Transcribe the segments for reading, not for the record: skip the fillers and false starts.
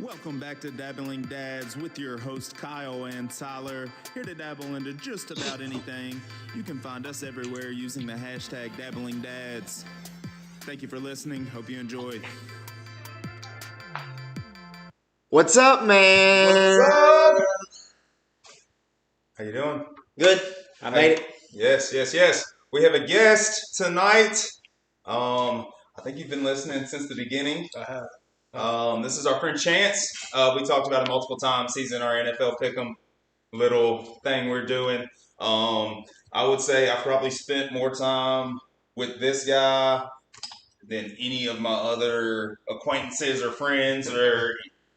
Welcome back to Dabbling Dads with your host Kyle and Tyler, here to dabble into just about anything. You can find us everywhere using the hashtag Dabbling Dads. Thank you for listening. Hope you enjoy. What's up, man? What's up? How you doing? Good. I made it. Yes. We have a guest tonight. I think you've been listening since the beginning. I have. This is our friend Chance. We talked about him multiple times. He's in our NFL Pick'em little thing we're doing. I would say I probably spent more time with this guy than any of my other acquaintances or friends. Or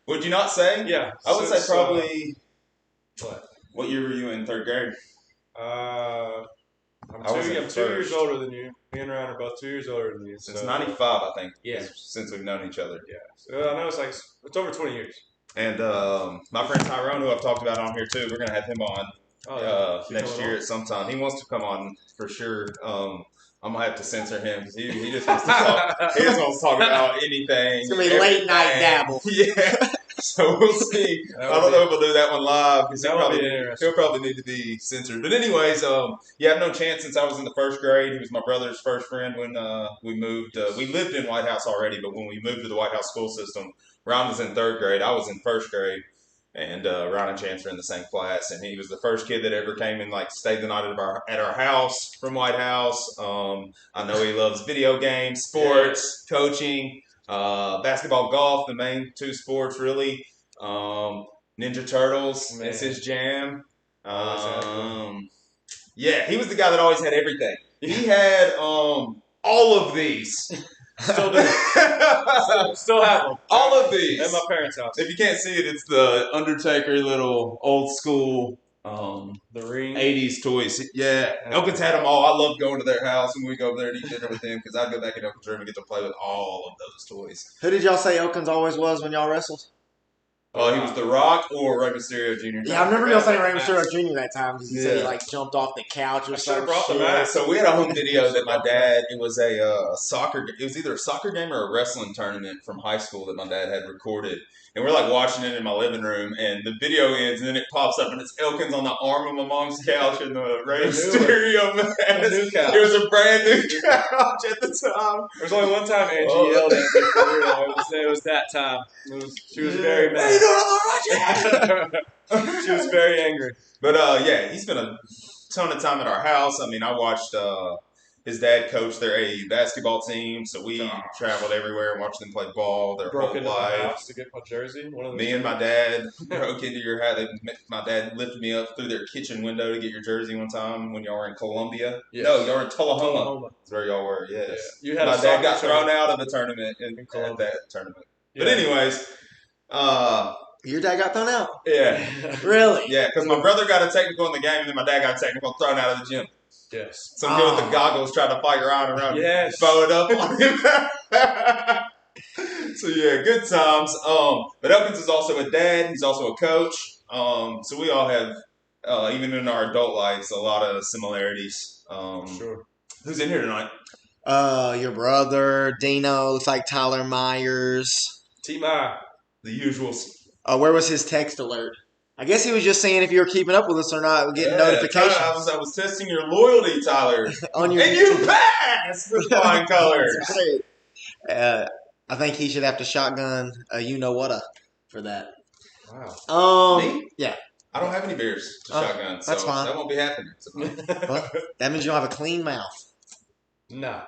would you not say? Yeah. I would say probably. What year were you in third grade? I'm 2 years older than you. Me and Ryan are both 2 years older than you. Since 95, I think. Yeah. Since we've known each other. Yeah. So I know it's over 20 years. And my friend Tyrone, who I've talked about on here too, we're going to have him on next year at some time. He wants to come on for sure. I'm going to have to censor him because he just wants to talk. He just wants to talk about anything. It's going to be late night dabble. Yeah. So we'll see. I don't know if we'll do that one live because he'll probably need to be censored. But anyways, I've known Chance since I was in the first grade. He was my brother's first friend when we moved. We lived in White House already, but when we moved to the White House school system, Ryan was in third grade. I was in first grade. And Ryan and Chance were in the same class. And he was the first kid that ever came and stayed the night at our house from White House. I know he loves video games, sports, coaching. Basketball, golf, the main two sports really. Ninja Turtles, it's his jam. Yeah, he was the guy that always had everything. He had all of these. Still do. Still have them. All of these. At my parents' house. If you can't see it, it's the Undertaker little old school the ring 80s toys. Yeah. Elkins had them all. I loved going to their house and we'd go over there and eat dinner with them because I'd go back in Elkins' room and get to play with all of those toys. Who did y'all say Elkins always was when y'all wrestled? He was The Rock or Rey Mysterio Jr. Yeah, I remember y'all saying Rey Mysterio Jr. that time because he said he jumped off the couch or something. So we had a home video that my dad, it was it was either a soccer game or a wrestling tournament from high school that my dad had recorded. And we're watching it in my living room, and the video ends, and then it pops up, and it's Elkins on the arm of my mom's couch in the Rey Mysterio mask. It was a brand new couch at the time. There's only one time Angie yelled at me. It was that time. She was very mad. She was very angry. But he spent a ton of time at our house. I mean, I watched his dad coached their AAU basketball team, so we traveled everywhere and watched them play ball their broke whole into life. my house to get my jersey. Me and my dad broke into your house. My dad lifted me up through their kitchen window to get your jersey one time when y'all were in Columbia. Yes. No, y'all were in Tullahoma. That's where y'all were, yes. Yeah. My dad got thrown out of the tournament at that tournament. Yeah. But anyways, your dad got thrown out? Yeah. Really? Yeah, because my brother got a technical in the game, and then my dad got a technical thrown out of the gym. Yes. Some kid with the goggles tried to fight Ryan around. Yes. Bowed up on him. So, yeah, good times. But Elkins is also a dad. He's also a coach. So we all have, even in our adult lives, a lot of similarities. Sure. Who's in here tonight? Your brother, Dino, looks like Tyler Myers. T-My. The usuals. Where was his text alert? I guess he was just saying if you were keeping up with us or not, getting notifications. I was testing your loyalty, Tyler. On your and you passed with flying colors. I think he should have to shotgun you-know-what-a for that. Wow. Me? Yeah. I don't have any beers to shotgun, so that's fine. That won't be happening. Well, that means you don't have a clean mouth. No.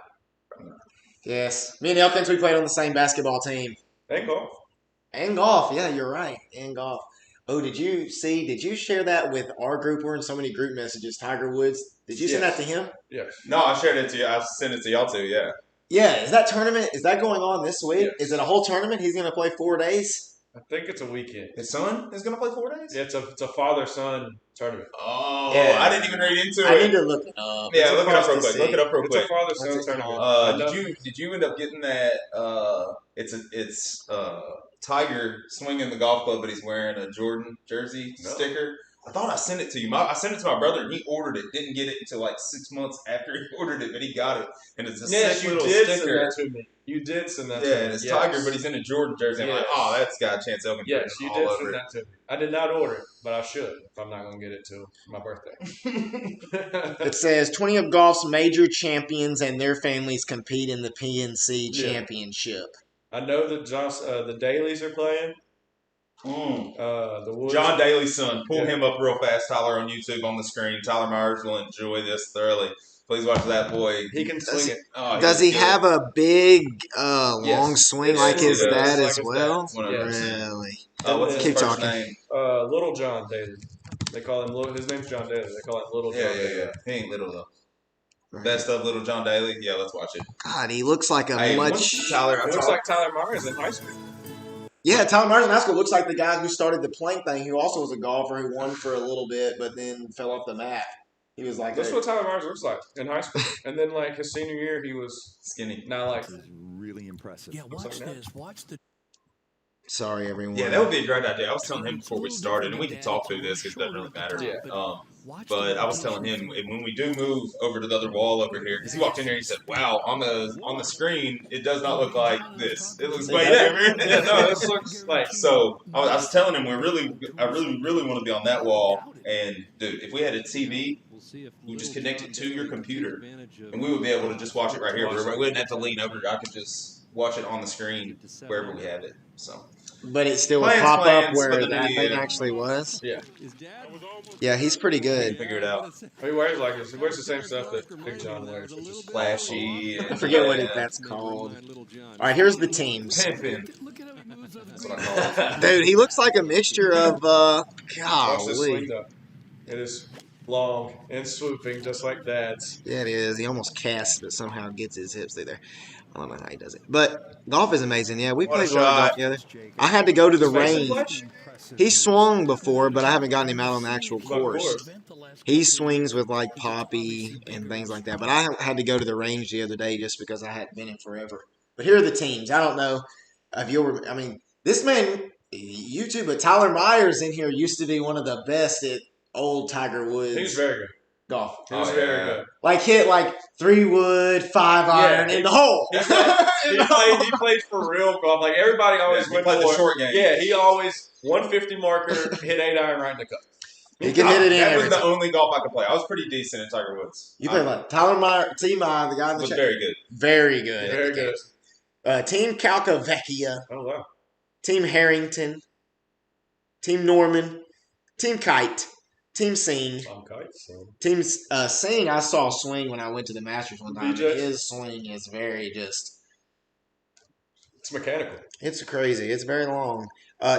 Yes. Me and Elkins, we played on the same basketball team. And golf. And golf. Yeah, you're right. And golf. Oh, did you share that with our group? We're in so many group messages. Tiger Woods. Did you send that to him? Yes. No, I shared it to you. I sent it to y'all too, yeah. Yeah. Is that going on this week? Yes. Is it a whole tournament? He's going to play 4 days? I think it's a weekend. His son is going to play 4 days? Yeah, it's a father-son tournament. Oh, yeah. I didn't even read into it. I need to look it up. Yeah, look it up real quick. It's a father-son tournament. Did you end up getting that? It's Tiger swinging the golf club, but he's wearing a Jordan jersey sticker. I thought I sent it to you. I sent it to my brother, and he ordered it. Didn't get it until like 6 months after he ordered it, but he got it, and it's a sick little sticker. Send that to me. You did send that to me. Yeah, and it's Tiger, but he's in a Jordan jersey. I'm like, oh, that's got a chance. Yes, you did send that to me. I did not order it, but I should if I'm not going to get it till my birthday. It says 20 of golf's major champions and their families compete in the PNC Championship. I know that the Dailies are playing. The Woods. John Daly's son. Pull him up real fast, Tyler, on YouTube on the screen. Tyler Myers will enjoy this thoroughly. Please watch that boy. He can swing it. Does he have a big, long swing like his dad as well? Really? What's his first name? Little John Daly. They call him Little. His name's John Daly. They call him Little John. Yeah. He ain't little though. Right. Best of Little John Daly. Yeah, let's watch it. God, he looks like a much. Looks like Tyler Myers in high school. Yeah, Tyler Myers in high school looks like the guy who started the plank thing, who also was a golfer who won for a little bit, but then fell off the map. He was like, that's what Tyler Myers looks like in high school. And then, like, his senior year, he was skinny. Now, like, this is really impressive. Yeah, watch this. Watch the. Sorry, everyone. Yeah, that would be a great idea. I was telling him before we started, and we can talk through this because it doesn't really matter. Yeah. But I was telling him when we do move over to the other wall over here, because he walked in here and he said, "Wow, on the screen, it does not look like this. It looks way different." Yeah, no, this looks like. So I was telling him I really want to be on that wall. And dude, if we had a TV, you just connect it to your computer, and we would be able to just watch it right here. We wouldn't have to lean over. I could just watch it on the screen wherever we have it. So. But it still would pop up where that thing actually was. Yeah. Yeah, he's pretty good. Figure it out. He wears he wears the same stuff that Big John wears, which is flashy. I forget what that's called. All right, here's the teams. Pimpin'. That's what I call it. Dude, he looks like a mixture of Watch this golly. swing though. It is long and swooping, just like Dad's. Yeah, it is. He almost casts, but somehow gets his hips through there. I don't know how he does it. But golf is amazing. Yeah, we played a lot of golf together. I had to go to the range. He swung before, but I haven't gotten him out on the actual course. He swings with like Poppy and things like that. But I had to go to the range the other day just because I hadn't been in forever. But here are the teams. I don't know if you'll. I mean, this man, YouTube, but Tyler Myers in here used to be one of the best at old Tiger Woods. He's very good. Golf. He was very good. Like hit like 3-wood, 5-iron in the hole. He played for real golf. Like everybody always went played for the short game. Yeah, he always 150 marker, hit 8-iron right in the cup. He can hit it in. That was the only golf I could play. I was pretty decent at Tiger Woods. You played like Tyler Meyer, T-My, the guy in the was chat. very good. Very good. Very good. Team Calcavecchia. Oh wow. Team Harrington. Team Norman. Team Kite. Team Singh. Team Singh, I saw swing when I went to the Masters one time. His swing is very just... It's mechanical. It's crazy. It's very long.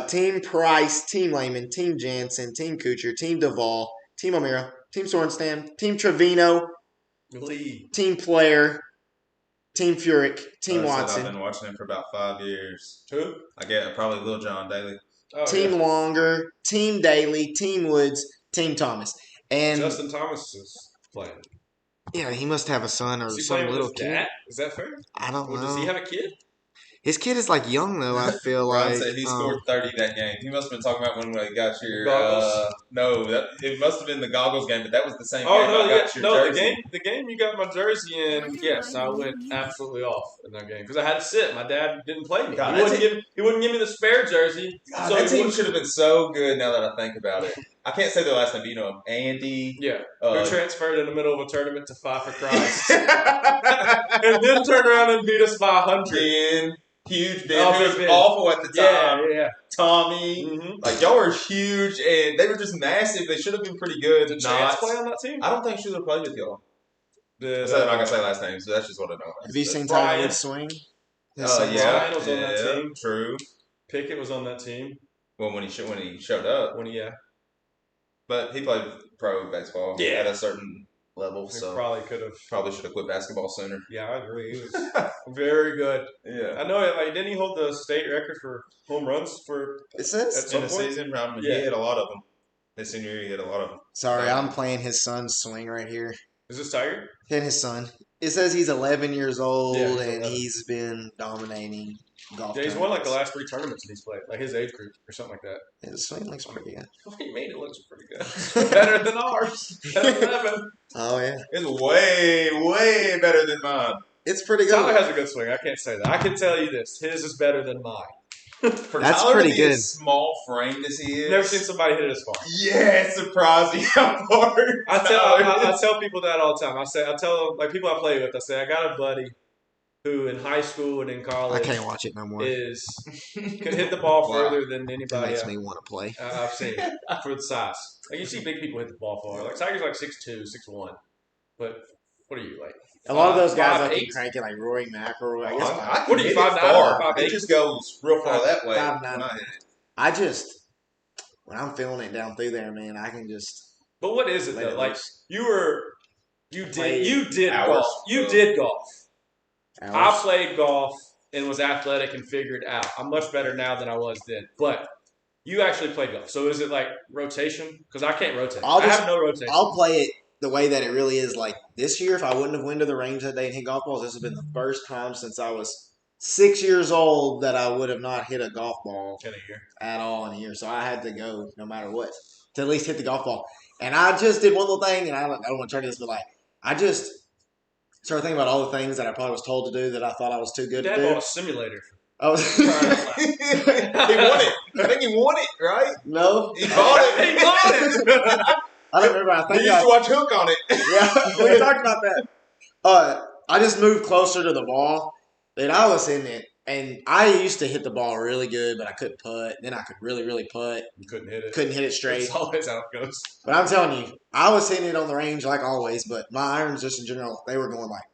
Team Price, Team Lehman, Team Jansen, Team Kuchar, Team Duvall, Team O'Meara, Team Sorenstam, Team Trevino, Lee. Team Player, Team Furyk, Team Watson. I've been watching him for about 5 years. Who? I get probably Lil John Daly. Oh, Team Longer, Team Daly, Team Woods, Team Thomas. And Justin Thomas is playing. yeah, he must have a son or some little kid. Dad? Is that fair? I don't know. Does he have a kid? His kid is like young though. I feel Ron like said he scored 30 that game. He must have been talking about when we got your goggles. No, it must have been the goggles game, but that was the same game. The game you got my jersey in. Yes, I went absolutely off in that game because I had to sit. My dad didn't play me. God, he wouldn't give me the spare jersey. God, so that team should have been so good. Now that I think about it, I can't say their last name, but you know him, Andy. Yeah, who transferred in the middle of a tournament to Fight for Christ, and then turned around and beat us by 100. Huge Ben, who was awful at the time. Yeah. Tommy. Mm-hmm. Like, y'all were huge, and they were just massive. They should have been pretty good. Did Chance play on that team? I don't think she would have played with y'all. I'm not going to say last names, so that's just what I know. Have you seen Tiger Woods swing? Brian was on that team. True. Pickett was on that team. Well, when he showed up. But he played pro baseball at a certain level, so probably should have quit basketball sooner. Yeah, I agree. He was very good. Yeah, I know. Like, didn't he hold the state record for home runs for? It says in the season. He hit a lot of them. His senior year, he hit a lot of them. Sorry, I'm playing his son's swing right here. Is this Tiger? And his son. It says he's 11 years old and he's been dominating. golf. Yeah, he's won like the last 3 tournaments that he's played, like his age group or something like that. Yeah, his swing looks pretty good. What do you mean it looks pretty good? Better than ours. Better than Evan. Oh yeah, It's way, way better than mine. it's pretty good. Tyler has a good swing. I can't say that. I can tell you this: his is better than mine. For That's Tyler pretty to be good. as small framed as he is. Never seen somebody hit it as far. Yeah, it's surprising how far. I tell people that all the time. I tell them, like people I play with. I say I got a buddy who in high school and in college I can't watch it no more. can hit the ball Wow. further than It anybody makes else. me want to play. I've seen for the size. Like you see big people hit the ball far. Like Tiger's like 6'2", 6'1". But what are you like? A lot of those guys 5'8"? I can crank it like Rory McIlroy. I guess I What are you, hit it 5'9" far. or 5'8"? It just goes real far that way. 5'9". When I hit it. I just when I'm feeling it down through there, man, I can just. But what is it Let though? it Like loose. you did Hours. golf. You did golf. I Hours. played golf and was athletic and figured out. I'm much better now than I was then. But you actually played golf. So is it like rotation? Because I can't rotate. I have no rotation. I'll play it the way that it really is. Like this year, if I wouldn't have went to the range that day and hit golf balls, this has been the first time since I was 6 years old that I would have not hit a golf ball in a year. at all in a year. So I had to go no matter what to at least hit the golf ball. And I just did one little thing, and I don't want to turn this, but like I just started thinking about all the things that I probably was told to do that I thought I was too good to Dad do. bought a simulator. I was He won it. I think he won it, right? no, He bought it. He bought it. I don't remember. I We think used to watch Hook on it. Yeah, we talked about that. I just moved closer to the ball, and I was hitting it. And I used to hit the ball really good, but I couldn't putt. Then I could really, really putt. You couldn't hit it. Couldn't hit it straight. That's always how it goes. But I'm telling you, I was hitting it on the range like always, but my irons just in general, they were going like.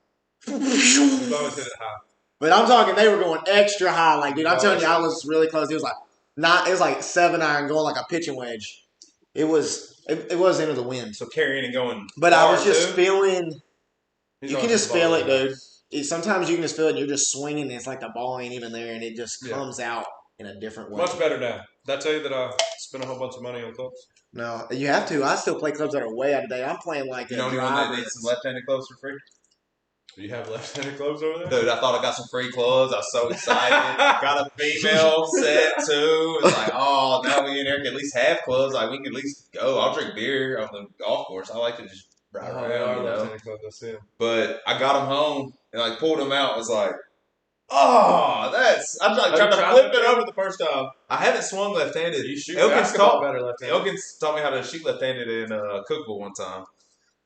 You've always hit it high. But I'm talking, they were going extra high. Like, dude, I'm telling you, I was really close. It was like 7 iron going like a pitching wedge. It was into the wind. So carrying and going. But I was far, just too. feeling. He's You always can just hit the ball feel it, really dude. Sometimes you can just feel it, and you're just swinging, and it's like the ball ain't even there, and it just Yeah. comes out in a different high. way. Much better now. Did I tell you that I spent a whole bunch of money on clubs? No, you have to. I still play clubs that are way out of date. I'm playing like You a know anyone that driver. needs some left-handed gloves for free? Do you have left-handed clubs over there? Dude, I thought I got some free gloves. I was so excited. Got a female set too. It's like, oh, now we in there can at least have clubs. Like we can at least go. I'll drink beer on the golf course. I like to just ride Oh, around, yeah, you know. left-handed clubs. I see 'em. But I got them home and like pulled them out. I was like, oh, I'm like trying to flip it over the first time. I haven't swung left-handed. You shoot Elkins basketball taught better left-handed. Elkins taught me how to shoot left-handed in Cookville one time.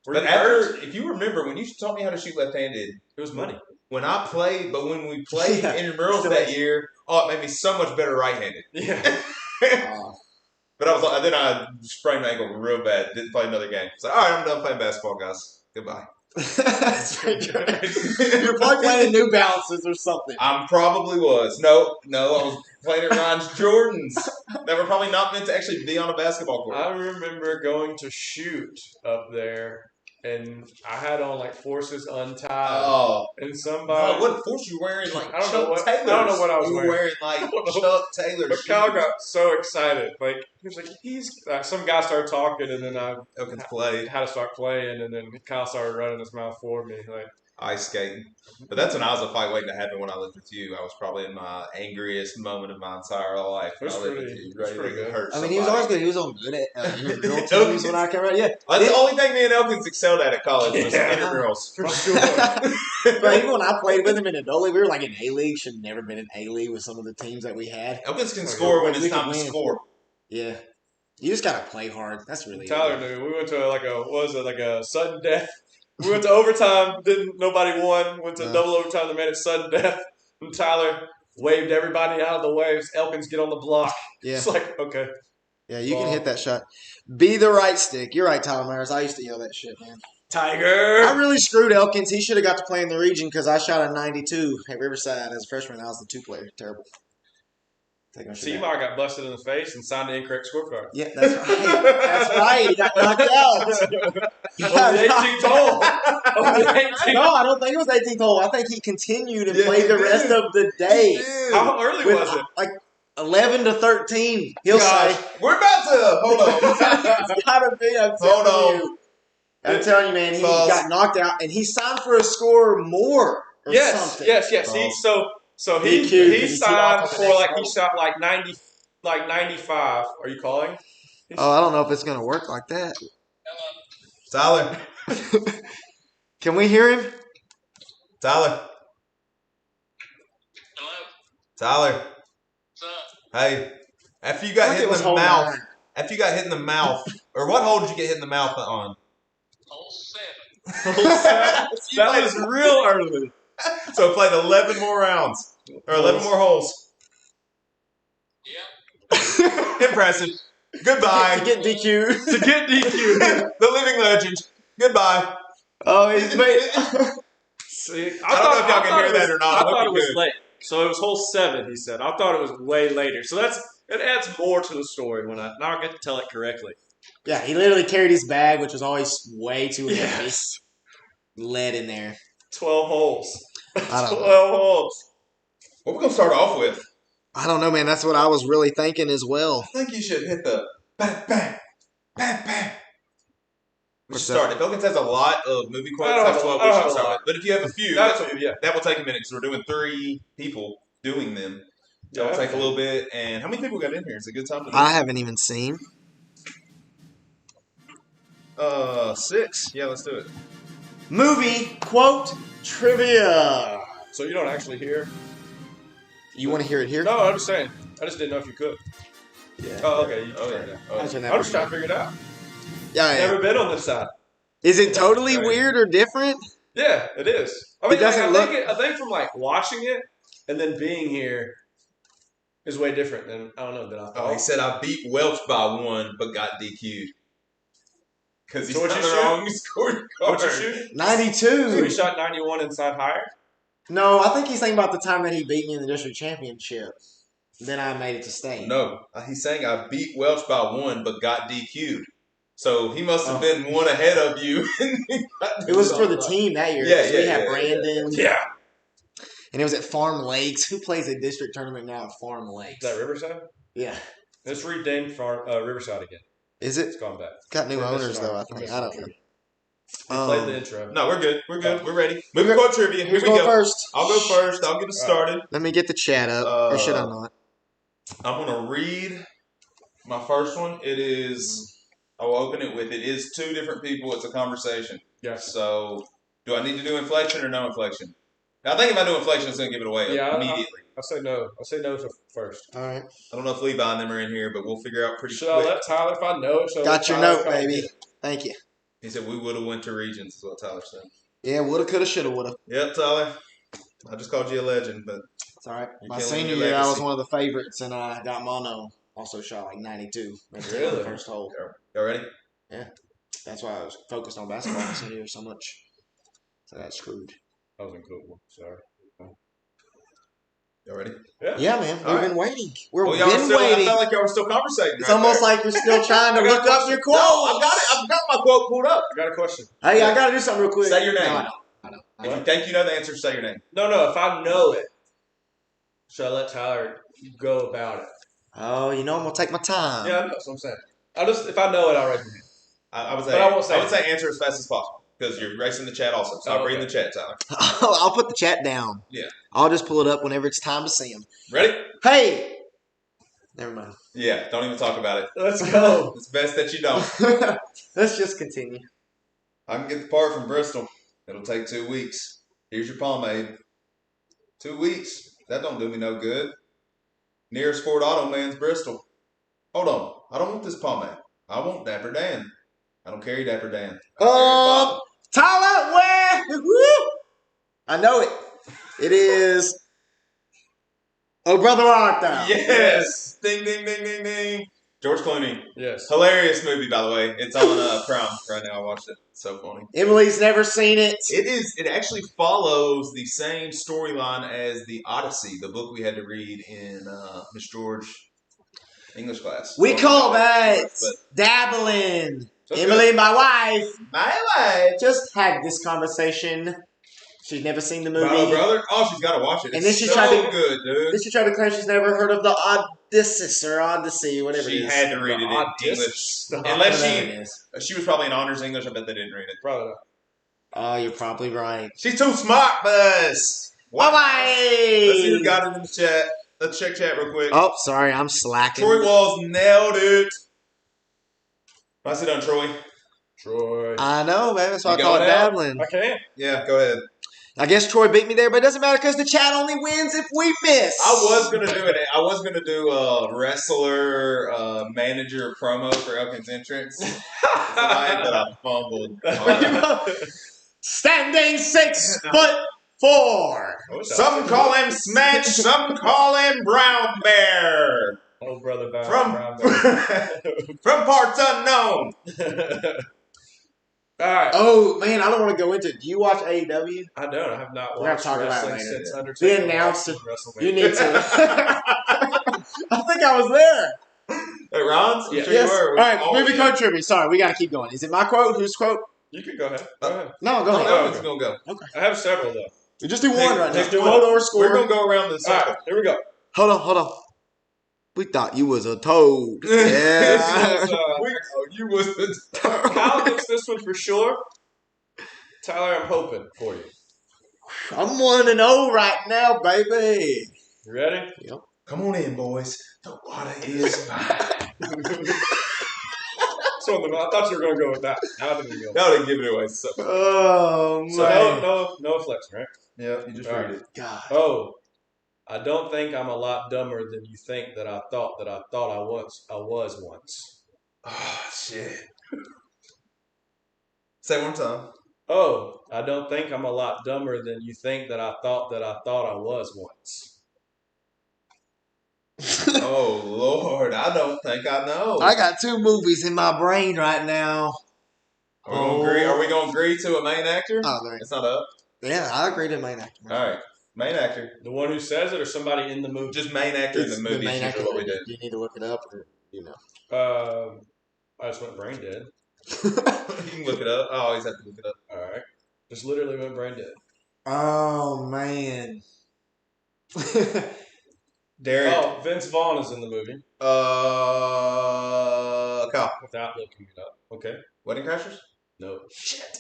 Were But you after, hurt? if you remember, when you taught me how to shoot left-handed, It was money. when I played, but when we played Yeah. intramurals that year, oh, it made me so much better right-handed. Yeah. But I was like, then I sprained my ankle real bad. Didn't play another game. So, all right, I'm done playing basketball, guys. Goodbye. That's pretty good. You're probably playing in New Balances or something. I probably was. No, I was playing at Ryan's Jordans. That were probably not meant to actually be on a basketball court. I remember going to shoot up there, and I had on like forces untied, Oh, and somebody. what force you wearing? Like I don't know Chuck what- Taylors. I don't know what I was You were wearing. like I don't know. Chuck Taylor. But Kyle got so excited. Like he was like, some guy started talking, and then I Elkins played had to start playing, and then Kyle started running his mouth for me. Like ice skating. But that's when I was a fight waiting to happen when I lived with you. I was probably in my angriest moment of my entire life. It was I lived pretty- with you, it was ready pretty to good. hurt I mean, he was always somebody. good. He was on good at intramural teams when I came out. Yeah. That's the only thing me and Elkins excelled at college was Yeah. intramurals. for sure. But even when I played with him in Adole, we were like in A-League. Should never been in A-League with some of the teams that we had. Elkins can score when We it's could time to win. score. Yeah. You just got to play hard. That's really Tyler it. knew. We went to like a sudden death. We went to overtime. Nobody won. Went to No. double overtime. They made it sudden death. And Tyler waved everybody out of the way. Elkins get on the block. Yeah. It's like okay. Yeah, you can Ball. hit that shot. Be the right stick. You're right, Tyler Myers. I used to yell that shit, man. Tiger. I really screwed Elkins. He should have got to play in the region because I shot a 92 at Riverside as a freshman. I was the 2-player. Terrible. Take my shit back. Seymour got busted in the face and signed the incorrect scorecard. Yeah, that's right. That's right. He got knocked out. On the 18th hole. On the 18th. No, I don't think it was 18th hole. I think he continued and Yeah, played the he rest did. of the day. How early With, was it? like 11 to 13. He'll Gosh, say. we're about to hold on. It's gotta be. I'm Hold telling on. you. I'm telling you, man. He False. got knocked out, and he signed for a score more or Yes, something. yes. Oh. So DQ, he signed for he shot like 90, like 95. Are you calling? Oh, I don't know if it's gonna work like that. Tyler. Can we hear him? Tyler. Hello. Tyler. What's up? Hey. After you got hit in the mouth. After you got hit in the mouth, or what hole did you get hit in the mouth on? Hole 7. That was real early. So played 11 more rounds. Or 11 more holes. Yep. Impressive. Goodbye. To get DQ. The living legend. Goodbye. Oh, he's made. See, I don't know if y'all can hear that or not. I I hope thought you it was could. late. So it was hole 7, he said. I thought it was way later. So it adds more to the story when now I get to tell it correctly. Yeah, he literally carried his bag, which was always way too heavy. Yes. Lead in there. 12 holes. I don't 12 know. holes. What are we going to start off with? I don't know, man. That's what I was really thinking as well. I think you should hit the bang, bang, bang, bang. We should What's start. If Elkins has a lot of movie quotes, I don't that's have a what lot. we I should don't have a start lot. with. But if you have a few, that will take a minute because we're doing 3 people doing them. That will take a little bit. And how many people got in here? Is it a good time to do I haven't even seen. 6. Yeah, let's do it. Movie quote trivia. So you don't actually hear? You want to hear it here? No, I'm just saying. I just didn't know if you could. Yeah. Oh, okay. You Oh, turned yeah. it. Oh, I yeah. turned that I'm just one trying to figure it out. Yeah. Never been on this side. Is it totally Right. weird or different? Yeah, it is. I mean, doesn't I think from watching it and then being here is way different than I thought. Oh, he said I beat Welch by 1, but got DQ'd. Because he's So what'd on you the shoot? wrong scorecard. What'd you shoot? 92. So he shot 91 inside higher? No, I think he's thinking about the time that he beat me in the district championship. Then I made it to state. No, he's saying I beat Welch by 1, but got DQ'd. So he must have been 1 ahead of you. It was for the team that year. Yeah, We had yeah, Brandon. Yeah. And it was at Farm Lakes. Who plays a district tournament now at Farm Lakes? Is that Riverside? Yeah. It's renamed Riverside again. Is it? It's gone back. Got new We're owners, missing though, our- I think. we're I don't missing know. We played the intro. No, we're good. We're good. We're ready. Movie quote trivia. Here Who's we going go. first? I'll go first. I'll get us started. Let me get the chat up. Or should I not? I'm going to read my first one. It is, I will open it with, it is 2 different people. It's a conversation. Yes. So, do I need to do inflection or no inflection? Now, I think if I do inflection, it's going to give it away immediately. I'll say no. I'll say no first. All right. I don't know if Levi and them are in here, but we'll figure out pretty Should quick. I let Tyler, if I know it, Got your note, baby. Thank you. He said we would have went to regions, is what Tyler said. Yeah, woulda, coulda, shoulda, woulda. Yep, Tyler. I just called you a legend, but It's all right. You're My killing senior your year, I was legacy. one of the favorites, and I got mono. Also shot like 92. Really? On the first hole. y'all ready? That's why I was focused on basketball my senior year so much. So that's screwed. That was a good one. Sorry. Y'all ready? Yeah, man. All We've right. been waiting. We've Well, y'all were been still, I waiting. felt like y'all were still conversating. It's almost like you're still trying to I got look a up your question. quote. No, I've got it. I've got my quote pulled up. I got a question. Hey, I got to do something real quick. Say your name. No, I know. If you think you know the answer, say your name. No. If I know it, should I let Tyler go about it? Oh, you know I'm going to take my time. Yeah, that's what I'm saying. If I know it, I'll raise my hand. I would say, But I won't say I would say answer as fast as possible because you're racing the chat also. So I'll read the chat, Tyler. I'll put the chat down. Yeah. I'll just pull it up whenever it's time to see them. Ready? Hey! Never mind. Yeah. Don't even talk about it. Let's go. It's best that you don't. Let's just continue. I can get the part from Bristol. It'll take 2 weeks. Here's your pomade. 2 weeks. That don't do me no good. Nearest Ford Auto Man's Bristol. Hold on. I don't want this pomade. I want Dapper Dan. I don't carry Dapper Dan. Tyler, where? Woo! I know it. It is. Oh, Brother Arthur. Yes. Ding, ding, ding, ding, ding. George Clooney. Yes. Hilarious movie, by the way. It's on Prime right now. I watched it. It's so funny. Emily's never seen it. It is. It actually follows the same storyline as the Odyssey, the book we had to read in Miss George English class. We call that dabbling. Emily, my wife, just had this conversation. She's never seen the movie. My brother? Oh, she's got to watch it. And It's then she so tried to- good, dude. Then she tried to claim she's never heard of the Odyssey, whatever She it is. had to read it in English. Unless she was probably in honors English. I bet they didn't read it. Probably not. Oh, you're probably right. She's too smart for us. Bye-bye. Let's see who got it in the chat. Let's check chat real quick. Oh, sorry, I'm slacking. Troy Walls nailed it. Nicely done, Troy. Troy. I know, man. That's why I You call it going now? dabbling. I can. Yeah, go ahead. I guess Troy beat me there, but it doesn't matter because the chat only wins if we miss. I was gonna do it. I was gonna do a wrestler manager promo for Elkin's entrance tonight, but I fumbled. Standing 6'4". Some call him Smash, some call him Brown Bear. Oh, brother, From from parts unknown. All right. Oh, man, I don't want to go into it. Do you watch AEW? I don't. I have not We're gonna watched talk about it wrestling later. since Undertaker. The announcer. WrestleMania. You need to. I think I was there. Hey, Ron's? I'm Yeah. sure Yes. you were. All right, movie quote trivia. Sorry, we got to keep going. Is it my quote? Whose quote? You can go ahead. Go ahead. No, go Oh, ahead. no, it's gonna go. I have several though. We just do one right now. Let's do one. Quote or We're score. gonna go around the All circle. right. Here we go. Hold on. We thought you was a toad. Yeah. You was the Kyle gets this one for sure. Tyler, I'm hoping for you. I'm 1-0 right now, baby. You ready? Come on in, boys. The water is fine. So I thought you were going to go with that. How did we go? No, they give it away. So, Oh, So man. no flexion, right? yeah, you just All read right. it. God. Oh, I don't think I'm a lot dumber than you think that I thought I was once. Oh, shit. Say it one time. Oh, I don't think I'm a lot dumber than you think that I thought I was once. Oh, Lord. I don't think I know. I got 2 movies in my brain right now. Are we going to agree to a main actor? Oh, there. It's not up. Yeah, I agree to main actor. All right. Main actor. The one who says it or somebody in the movie? Just main actor in It's the movie main is actor. usually what we did. You need to look it up, or I just went brain dead. You can look it up. I always have to look it up. All right. Just literally went brain dead. Oh, man. Derek. Oh, Vince Vaughn is in the movie. Kyle. Without looking it up. Okay. Wedding Crashers? No. Shit.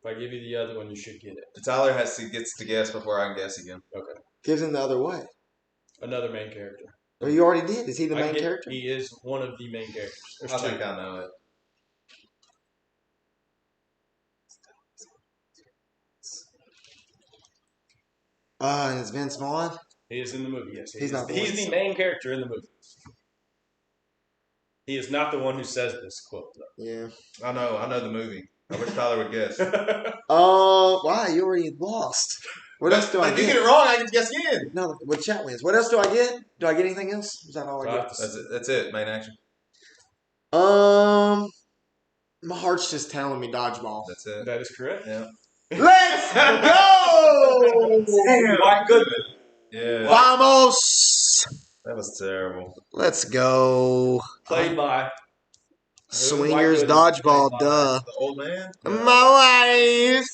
If I give you the other one, you should get it. Tyler gets to guess before I can guess again. Okay. Gives him the other way. Another main character. Well, you already did. Is he the main character? He is one of the main characters. There's I two. think I know it. Is Vince Vaughn? He is in the movie, yes. He's not the He's one, the so- main character in the movie. He is not the one who says this quote, Yeah. I know the movie. I wish Tyler would guess. though. Why? You already lost. What else do I If you get? get it wrong, I get to guess again. No, what chat wins. What else do I get? Do I get anything else? Is that all I get? That's it. Main action. My heart's just telling me dodgeball. That's it. That is correct. Yeah. Let's go! White Goodman. Yeah. Vamos! That was terrible. Let's go. Played by Swingers White Goodman. dodgeball, Played by duh. The old man. My wife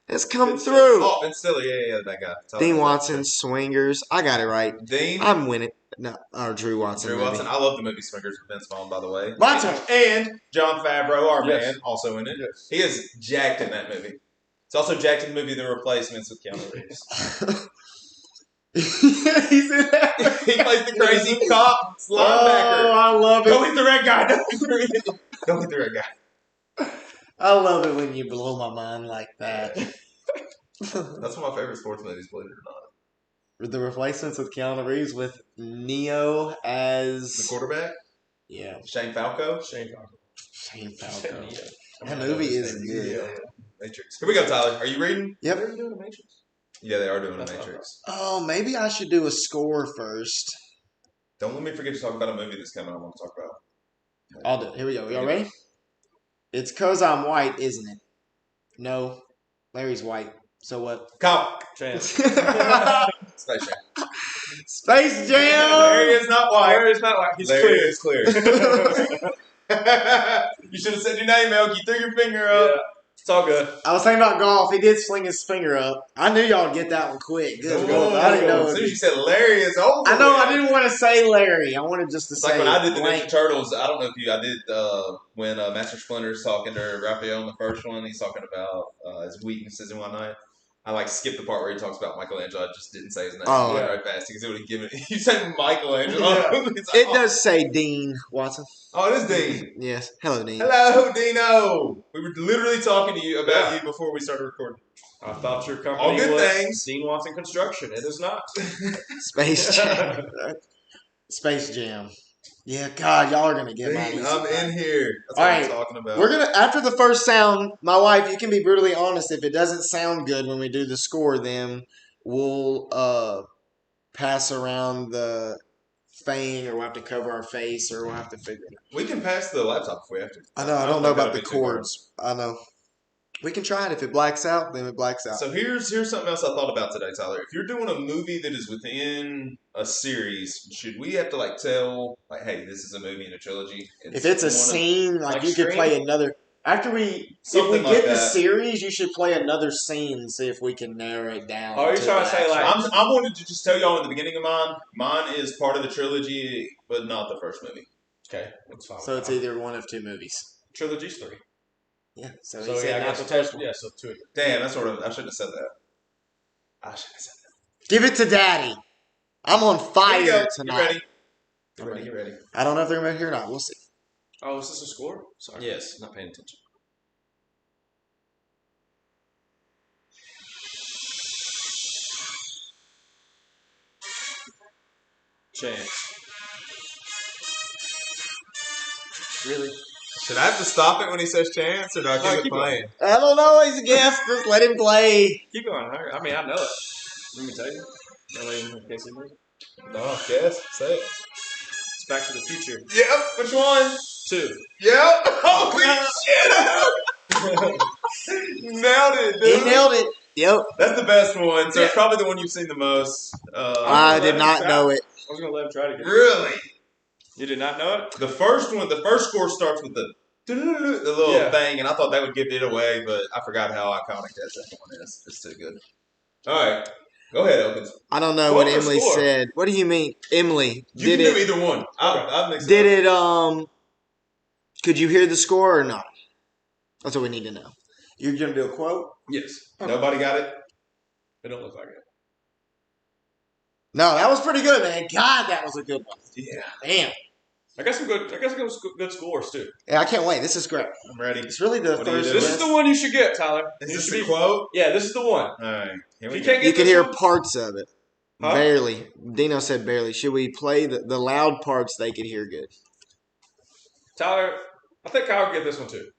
has come Vince through. Oh, Vince Stiller. Yeah, that guy. Tyler Dean was Watson, Swingers. I got it right. that. Dean. I'm winning. No, or Drew Watson. Drew maybe. Watson. I love the movie Swingers with Vince Vaughn, by the way. My turn. And John Favreau, our Yes. man, also in it. Yes. He is jacked in that movie. It's also jacked in the movie The Replacements with Keanu Reeves. He's in that. He plays the crazy cop Oh, linebacker. I love Go it. hit the red guy. Go hit the red guy. I love it when you blow my mind like that. That's one of my favorite sports movies, believe it or not. The Replacements with Keanu Reeves with Neo as The quarterback, yeah, Shane Falco. Shane Falco. Shane Falco. Yeah. That movie is good. Matrix. Here we go, Tyler. Are you reading? Yep. They're doing a Matrix. Yeah, they are doing a Matrix. Oh, maybe I should do a score first. Don't let me forget to talk about a movie that's coming I want to talk about. I'll do it. Here we go. Y'all ready? It's 'Cause I'm White, isn't it? No. Larry's white. So what? Kyle. Chance. Space Jam. Space Jam! Larry is not white. Larry is not white. He's Larry clear. is clear. You should have said your name, Elk. You threw your finger up. Yeah. It's all good. I was thinking about golf. He did swing his finger up. I knew y'all would get that one quick. Good Lord. I didn't know. As soon as you said Larry is over. I know. I with. didn't want to say Larry. I wanted just to It's say like when I did the blank. Ninja Turtles. I don't know if I did when Master Splinter's talking to Raphael in the first one. He's talking about his weaknesses and whatnot. I skipped the part where he talks about Michelangelo. I just didn't say his name. Oh. Right fast because it would have given it. You said Michelangelo. Yeah. It does say Dean Watson. Oh, it is Dean. Yes. Hello, Dean. Hello, Dino. We were literally talking to you about you before we started recording. I thought your company All good was things. Dean Watson Construction. It is not. Space Jam. Space Jam. Yeah, God, y'all are gonna get my Dean, I'm in here. That's All what right. I'm talking about. We're gonna after the first sound, my wife, you can be brutally honest. If it doesn't sound good when we do the score, then we'll pass around the thing, or we'll have to cover our face, or we'll have to figure it out. We can pass the laptop if we have to. I know. I don't know about the think that'll be too hard. chords. I know. We can try it. If it blacks out, then it blacks out. So here's something else I thought about today, Tyler. If you're doing a movie that is within a series, should we have to tell hey, this is a movie in a trilogy? If it's a scene, like you could Scream? play another. After if Something we like get the that. series, you should play another scene and see if we can narrow it down. Are you trying to say I wanted to just tell y'all in the beginning of mine. Mine is part of the trilogy, but not the first movie. Okay, that's fine. So it's either one of two movies. Trilogy's 3. Yeah. So, So he said I not guess the first one. Yeah, so 2. Damn, that's I shouldn't have said that. I shouldn't have said that. Give it to Daddy. I'm on fire Here you go. tonight. Get ready. I don't know if they're going to hear or not. We'll see. Oh, is this a score? Sorry. Yes. Not paying attention. Chance. Really? Should I have to stop it when he says chance, or do I keep it playing? I don't know. He's a guest. Just let him play. Keep going. I mean, I know it. Let me tell you. In case he knows it. No, guess. Say it. It's Back to the Future. Yep. Which one? 2. Yep. Holy shit! Nailed it, dude. He nailed it. Yep. That's the best one. So it's probably the one you've seen the most. I did not know it. I was going to let him try to get it. Really? You did not know it? The first score starts with the little thing, and I thought that would give it away, but I forgot how iconic that second one is. It's too good. All right. Go ahead, Elkins. I don't know what Emily said. What do you mean? Emily, You can do either one. I'll mix it did up. it, could you hear the score or not? That's what we need to know. You're going to do a quote? Yes. Okay. Nobody got it? It don't look like it. No, that was pretty good, man. God, that was a good one. Yeah. Damn. I got some good scores too. Yeah, I can't wait. This is great. I'm ready. It's really the first. This is the one you should get, Tyler. Is this the quote? Yeah, this is the one. All right. If you can't get you can this hear one, parts of it. Huh? Barely. Dino said barely. Should we play the loud parts they could hear good? Tyler, I think Kyle will get this one too.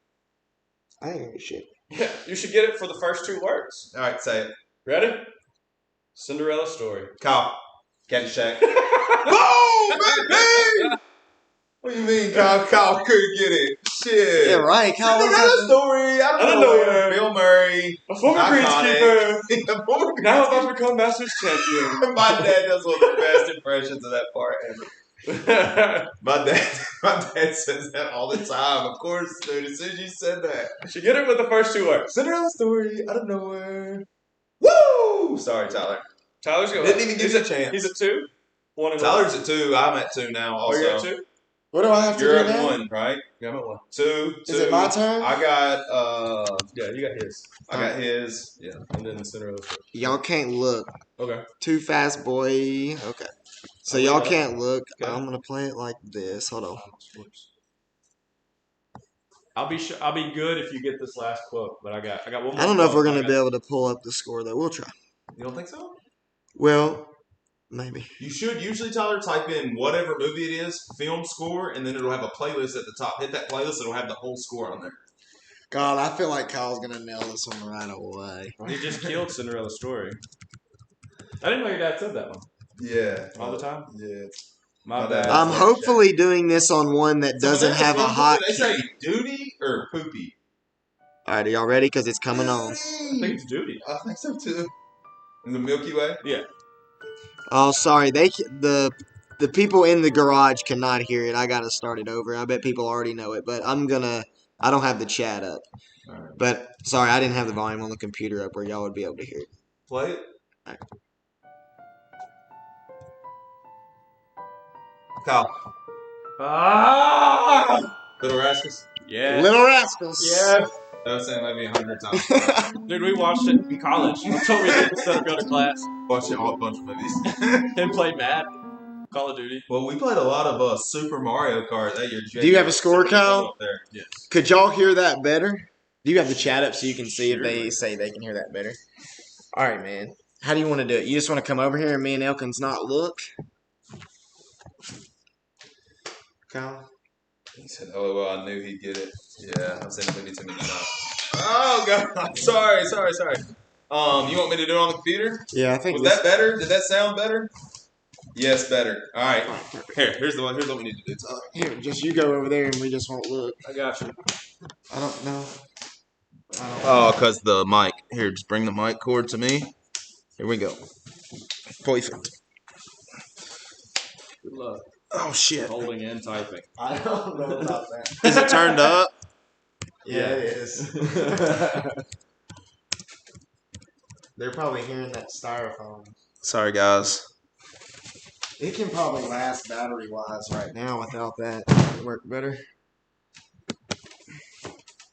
I ain't hear shit. Yeah, you should get it for the first 2 words. All right, say it. Ready? Cinderella story. Kyle. Caddyshack. Boom, baby! What do you mean, Kyle? Kyle couldn't get it. Shit. Yeah, right. Cinderella story. I don't know. Bill Murray. A former greenskeeper. Now Now about to become Masters champion. My dad does one of the best impressions of that part ever. My dad says that all the time. Of course, dude. As soon as you said that. Should get it with the first 2 words. Cinderella story out of nowhere. Woo! Sorry, Tyler. Tyler's going. Didn't even give you a chance. He's at 2. 1 and Tyler's at 2. I'm at 2 now. Also, you're at 2. What do I have to You're do at now? 1, right? Yeah, I'm at 1. 2. Is it my turn? I got. Yeah, you got his. I got his. Yeah. And then the Cinderella story. Y'all can't look. Okay. Too fast, boy. Okay. So y'all can't look. Okay. I'm gonna play it like this. Hold on. I'll be good if you get this last quote, but I got one more. I don't know if we're gonna quote. be able to pull up the score though. We'll try. You don't think so? Well, maybe. You should usually, Tyler, type in whatever movie it is, film score, and then it'll have a playlist at the top. Hit that playlist, it'll have the whole score on there. God, I feel like Kyle's gonna nail this one right away. He just killed Cinderella story. I didn't know your dad said that one. Yeah. All the time? Yeah. My bad. bad. I'm hopefully doing this on one that doesn't have a hot. They say duty or poopy. All right, are y'all ready? Because it's coming on. I think it's duty. I think so too. In the Milky Way? Yeah. Oh, sorry. The people in the garage cannot hear it. I gotta start it over. I bet people already know it, but I don't have the chat up. All right. But sorry, I didn't have the volume on the computer up where y'all would be able to hear it. Play it. All right. Kyle. Ah! Little Rascals. Yeah. Little Rascals. Yeah. I was saying maybe 100 times. Dude, we watched it in college. I told me instead of go to class. Watched a bunch of movies. And play Madden, Call of Duty. Well, we played a lot of Super Mario Kart that year. Do you have a score, Kyle? Up there. Yes. Could y'all hear that better? Do you have the chat up so you can see if they say they can hear that better? All right, man. How do you want to do it? You just want to come over here and me and Elkins not look? Kyle? He said, "Oh well, I knew he'd get it." Yeah, I've seen the movie too many times. Oh God, sorry. You want me to do it on the computer? Yeah, I think. Was that better? Did that sound better? Yes, better. All right. Here's what we need to do, Tyler. Here, just you go over there and we just won't look. I got you. I don't know. Oh, because the mic. Here, just bring the mic cord to me. Here we go. Perfect. Good luck. Oh shit. Holding and typing. I don't know about that. Is it turned up? Yeah, it is. They're probably hearing that styrofoam. Sorry, guys. It can probably last battery-wise right now without that. It'll work better.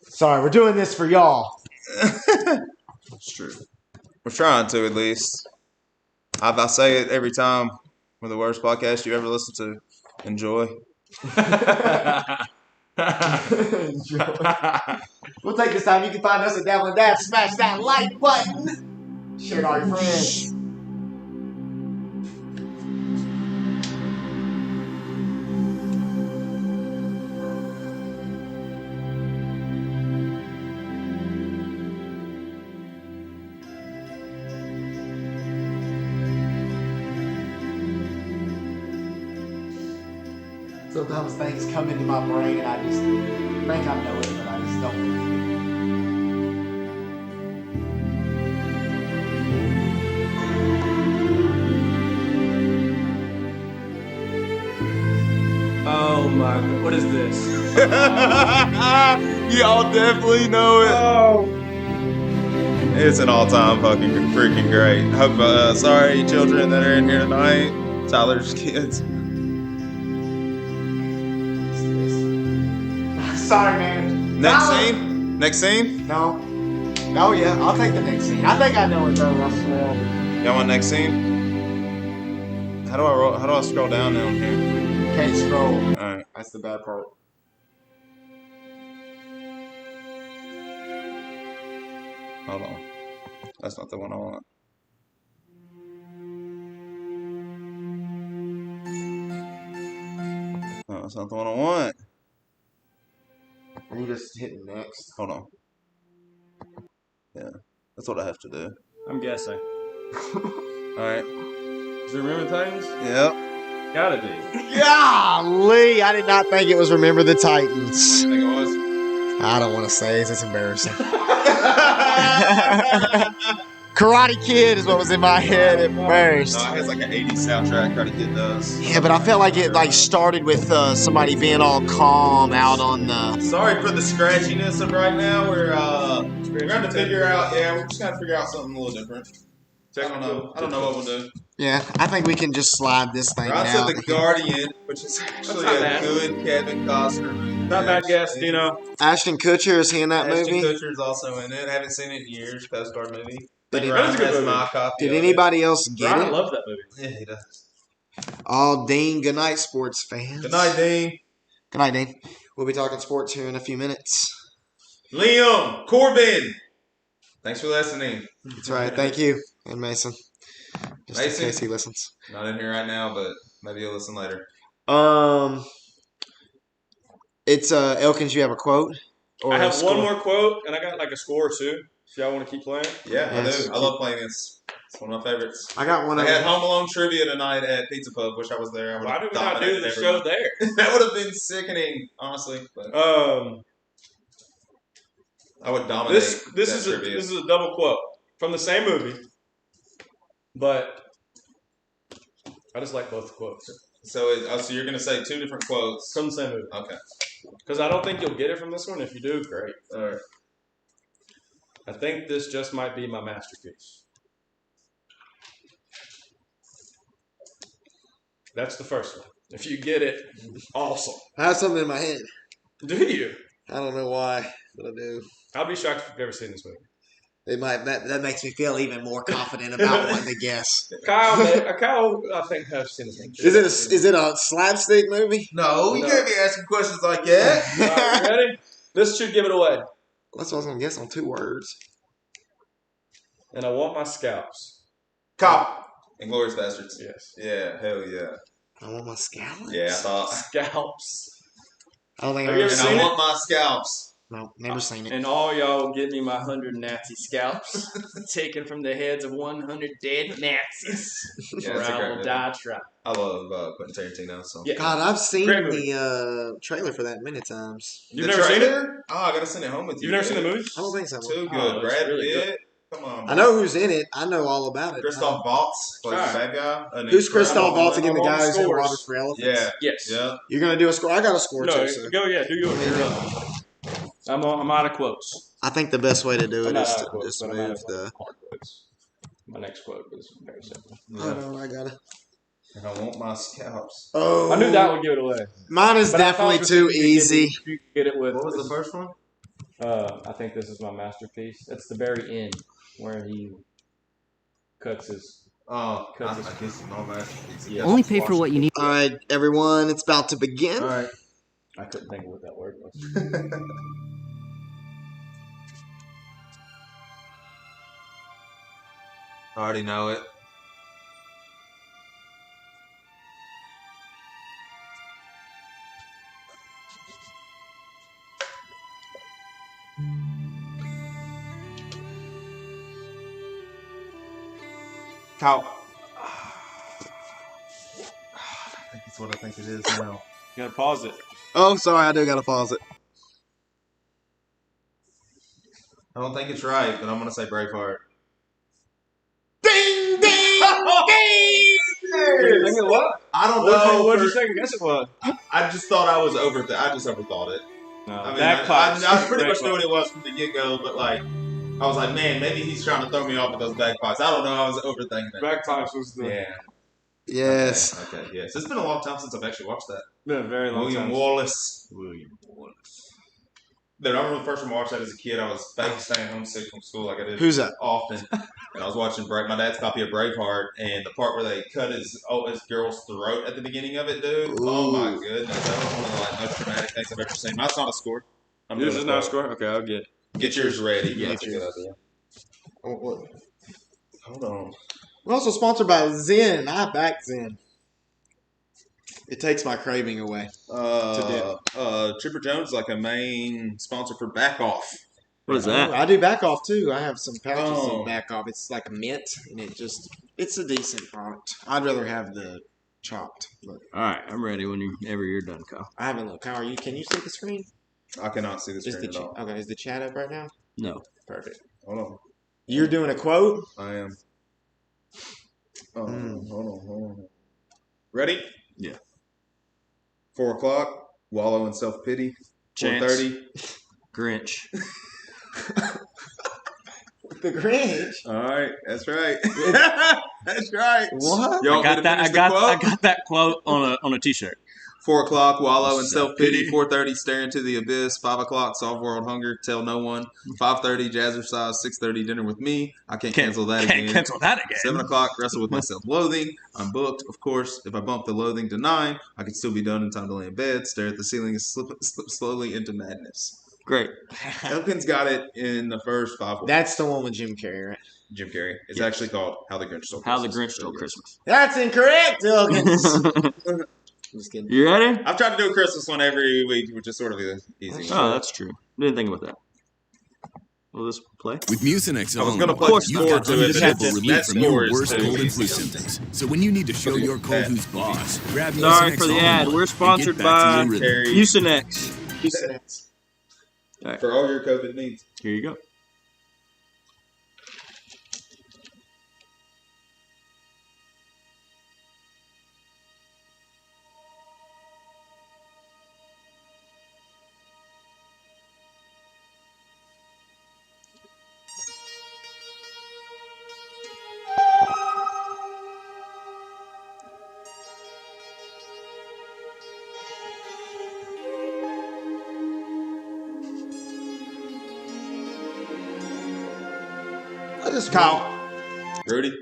Sorry, we're doing this for y'all. It's true. We're trying to, at least. I say it every time. We're the worst podcast you ever listened to. Enjoy. We'll take this time. You can find us at Dabbling Dads. Smash that like button. Share it to all your friends. Sometimes things come into my brain and I just think I know it, but I just don't. Oh my God. What is this? Y'all definitely know it. Oh. It's an all-time fucking freaking great. Hope, sorry, children that are in here tonight. Tyler's kids. Sorry, man. Next scene? Next scene? No. Oh, yeah. I'll take the next scene. I think I know it, though. I swear. Y'all want next scene? How do I scroll down down here? Can't scroll. Alright. That's the bad part. Hold on. That's not the one I want. No, that's not the one I want. And you just hit next. Hold on. Yeah. That's what I have to do. I'm guessing. Alright. Is it Remember the Titans? Yep. Gotta be. Golly, I did not think it was Remember the Titans. I think it was. I don't want to say it. It's embarrassing. Karate Kid is what was in my head at first. No, it has like an 80s soundtrack. Karate Kid does. Yeah, but I felt like it started with somebody being all calm out on the. Sorry for the scratchiness of right now. We're trying to figure out. Yeah, we're just gonna figure out something a little different. I don't know what we'll do. Yeah, I think we can just slide this thing Ron out. said The Guardian, which is actually not a bad. good Kevin Costner movie. Not bad guess, you know. Ashton Kutcher is he in that Ashton movie? Kutcher's also in it. I haven't seen it in years. Coast Guard movie. But it- Ron That's a good has movie. my copy. Did of anybody else get Brian it? loves that movie. it. Yeah, he does. Oh, Dean. Good night, sports fans. Good night, Dean. Good night, Dean. We'll be talking sports here in a few minutes. Liam Corbin. Thanks for listening. That's right. Thank you, and Mason. Just Mason? in case he listens. Not in here right now, but maybe you'll listen later. It's Elkins. You have a quote? Or I a have score? one more quote, and I got like a score too. If y'all want to keep playing. Yeah, Yes. I do. I love playing this. It's one of my favorites. I got one. I over had here. Home Alone trivia tonight at Pizza Pub. Wish I was there. I would Why have did we not do dominated the show everyone. there? That would have been sickening, honestly. But I would dominate. This that is trivia. a double quote from the same movie, but I just like both quotes So you're gonna say two different quotes. from the same movie Okay. because I don't think you'll get it from this one. If you do, great. All right. I think this just might be my masterpiece. That's the first one. If you get it, awesome. I have something in my head. Do you? I don't know why. But I do. I'll be shocked if you've ever seen this movie. It might that makes me feel even more confident about wanting to guess. Kyle, I think has seen this movie. Is it a slapstick movie? No, you can't be asking questions like that. All right, you ready? This should give it away. That's what I was gonna guess on 2 words. And I want my scalps. Cop. Inglourious Bastards. Yes. Yeah, hell yeah. I want my scallops. Yeah, I thought. Scalps. I don't think Have you I've ever ever And seen I it? want my scalps. No, never seen it. And all y'all give me my 100 Nazi scalps taken from the heads of 100 dead Nazis. Yeah, or that's a I great will movie. die trying. I love Quentin Tarantino. So. Yeah. God, I've seen Great movie. the trailer for that many times. You've The never seen it? trailer? Oh, I gotta send it home with you. You've never seen the movie? I don't think so. Too Oh, good. it's Brad really Pitt. good. Come on. I know who's in it. I know all about it. Christoph Waltz plays the bad guy. Who's Christoph Waltz again? The I'm on guy who's in scores. Water for Elephants? Yeah. Yes. Yeah. You're going to do a score? I got a score No, too. So. go, do yours. I'm out of quotes. I think the best way to do I'm it not is out to of quotes, just but I'm out move of the... hard quotes. My next quote is very simple. Oh, no, I got it. And I want my scalps. Oh. I knew that would give it away. Mine is But I thought definitely too easy. You could get it with. What was the first one? I think this is my masterpiece. It's the very end where he cuts his. Oh, I Cuts his- guess it's my masterpiece. Yeah. Only pay for what you need. All right, everyone, it's about to begin. All right. I couldn't think of what that word was. I already know it. Cow. I think it's what I think it is now. You gotta pause it. Oh, sorry, I do got to pause it. I don't think it's right, but I'm gonna say Braveheart. Ding, ding, ding! Think of what? I don't know. What did you think? I guess it was. I just thought I was I just overthought it. No, I mean, bagpipes. I pretty much knew what it was from the get go, but like, I was like, man, maybe he's trying to throw me off with those bagpipes. I don't know. I was overthinking it. Bagpipes was the. Yeah. Yes. Okay. Yes. It's been a long time since I've actually watched that. Been a very long William time. Wallace. Dude, I remember the first time I watched that as a kid. I was staying homesick from school like I did Who's that? often, and I was watching my dad's copy of Braveheart, and the part where they cut his girl's throat at the beginning of it, dude. Oh my Ooh. goodness, that was one of the most dramatic things I've ever seen. That's not a score. I'm Yours doing is a not a quote. score? Okay, I'll get it. Get yours ready. Yeah, That's a good idea. Oh, what? Hold on. We're also sponsored by Zen. I back Zen. It takes my craving away. Chipper Jones is like a main sponsor for Back Off. What is that? I do back off too. I have some pouches Oh. of back off. It's like a mint, and it's a decent product. I'd rather have the chopped. But All right, I'm ready whenever you're done, Kyle. I haven't looked. How are you? Can you see the screen? I cannot see the Is screen the at all. okay? Is the chat up right now? No. Perfect. Hold on. You're doing a quote. I am. Mm. Hold on. Ready? Yeah. 4 o'clock. Wallow in self pity. Chance. 4:30. Grinch. The Grinch. All right, that's right. That's right. What? Y'all I got that. I got that quote on a T-shirt. 4 o'clock, wallow in Self-pity. self-pity. 4:30, stare into the abyss. 5 o'clock, solve world hunger, tell no one. 5:30, jazzercise. 6:30, dinner with me. I can't cancel that Can't again. cancel that again. 7 o'clock, wrestle with my self-loathing. I'm booked, of course. If I bump the loathing to 9, I could still be done in time to lay in bed, stare at the ceiling, and slip slowly into madness. Great. Elkin's got it in the first 5 words. That's the one with Jim Carrey, right? Jim Carrey. It's Yes. actually called How the Grinch Stole How the Christmas. Grinch Stole Christmas. That's incorrect, Elkins. Just kidding. You ready? I've tried to do a Christmas one every week, which is sort of easy. Oh, that's true. Didn't think about that. Will this play? With Mucinex I was on, gonna put you've score got to it, but undeniable that relief from score your is worst too cold and easy. flu symptoms. So when you need to show your cold who's boss, grab Sorry Mucinex for the on ad. and We're get sponsored back by to your rhythm. Carry Mucinex. for all your COVID needs. Here you go. Kyle. Rudy.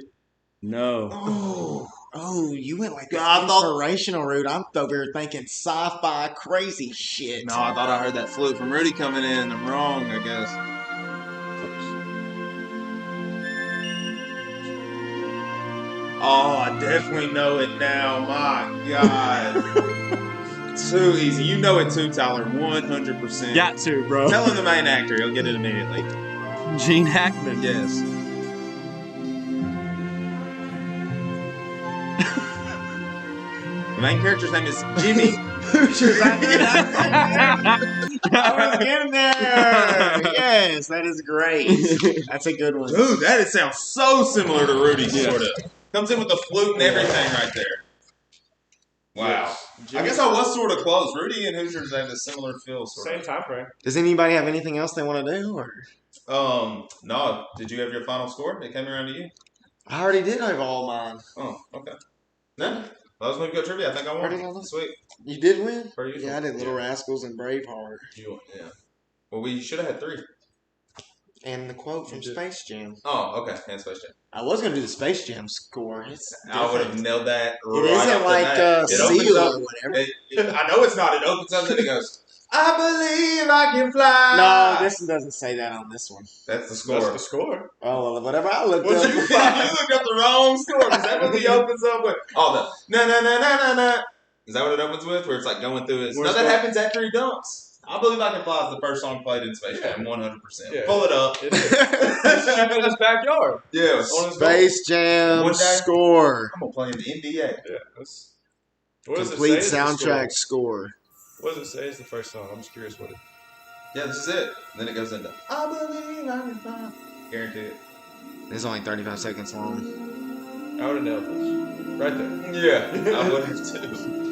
No. Oh, you went like the God, I thought- inspirational route. I'm over here thinking sci-fi crazy shit. No, I thought I heard that flute from Rudy coming in. I'm wrong, I guess. Oh, I definitely know it now. My God. Too easy. You know it too, Tyler. 100%. Got to, bro. Tell him the main actor. He'll get it immediately. Gene Hackman. Yes. The main character's name is Jimmy. I was getting there. Yes, that is great. That's a good one. Dude, that sounds so similar to Rudy, sort of. Comes in with the flute and everything right there. Wow. I guess I was sort of close. Rudy and Hoosiers have a similar feel, sort Same of. time frame. Does anybody have anything else they want to do? Or No. Did you have your final score? It came around to you? I already did have all mine. Oh, okay. No. Well, let's move to trivia. I think I won. Sweet. You did win? Per usual. Yeah, I did Little Rascals and Braveheart. You won, yeah. Well, we should have had 3. And the quote from Space Jam. Oh, okay. And Space Jam. I was going to do the Space Jam score. I would have nailed that right It isn't off like the bat. Seal or whatever. I know it's not. It opens up and it goes, I believe I can fly. No, this one doesn't say that on this one. That's the score. That's the score. Oh, well, whatever I looked Well, up. you looked up the wrong score because that one he opens up with. Oh, the na. Is that what it opens with? Where it's like going through his. No, that happens after he dunks. I believe I can fly is the first song played in Space Jam, 100%. Yeah. Pull it up. In his backyard. Yeah, Space Jam One day- score. I'm gonna play in the NBA. Yeah. What does Complete it say is the soundtrack score? score. What does it say is the first song? I'm just curious what it. Yeah, this is it. Then it goes into I believe I can fly. Guarantee it. It's only 35 seconds long. I would have nailed this. Right there. Yeah, I would have too.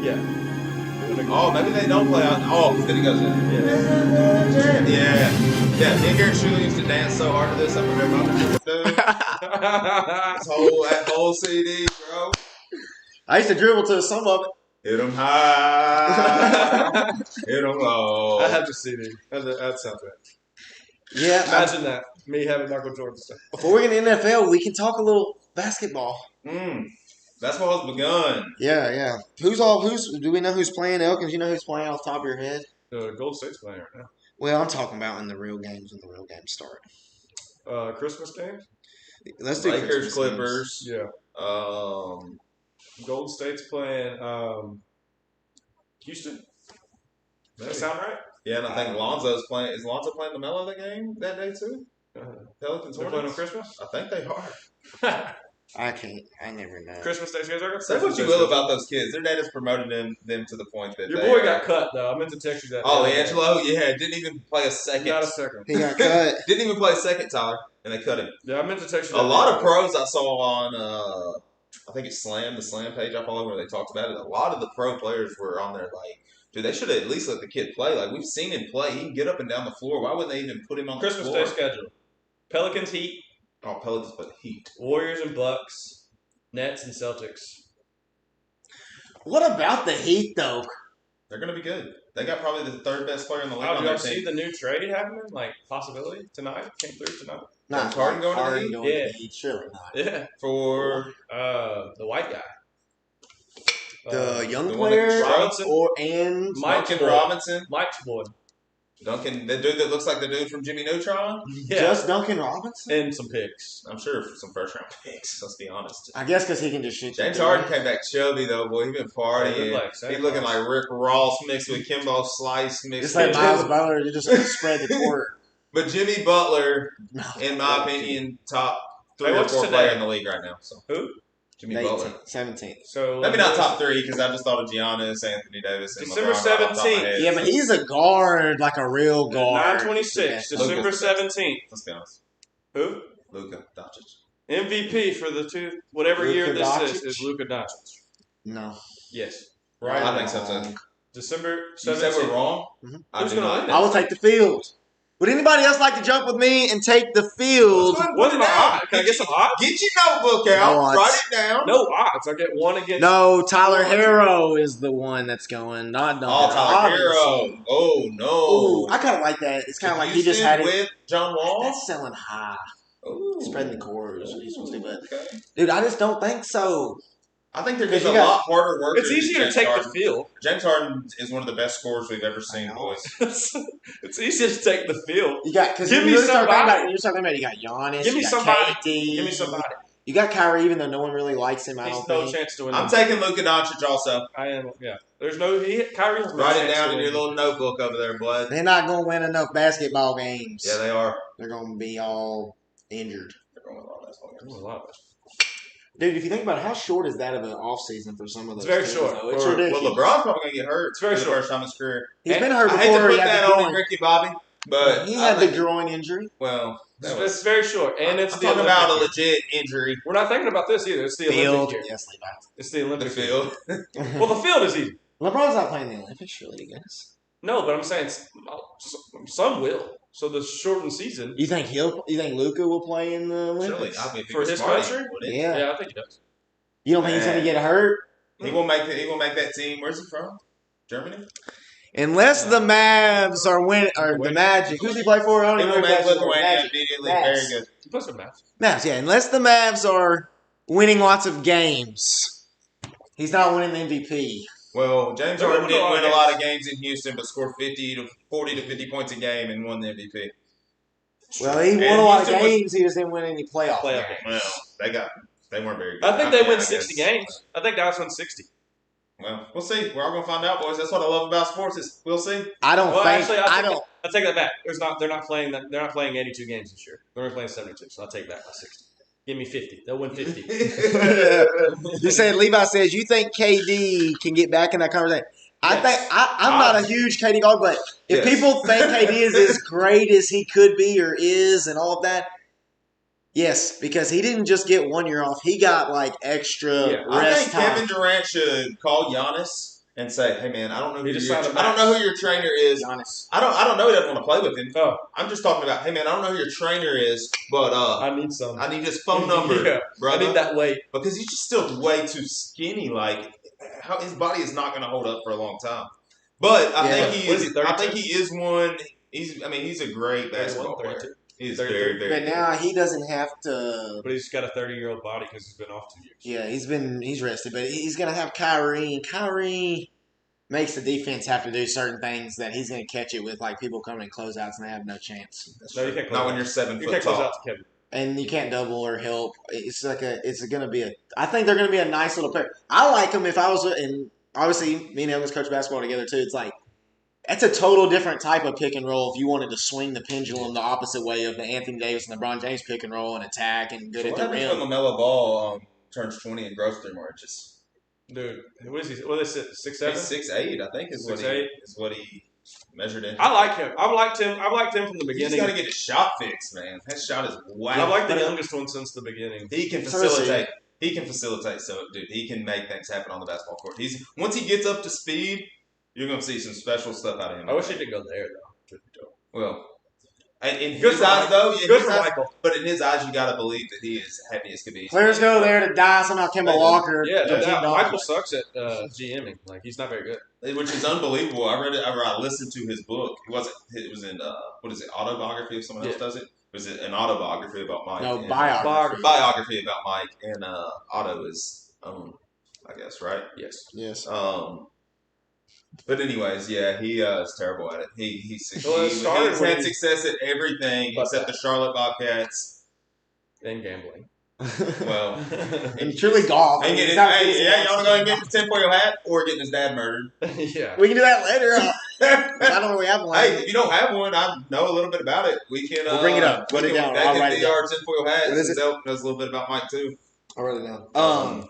Yeah. Oh, maybe they don't play out. Oh, then it goes in. Yeah. Me and Garrett Shuley used to dance so hard to this. I remember that whole CD, bro. I used to dribble to some of it. Hit 'em high, hit 'em low. I have to see these. That sounds right. Yeah. Imagine that. Me having Michael Jordan stuff. Before we get into NFL, we can talk a little basketball. That's what has begun. Yeah. Do we know who's playing? Elkins, you know who's playing off the top of your head? Gold State's playing right now. Well, I'm talking about in the real games when the real games start. Christmas games? Let's do Lakers, Christmas Clippers. Yeah. Gold State's playing Houston. Does that sound right? Yeah, and I think Lonzo's playing. Is Lonzo playing the Melo game that day too? Pelicans. They're playing on Christmas? I think they are. I can't. I never know. Christmas Day schedule? Say what you will about those kids. Their dad has promoted them to the point that your boy got cut though. I meant to text you that. Oh, Angelo, yeah, didn't even play a second. Not a second. He got cut. Didn't even play a second, Tyler, and they cut him. Yeah, I meant to text you. A lot of pros I saw on, I think it's the Slam page I follow where they talked about it. A lot of the pro players were on there like, dude, they should have at least let the kid play. Like we've seen him play, he can get up and down the floor. Why wouldn't they even put him on Christmas the floor? Day schedule? Pelicans, Heat. Oh, Pelicans play the Heat. Warriors and Bucks. Nets and Celtics. What about the Heat, though? They're going to be good. They got probably the third best player in the league Oh, on did their y'all see team. the new trade happening? Like, possibility tonight? Came through tonight? Not Harden going to the Harden Heat? going to Yeah. the Heat. Surely not. Yeah. For The white guy. The young the one that player Robinson? and Mike Duncan Robinson. Mike's boy. Duncan, the dude that looks like the dude from Jimmy Neutron. Yeah. just Duncan Robinson. And some picks. I'm sure for some first round picks, let's be honest. I guess because he can just shoot. James the Harden three. came back chubby though, boy. He been partying. He looked like Santa He looking Claus. like Rick Ross mixed with Kimbo Slice mixed Just like with Miles Butler, you just spread the court. But Jimmy Butler, No, in my opinion, top Hey, 3 or what's 4 today? player in the league right now. So Who? Jimmy Butler. 17th. So Maybe not top 3 because I just thought of Giannis, Anthony Davis, and December LeBron right off the top of my 17th. head. Yeah, but he's a guard, like a real guard. 9/26, Yeah. December 17th. Let's be honest. Who? Luka Doncic. MVP for the whatever Luka year this Doncic? is Luka Doncic. No. Yes. Right. I think so too. December You 17th. said we're wrong? Mhm. I Who's do gonna not. win I will take the field. Would anybody else like to jump with me and take the field? What's my odds? Can I get some odds? Get your notebook out. No odds. Write it down. No odds. I get one against. No, Tyler Harrow is the one that's going. Not Duncan. Oh, Tyler Harrow. Obviously. Oh, no. Ooh, I kind of like that. It's kind of like he just had it. with John Wall. That's selling high. Ooh. Spreading the core is what he's supposed to do. But, Okay. dude, I just don't think so. I think they're just a lot harder workers. It's easier to take the field. James Harden is one of the best scorers we've ever seen, boys. It's easier to take the field. You got because Give you me start thinking somebody. about. You're talking about you got Giannis. Give me you got somebody. KD, Give me somebody. You got Kyrie, even though no one really likes him. I He's don't no think. chance to win. I'm taking Luka Doncic also. I am. Yeah. There's no. Kyrie has no Write it chance down to in win. your little notebook over there, bud. They're not going to win enough basketball games. Yeah, they are. They're going to be all injured. They're going with all basketball games. A lot of us. Dude, if you think about it, how short is that of an offseason for some of those It's very teams, short. though? It's Well, ridiculous. LeBron's probably going to get hurt. It's very for the short. first time in his career. He's been hurt I before. hate to put He had that the on groin. Ricky Bobby, but He had the groin injury. well, It's very short, and it's I'm the talking Olympic about a year. legit injury. We're not thinking about this either. It's the Field. Olympic year. Yes, Levi. It's the The Olympic year. field. Well, the field is easy. LeBron's not playing the Olympics, surely, I guess. No, but I'm saying some will. So the shortened season. You think Luka will play in the Surely, Olympics? I mean, if he For was his smart, he country? wouldn't. Yeah. Yeah, I think he does. You don't think he's going to get hurt? He won't make that team. Where's he from? Germany? Unless the Mavs are winning, or the Magic. Who's he play for? I don't He even will know make who he plays for. Lithuania Magic. immediately. Mavs. Very good. He plays for Mavs. Mavs, yeah. Unless the Mavs are winning lots of games, he's not winning the MVP. Well, James They Harden won a didn't lot of win a lot of games in Houston, but scored 40 to 50 points a game and won the MVP. Well, he won And a lot of Houston was- games. He just didn't win any playoff Playoff games. Well, they weren't very good. I think they win guess. 60 games. I think Dallas won 60. Well, we'll see. We're all gonna find out, boys. That's what I love about sports. Is we'll see. I don't Well, think. actually, I don't. I take that back. They're not playing 82 games this year. They're only playing 72. So I'll take back my 60. Give me 50. They'll win 50. You said Levi says you think KD can get back in that conversation. I Yes. think I'm not a huge KD dog, but if Yes. people think KD is as great as he could be or is, and all of that, yes, because he didn't just get 1 year off; he got like extra Yeah. I rest think time. Kevin Durant should call Giannis and say, "Hey, man, I don't know He just signed a who your trainer is. Giannis. I don't know he doesn't want to play with him. Oh, I'm just talking about, hey, man, I don't know who your trainer is, but I need some. I need his phone number, Yeah, brother. I need that weight. Because he's just still way too skinny. Like, how his body is not going to hold up for a long time. But I think he What is is. he, 32? I think he is one. He's a great basketball player. 32. He's 33. very, very But good. now he doesn't have to. But he's got a 30-year-old body because he's been off 2 years. Yeah, he's rested, but he's gonna have Kyrie, and Kyrie makes the defense have to do certain things that he's gonna catch it with, like people coming in closeouts and they have no chance. No, you can't close Not out. when you're 7 You foot can't close tall. out to Kevin. And you can't double or help. It's gonna be I think they're gonna be a nice little pair. I like them if I was, and obviously me and Elvis coach basketball together too. It's like that's a total different type of pick and roll. If you wanted to swing the pendulum the opposite way of the Anthony Davis and LeBron James pick and roll and attack and good So at what the happens when rim. LaMelo Ball turns 20 and grows 3 more inches? Dude, what is he? What is it? 6'7"? He's 6'8", I think, is 6'8". what he measured in. I like him. I've liked him from the He's beginning. got to get his shot fixed, man. That shot is whack. I like the youngest one since the beginning. He can So is he. facilitate. He can facilitate. So, dude, he can make things happen on the basketball court. Once he gets up to speed, you're going to see some special stuff out of him. I wish he did go there though. Well, in Good his for eyes, Michael. though, Good for Michael. but in his eyes, you got to believe that he is happy as could be. Players go there to die. Somehow Kemba Walker. Yeah, no $15. doubt. Michael sucks at GMing. Like he's not very good. Which is unbelievable. I read it. I listened to his book. It was in what is it? Autobiography. If someone else does it, was it an autobiography about Mike? No, And, biography. biography about Mike, and Otto is I guess, right? Yes. Yes. But anyways, yeah, he is terrible at it. He's started when had he- success at everything But except the Charlotte Bobcats. And gambling. Well, And truly golf. and He's not hey, fixing yeah, that. you want to go and get his tinfoil hat or getting his dad murdered? Yeah. We can do that later. I don't really have one. Hey, if you don't have one, I know a little bit about it. We can We'll bring it up. Put it down. That I'll can write it be down. our tinfoil hat. What is Since Elk knows a little bit about Mike too. I'll write it down.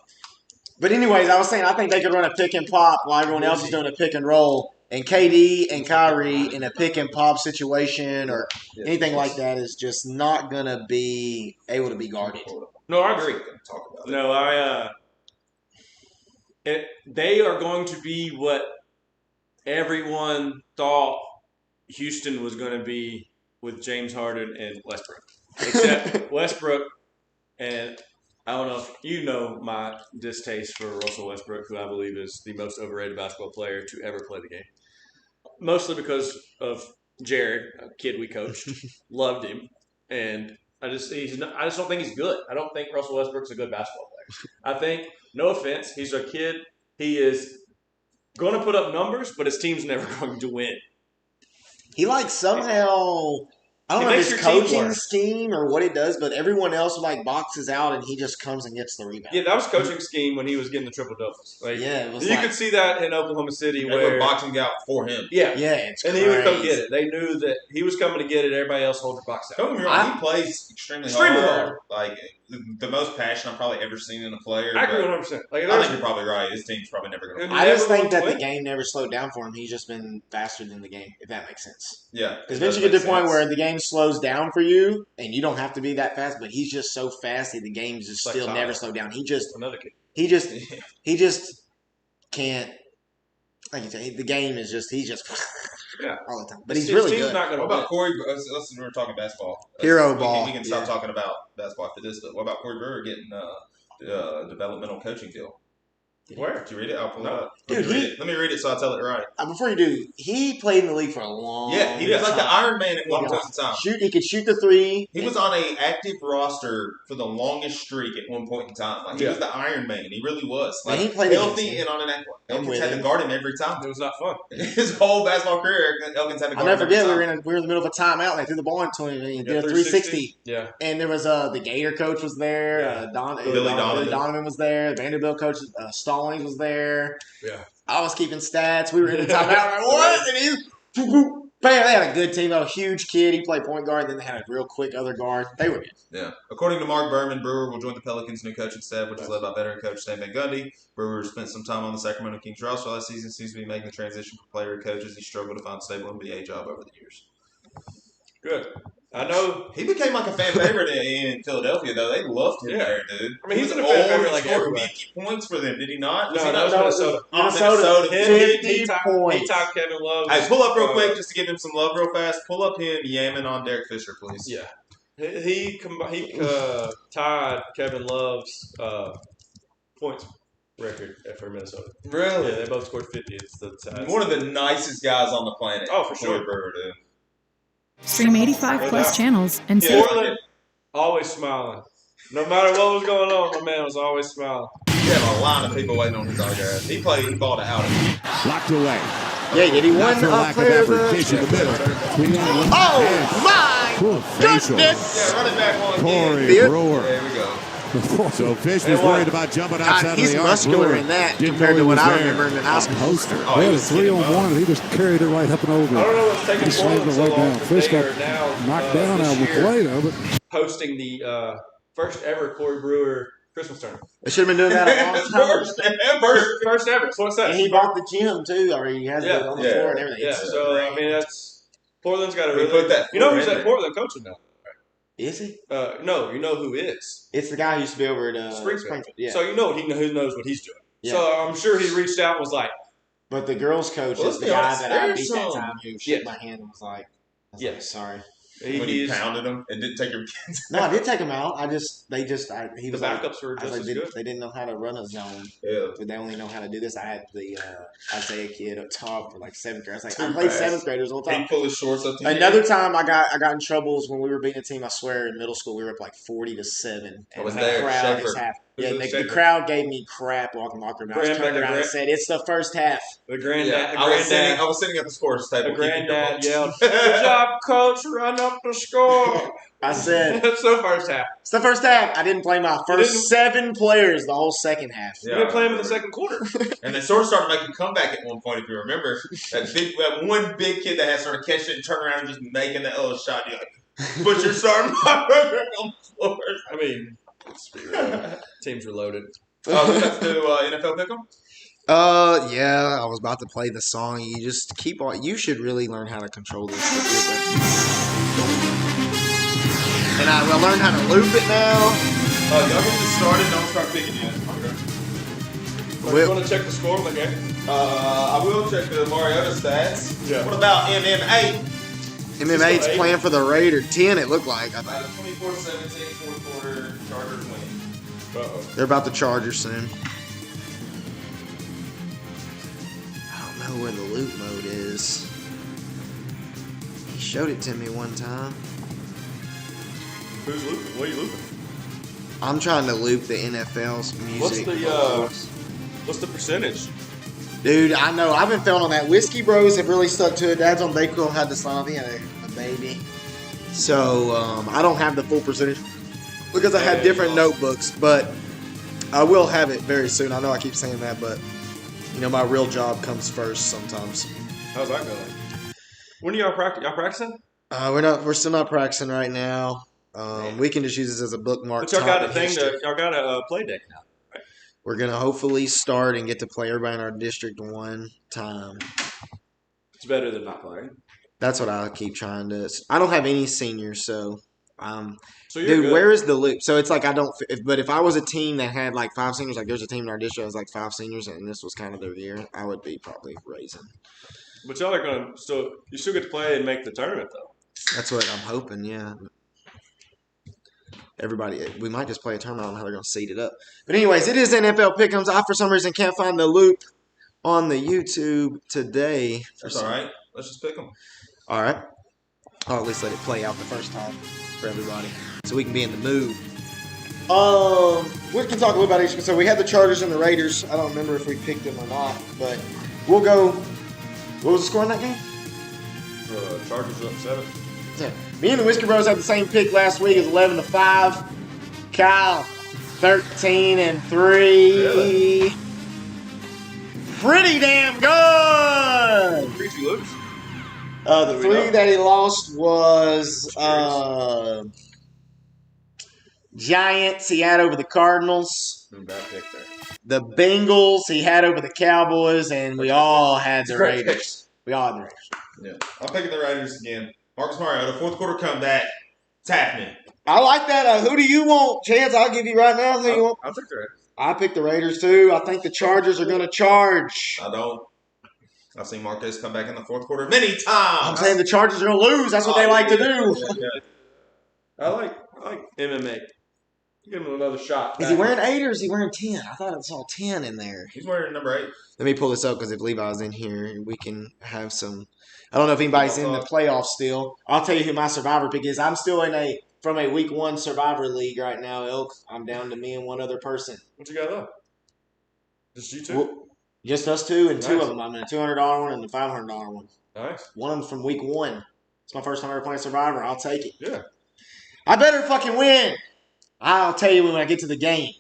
But anyways, I was saying I think they could run a pick and pop while everyone else is doing a pick and roll. And KD and Kyrie in a pick and pop situation or anything like that is just not going to be able to be guarded. No, I agree. Talk about it. No, they are going to be what everyone thought Houston was going to be with James Harden and Westbrook. Except Westbrook, and I don't know if you know my distaste for Russell Westbrook, who I believe is the most overrated basketball player to ever play the game. Mostly because of Jared, a kid we coached, loved him, and I just don't think he's good. I don't think Russell Westbrook's a good basketball player. I think, no offense, he's a kid. He is going to put up numbers, but his team's never going to win. He somehow, I don't know if it's coaching scheme or what it does, but everyone else boxes out and he just comes and gets the rebound. Yeah, that was coaching scheme when he was getting the triple doubles. It was you could see that in Oklahoma City they were boxing out for him. Yeah, it's and crazy. he would come get it. They knew that he was coming to get it. Everybody else hold their box out. Don't get me wrong, he plays extremely hard. The most passion I've probably ever seen in a player. I agree 100%. I think you're probably right. His team's probably never going to win. I just think that the game never slowed down for him. He's just been faster than the game, if that makes sense. Yeah. Because eventually you get to the point where the game slows down for you, and you don't have to be that fast, but he's just so fast that the game just still never slowed down. Another kid. He just can't. Like you say, the game is he's just all the time. But he's really good. What about Corey? We were talking basketball. Hero ball. We can stop talking about basketball after this. But what about Corey Brewer getting a developmental coaching deal? Where? Did you read it? I'll pull it up. Let me read it so I tell it right. Before you do, he played in the league for a long time. Yeah, he was like the Iron Man at one point in time. He could shoot the three. He was on an active roster for the longest streak at one point in time. He was the Iron Man. He really was. He played healthy and on an act. Elkins had to guard him every time. It was not fun. His whole basketball career, Elkins had to guard him. I'll never forget, we were in the middle of a timeout, and they threw the ball into him, and he did a 360. Yeah. And there was the Gator coach was there. Billy Donovan was there. The Vanderbilt coach, Stallings was there. Yeah. I was keeping stats. We were in the timeout. What? And bam, they had a good team. A huge kid. He played point guard. And then they had a real quick other guard. They were good. Yeah. According to Mark Berman, Brewer will join the Pelicans' new coaching staff, which is led by veteran coach Stan Van Gundy. Brewer spent some time on the Sacramento Kings roster last season. Seems to be making the transition from player to coach as he struggled to find a stable NBA job over the years. Good. I know he became like a fan favorite in Philadelphia, though. They loved him there, dude. I mean, he's a fan favorite like everybody. 50 points for them, did he not? No, that was Minnesota. Minnesota. 50 points. He talked Kevin Love. Hey, pull up real quick just to give him some love real fast. Pull up him yamming on Derek Fisher, please. Yeah. He tied Kevin Love's points record for Minnesota. Really? Yeah, they both scored 50. It's one of the nicest guys on the planet. Oh, for sure. Brewer, dude. Stream 85 plus channels and see. Portland, always smiling. No matter what was going on, my man was always smiling. He had a line of people waiting on his autograph. He balled it out. Locked away. Yeah, did he win for lack of effort. Dish in the middle. Oh, my goodness. Yeah, running back one Corey Brewer. There we go. So Fish was worried about jumping outside of the arc. He's muscular in that compared to what I remember him in high school. Poster. They had a 3-on-1, and he just carried it right up and over. I don't know what's taking Portland so long. Fish got knocked down out of the plate of it. Hosting the first ever Corey Brewer Christmas tournament. They should have been doing that a long time. First ever. So what's that? And he bought the gym, too. Or he has it on the floor and everything. Yeah, so, I mean, that's Portland's got to really put that. You know who's at Portland coaching now? Is he? No, you know who is. It's the guy who used to be over at Springfield. Yeah. So you know he knows what he's doing. Yeah. So I'm sure he reached out and was like. But the girls' coach is the guy that I beat that time who shook my hand and was like, sorry. When he pounded him and didn't take him. No, I did take him out. He was the backups were just as good. They didn't know how to run a zone. Yeah. But they only know how to do this. I had the Isaiah kid up top for like 7th grade. I was like, I played 7th graders all the time. He pulled his shorts up. Another time I got in trouble was when we were beating a team. I swear in middle school we were up like 40-7. And was there. Crowd just half. Yeah, the crowd gave me crap walking locker room. I just turned around and said, "It's the first half." The granddad. I was sitting at the scores table. The granddad yelled, "Good job, coach! Run up the score!" I said, "It's the first half." It's the first half. I didn't play my first 7 players the whole second half. You didn't play them in the second quarter. And they sort of started making a comeback at one point, if you remember. That one big kid that had started catching it and turning around and just making that little shot. You're like, but you're starting my brother on the floor. I mean, let's be real. Teams are loaded. Let's do NFL Pick'em. Yeah, I was about to play the song. You just keep on. You should really learn how to control this. And I learned how to loop it now. Y'all get this started. Don't start picking yet. Okay. You want to check the score of the game? I will check the Mariota stats. Yeah. What about MMA? MMA's playing for the Raiders. 10, it looked like. 24-17, fourth quarter, Chargers winning. Uh-oh. They're about to Chargers soon. I don't know where the loop mode is. He showed it to me one time. Who's looping? What are you looping? I'm trying to loop the NFL's music. What's the percentage? Dude, I know. I've been feeling on that. Whiskey Bros have really stuck to it. Dad's on Dayquil had the Slavi and a baby. So, I don't have the full percentage because I had different notebooks, but I will have it very soon. I know I keep saying that, but, you know, my real job comes first sometimes. How's that going? When are y'all practicing? Y'all practicing? We're still not practicing right now. We can just use this as a bookmark. But y'all got a play deck now. We're going to hopefully start and get to play everybody in our district one time. It's better than not playing. That's what I keep trying to. I don't have any seniors, so. So dude, good. where is the loop? So it's like I don't. But if I was a team that had like 5 seniors, like there's a team in our district that has like 5 seniors, and this was kind of their year, I would be probably raising. But y'all are going to you still get to play and make the tournament, though. That's what I'm hoping, yeah. Everybody, we might just play a tournament. I don't know how they're going to seed it up. But anyways, it is NFL Pick'ems. I, for some reason, can't find the loop on the YouTube today. That's all right. Let's just pick them. All right. I'll at least let it play out the first time for everybody so we can be in the mood. We can talk a little about each. So we had the Chargers and the Raiders. I don't remember if we picked them or not, but we'll go. What was the score in that game? Chargers up 7. Yeah. Me and the Whiskey Bros had the same pick last week. It was 11-5. Kyle, 13-3. Really? Pretty damn good. 3 you lose. The 3 that he lost was Giants. He had over the Cardinals. Bad pick there. The Bengals he had over the Cowboys, and we all had the Raiders. We all had the Raiders. Yeah, I'm picking the Raiders again. Marcus Mariota, fourth quarter comeback. It's happening. I like that. Who do you want, Chance? I'll give you right now. Who you want? I'll take the Raiders. I picked the Raiders too. I think the Chargers are going to charge. I don't. I've seen Marquez come back in the fourth quarter many times. I'm saying the Chargers are going to lose. That's what they like to do. I like MMA. Give him another shot. Is he wearing 8 or is he wearing 10? I thought I saw 10 in there. He's wearing number 8. Let me pull this up because if Levi's in here, we can have some. I don't know if anybody's in the playoffs still. I'll tell you who my survivor pick is. I'm still from a week 1 survivor league right now, Elk. I'm down to me and one other person. What you got left? Just you 2? Well, just us 2 and 2 of them. I'm in a $200 one and a $500 one. Nice. One of them from week 1. It's my first time ever playing survivor. I'll take it. Yeah. I better fucking win. I'll tell you when I get to the game.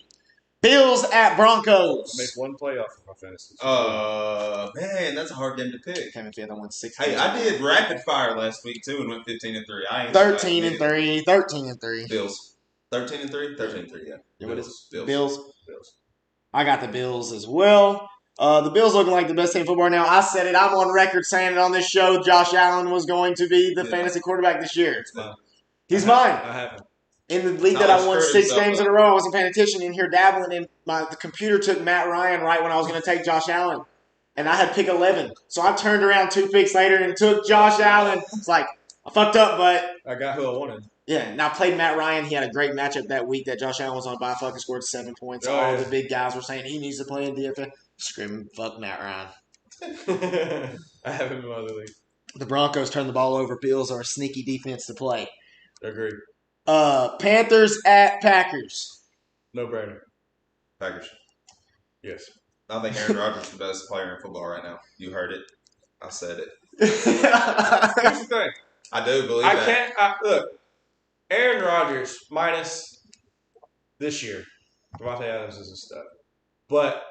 Bills at Broncos. Make one playoff for my fantasy. Man, that's a hard game to pick. Came in 5th. I won 6. Hey, I did rapid fire last week too and went 15-3. I ain't 13-3. 13-3. Bills. 13-3. 13-3. Yeah. What is it? Bills. I got the Bills as well. The Bills looking like the best team in football now. I said it. I'm on record saying it on this show. Josh Allen was going to be the fantasy quarterback this year. He's mine. I have him. In the league that I won 6 games in a row, I wasn't paying attention in here dabbling, and the computer took Matt Ryan right when I was going to take Josh Allen. And I had pick 11. So I turned around 2 picks later and took Josh Allen. It's like, I fucked up, but. I got who I wanted. Yeah, and I played Matt Ryan. He had a great matchup that week that Josh Allen was on a bye. Fucking scored 7 points. All the big guys were saying he needs to play in DFS. Screaming, fuck Matt Ryan. I have him in my other league. The Broncos turn the ball over. Bills are a sneaky defense to play. Agreed. Panthers at Packers. No brainer. Packers. Yes. I think Aaron Rodgers is the best player in football right now. You heard it. I said it. Here's the thing. I do believe that. Look, Aaron Rodgers minus this year. Devontae Adams is a stud. But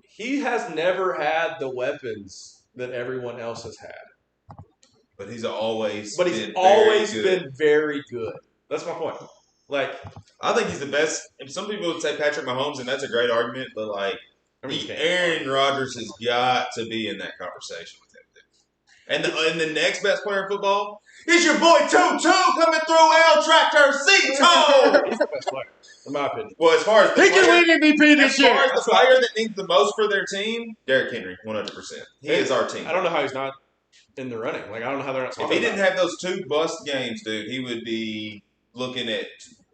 he has never had the weapons that everyone else has had. But he's always been very good. That's my point. Like, I think he's the best. And some people would say Patrick Mahomes, and that's a great argument. But like, Aaron Rodgers has got to be in that conversation with him. And the next best player in football is your boy Tutu coming through El Tractor Cito. He's the best player, in my opinion. Well, as far as he can win MVP this year. As far as the player that needs the most for their team, Derrick Henry, 100%. He is our team. I don't know how he's not in the running. Like I don't know how they're not. If he didn't have those 2 bust games, dude, he would be looking at.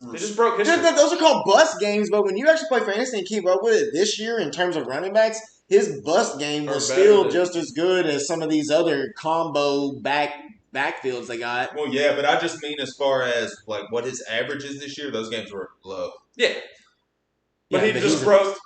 They just broke history. Those are called bust games, but when you actually play fantasy and keep up with it this year in terms of running backs, his bust game was still just as good as some of these other combo backfields they got. Well, yeah, but I just mean as far as like what his average is this year, those games were low. Yeah. But he just broke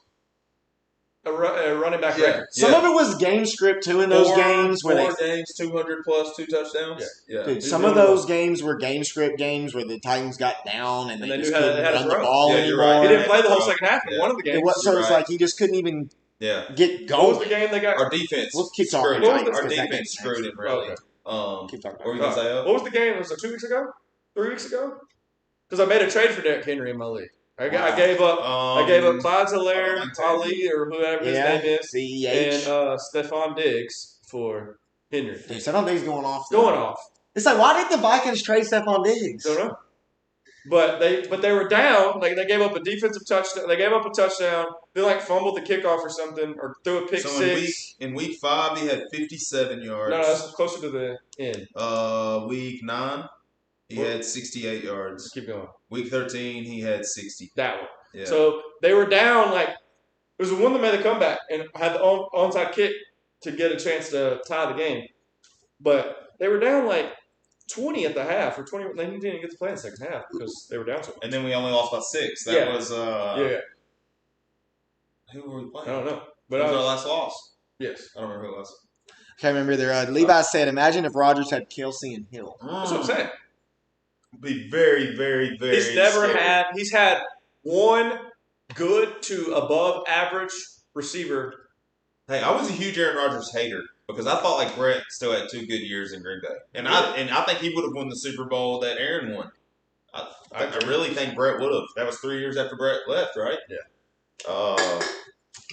a running back record. Some of it was game script too in those games. Four games, 200 plus 2 touchdowns. Yeah. Dude, some of those games were game script games where the Titans got down and they just couldn't run the ball anymore. Right. He didn't play the whole second half in one of the games. So it's like he just couldn't even get going. What was the game they got? Our defense. We'll keep talking. Our defense screwed him, really. Keep talking. What were you going to say? What was the game? Was it 2 weeks ago? 3 weeks ago? Because I made a trade for Derrick Henry in my league. I gave up Clyde Hilaire, Ali, or whoever his name is, CEH. and Stephon Diggs for Henry. Dude, Stephon Diggs going off. It's like, why did the Vikings trade Stephon Diggs? Don't know. But they were down. Like they gave up a defensive touchdown. They gave up a touchdown. They like fumbled the kickoff or something, or threw a pick six. In week 5, he had 57 yards. No, that's closer to the end. Week 9. He had 68 yards. Keep going. Week 13, he had 60. That one. Yeah. So they were down. Like it was the one that made the comeback and had the onside kick to get a chance to tie the game. But they were down like 20 at the half or 20. They didn't even get to play in the second half because they were down so much. And then we only lost by 6. That was Who were we playing? I don't know. But that was our last loss. Yes. I don't remember who it was. Can't remember there. Levi said, "Imagine if Rodgers had Kelsey and Hill." That's what I'm saying. Be very, very, very. He's had one good to above average receiver. Hey, I was a huge Aaron Rodgers hater because I thought like Brett still had 2 good years in Green Bay, and I think he would have won the Super Bowl that Aaron won. I really think Brett would have. That was 3 years after Brett left, right? Yeah.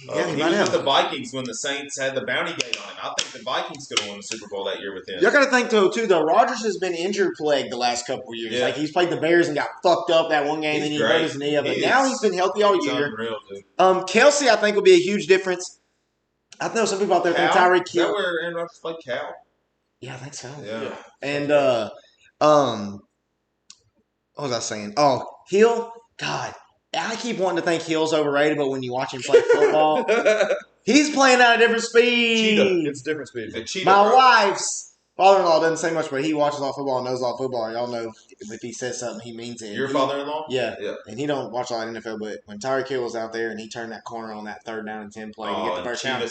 He was with the Vikings when the Saints had the bounty gate on him. I think the Vikings could have won the Super Bowl that year with him. You got to think, though, Rodgers has been injury-plagued the last couple of years. Yeah. Like, he's played the Bears and got fucked up that one game, and he hurt his knee up. But now he's been healthy all year. Unreal, dude. Kelsey, I think, will be a huge difference. I know some people out there think Tyreek Hill. Is that where Aaron Rodgers played Cal? Yeah, I think so. Yeah. And, what was I saying? Oh, Hill, God. I keep wanting to think Hill's overrated, but when you watch him play football, he's playing at a different speed. Cheetah. It's different speed. My wife's father-in-law doesn't say much, but he watches all football and knows all football. Y'all know if he says something, he means it. Your father-in-law? Yeah. And he don't watch a lot of NFL, but when Tyreek Hill was out there and he turned that corner on that 3rd down and 10 play to get the first down,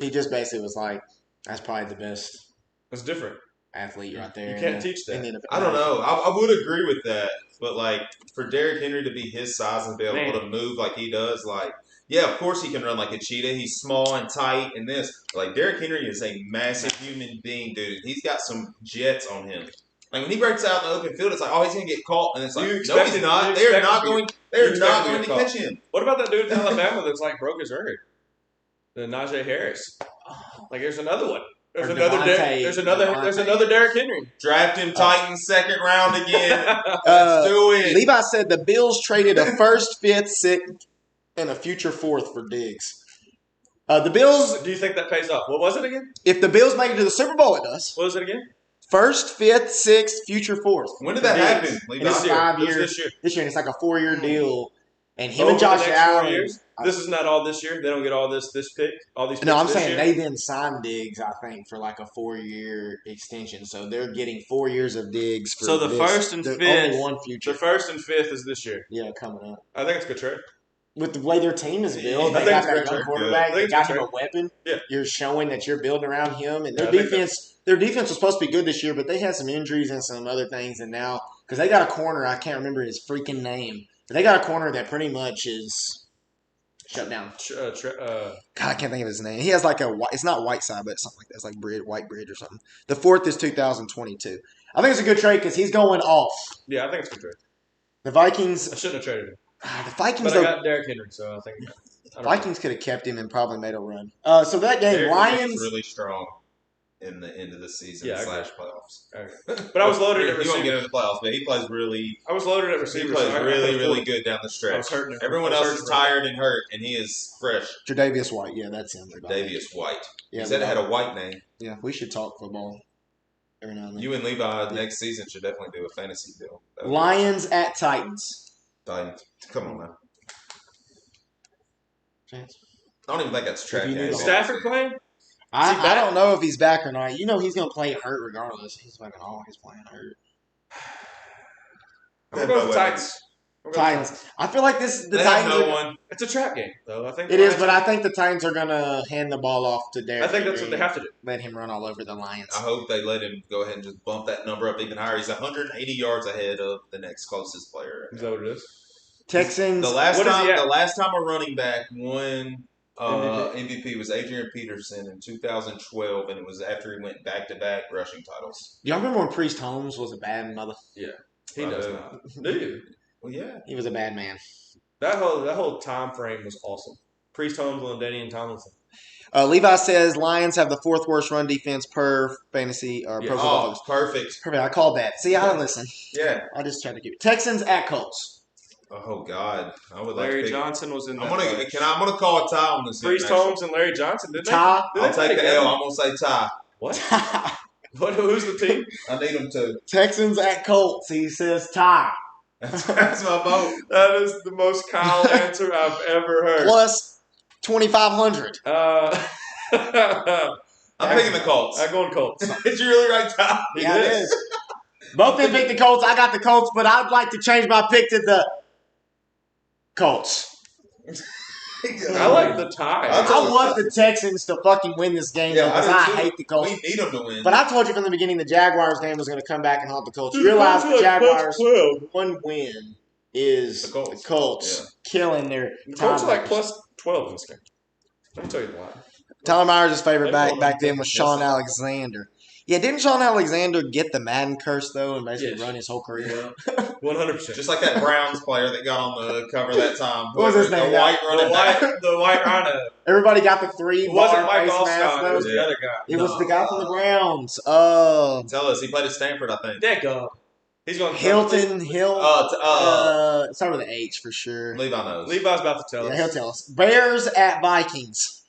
he just basically was like, that's probably the best. It's different. Athlete right there. You can't teach that. I don't know. I would agree with that. But, like, for Derrick Henry to be his size and be able to move like he does, like, yeah, of course he can run like a cheetah. He's small and tight and this. Like, Derrick Henry is a massive human being, dude. He's got some jets on him. Like, when he breaks out in the open field, it's like, oh, he's going to get caught. And it's like, no, he's not. They're not going to catch him. What about that dude in Alabama that's, like, broke his record? The Najee Harris. Like, there's another one. There's another Derrick Henry. Draft him Titans 2nd round again. Let's do it. Levi said the Bills traded a 1st, 5th, 6th, and a future 4th for Diggs. The Bills. Do you think that pays off? What was it again? If the Bills make it to the Super Bowl, it does. What was it again? 1st, 5th, 6th, future 4th. When did that happen? It's 5 years. This year, and it's like a 4-year deal. And him and Josh Josh Allen. This is not all this year. They don't get all this pick. All these. No, I'm saying they then signed Diggs. I think for like a 4-year extension, so they're getting 4 years of Diggs. For so the this. 1st and 5th, only one future. The 1st and 5th is this year. Yeah, coming up. I think it's a good trade. With the way their team is built, they got that young quarterback. They got him a weapon. Yeah. You're showing that you're building around him, and their defense. Their defense was supposed to be good this year, but they had some injuries and some other things, and now because they got a corner, I can't remember his freaking name. But they got a corner that pretty much is shut down. God, I can't think of his name. He has like it's not Whiteside, but it's something like that. It's like White Bridge or something. The 4th is 2022. I think it's a good trade because he's going off. Yeah, I think it's a good trade. The Vikings. I shouldn't have traded him. The Vikings. But I got Derrick Henry, so I think. Vikings could have kept him and probably made a run. So that game, Lions. Really strong in the end of the season / playoffs. But I was loaded at receiver. He won't get into the playoffs, but he plays really. I was loaded at receiver. He plays really good down the stretch. Everyone else is tired and hurt, and he is fresh. Tre'Davious White, yeah, that's him. Tre'Davious White. Yeah, he said it had a white name. Yeah, we should talk football. every now and then. You and Levi next season should definitely do a fantasy deal. Lions at Titans. Titans. Come on, man. Chance? I don't even think that's track. Is Stafford playing? I don't know if he's back or not. You know he's going to play hurt regardless. He's fucking always playing hurt. I'm going to go with the Titans. Titans. I feel like the they Titans have no one. It's a trap game, though. I think it is, but I think the Titans are going to hand the ball off to Derek. I think that's what they have to do. Let him run all over the Lions. I hope they let him go ahead and just bump that number up even higher. He's 180 yards ahead of the next closest player. Is that what it is? Texans. The last time a running back won MVP was Adrian Peterson in 2012, and it was after he went back-to-back rushing titles. Y'all remember when Priest Holmes was a bad mother? Yeah. He does not. Do you? Well, yeah. He was a bad man. That whole time frame was awesome. Priest Holmes, Londanian Tomlinson. Levi says Lions have the 4th worst run defense per fantasy or pro football. Perfect. Perfect. I called that. See, I don't listen. Yeah. I just tried to keep it. Texans at Colts. Oh God, I would Larry like to Johnson was in that. I'm gonna call a tie on this. Priest Holmes and Larry Johnson, didn't they? Tie. I'll take the L. I'm gonna say tie. What? Who's the team? I need them to. Texans at Colts. He says tie. That's my vote. That is the most Kyle answer I've ever heard. Plus 2,500. I'm picking the Colts. I'm going Colts. Did you really write tie? Yeah, it is. Both of them picked the Colts. I got the Colts, but I'd like to change my pick to the Colts. I like the tie. I want the Texans to fucking win this game because I hate the Colts. We need them to win. But I told you from the beginning the Jaguars game was going to come back and haunt the Colts. You realize the Jaguars' one win is the Colts killing their The Colts are like plus 12 in this game. Let me tell you why. Tyler Myers' favorite back then was Sean Alexander. Yeah, didn't Sean Alexander get the Madden curse, though, and basically run his whole career? 100%. Just like that Browns player that got on the cover that time. What was his name? The white running back. The white Rhino. Everybody got the 3 It wasn't bar Mike face mask, Allstott. It was though. the other guy. It was the guy from the Browns. Tell us. He played at Stanford, I think. That guy. He's going to Hilton. It's start with an H for sure. Levi knows. Levi's about to tell us. Yeah, he'll tell us. Bears at Vikings.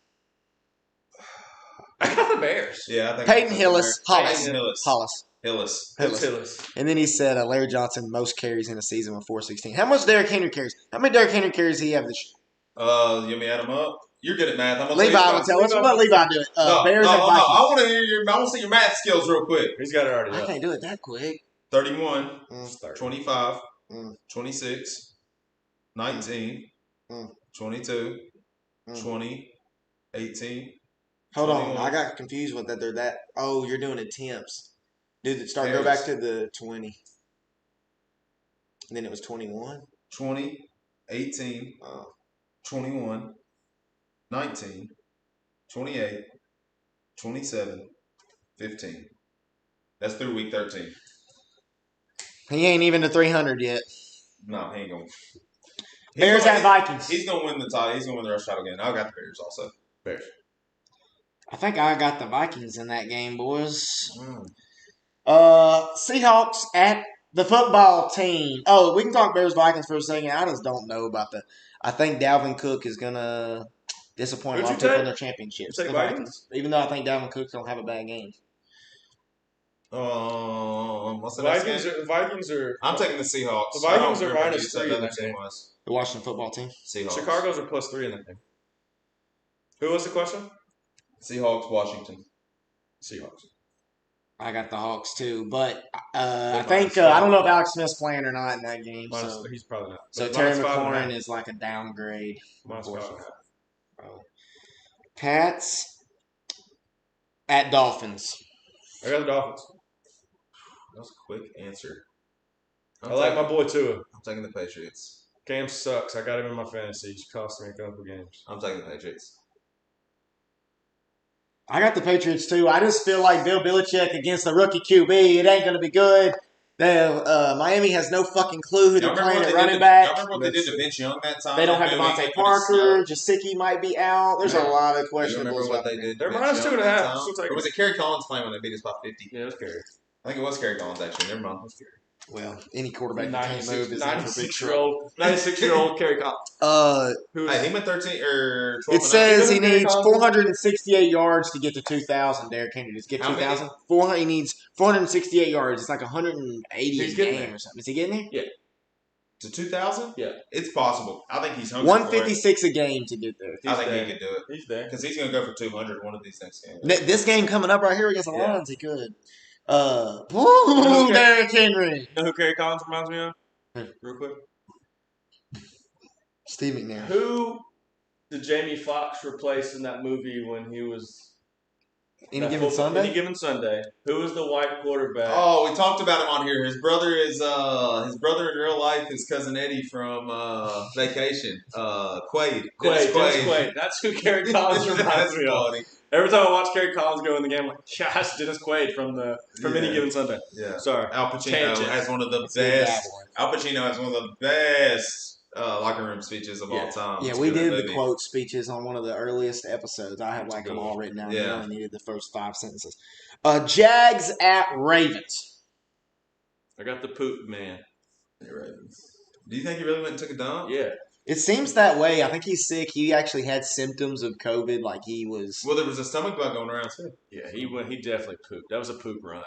I got the Bears. Yeah, I think Peyton Hillis. Hollis. Hillis. And then he said Larry Johnson most carries in a season with 416. How much Derrick Henry carries? How many Derrick Henry carries he have this year? You want me to add them up? You're good at math. I'm gonna Levi will tell us. Let Levi do it. Bears at Vikings. I want to hear I want to see your math skills real quick. He's got it already I up. can't do it that quick. 31, 25, 26, 19, 22, 20, 18. Hold 21. on. I got confused with that. They're that. Oh, you're doing attempts. Dude, go Bears. back to the 20. And then it was 21. 20, 18, 21, 19, 28, 27, 15. That's through week 13. He ain't even to 300 yet. No, he ain't going. Bears at Vikings. He's going to win the title. He's going to win the rush title again. I got the Bears also. Bears. I think I got the Vikings in that game, boys. Seahawks at the football team. Oh, we can talk Bears-Vikings for a second. I just don't know about I think Dalvin Cook is going to disappoint a lot of people in their championships. The Vikings? Even though I think Dalvin Cook don't have a bad game. What's the Vikings are. I'm taking the Seahawks. The Vikings are -3 in that game. The Washington football team. Seahawks. Chicago's are +3 in that game. Who was the question? Seahawks, Washington. Seahawks. I got the Hawks too, but I think I don't know if Alex Smith's playing or not in that game. So He's probably not. So But Terry -5.5. McLaurin is like a downgrade. -5.5. Pats at Dolphins. I got the Dolphins. That was a quick answer. I like my boy Tua. I'm taking the Patriots. Cam sucks. I got him in my fantasy. He's cost me a couple games. I'm taking the Patriots. I got the Patriots too. I just feel like Bill Belichick against the rookie QB, it ain't going to be good. Miami has no fucking clue who they're playing at running back. Y'all remember what they did to Vince Young that time? They don't have Devontae Parker. Jasicki might be out. There's a lot of questionables. Remember what they did? They're -2.5. Or was it Kerry Collins playing when they beat us by 50? Yeah, it was Kerry. I think it was Kerry Collins actually. Never mind. Well, any quarterback that can't move is in for big trouble. 96-year-old Kerry Collins. Hey, he went 13 or 12. It says he Kerry needs Collins? 468 yards to get to 2,000. Derrick Henry just get How many? 2,000. He needs 468 yards. It's like 180 He's a getting game there. or something. Is he getting there? Yeah. To 2,000? Yeah. It's possible. I think he's hungry 156 a game to get there. for it. I think he could do it. He's there. Because he's going to go for 200 one of these next games. This game coming up right here against the Lions, he could. Okay. Derrick Henry. You know who Kerry Collins reminds me of? Real quick. Steve McNair. Who did Jamie Foxx replace in that movie when he was Any Given Sunday? Any Given Sunday. Who was the white quarterback? Oh, we talked about him on here. His brother in real life is cousin Eddie from Vacation. Quaid. Dennis Quaid. That's who Kerry Collins reminds me of. Every time I watch Kerry Collins go in the game, I'm like, yeah, that's Dennis Quaid from Any Given Sunday. Yeah. Sorry. Al Pacino has one of the best. Al Pacino has one of the best locker room speeches of all time. Yeah, we did the quote speeches on one of the earliest episodes. I had them all written down. Yeah. I only needed the first 5 sentences. Jags at Ravens. I got the poop man. Ravens. Do you think he really went and took a dump? Yeah. It seems that way. I think he's sick. He actually had symptoms of COVID, like he was. Well, there was a stomach bug going around too. Yeah, he definitely pooped. That was a poop run.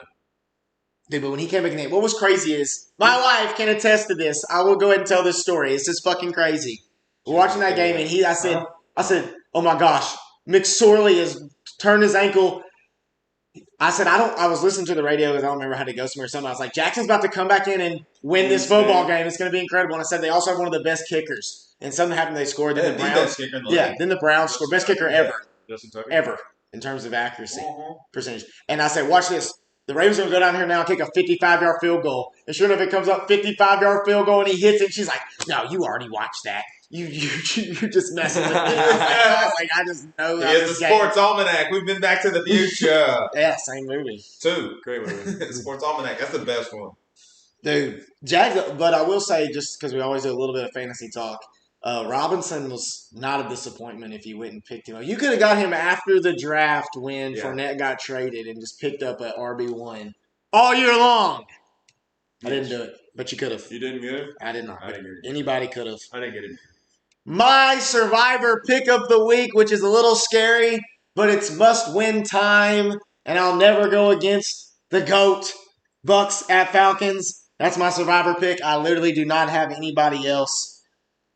Dude, but when he came back in the game, what was crazy is my wife can attest to this. I will go ahead and tell this story. It's just fucking crazy. We're watching that game, and I said, oh my gosh, McSorley has turned his ankle. I said, I was listening to the radio because I don't remember how to go somewhere or something. I was like, Jackson's about to come back in and win this football game. It's going to be incredible. And I said, they also have one of the best kickers. And something happened, they scored. Then the Browns, then the Browns scored. Best kicker ever in terms of accuracy percentage. And I said, watch this. The Ravens are going to go down here now and kick a 55-yard field goal. And sure enough, it comes up 55-yard field goal, and he hits it. And she's like, no, you already watched that. You're just messing with me. I just know that. It's the Sports Almanac. We've been back to the future. Yeah, same movie. 2. Great movie. Sports Almanac. That's the best one. Dude, Jags, but I will say, just because we always do a little bit of fantasy talk, Robinson was not a disappointment if you went and picked him up. You could have got him after the draft when Fournette got traded and just picked up an RB1 all year long. I didn't do it, but you could have. You didn't get him? I did not. I didn't get him. Anybody could have. I didn't get him. My survivor pick of the week, which is a little scary, but it's must-win time, and I'll never go against the GOAT, Bucks at Falcons. That's my survivor pick. I literally do not have anybody else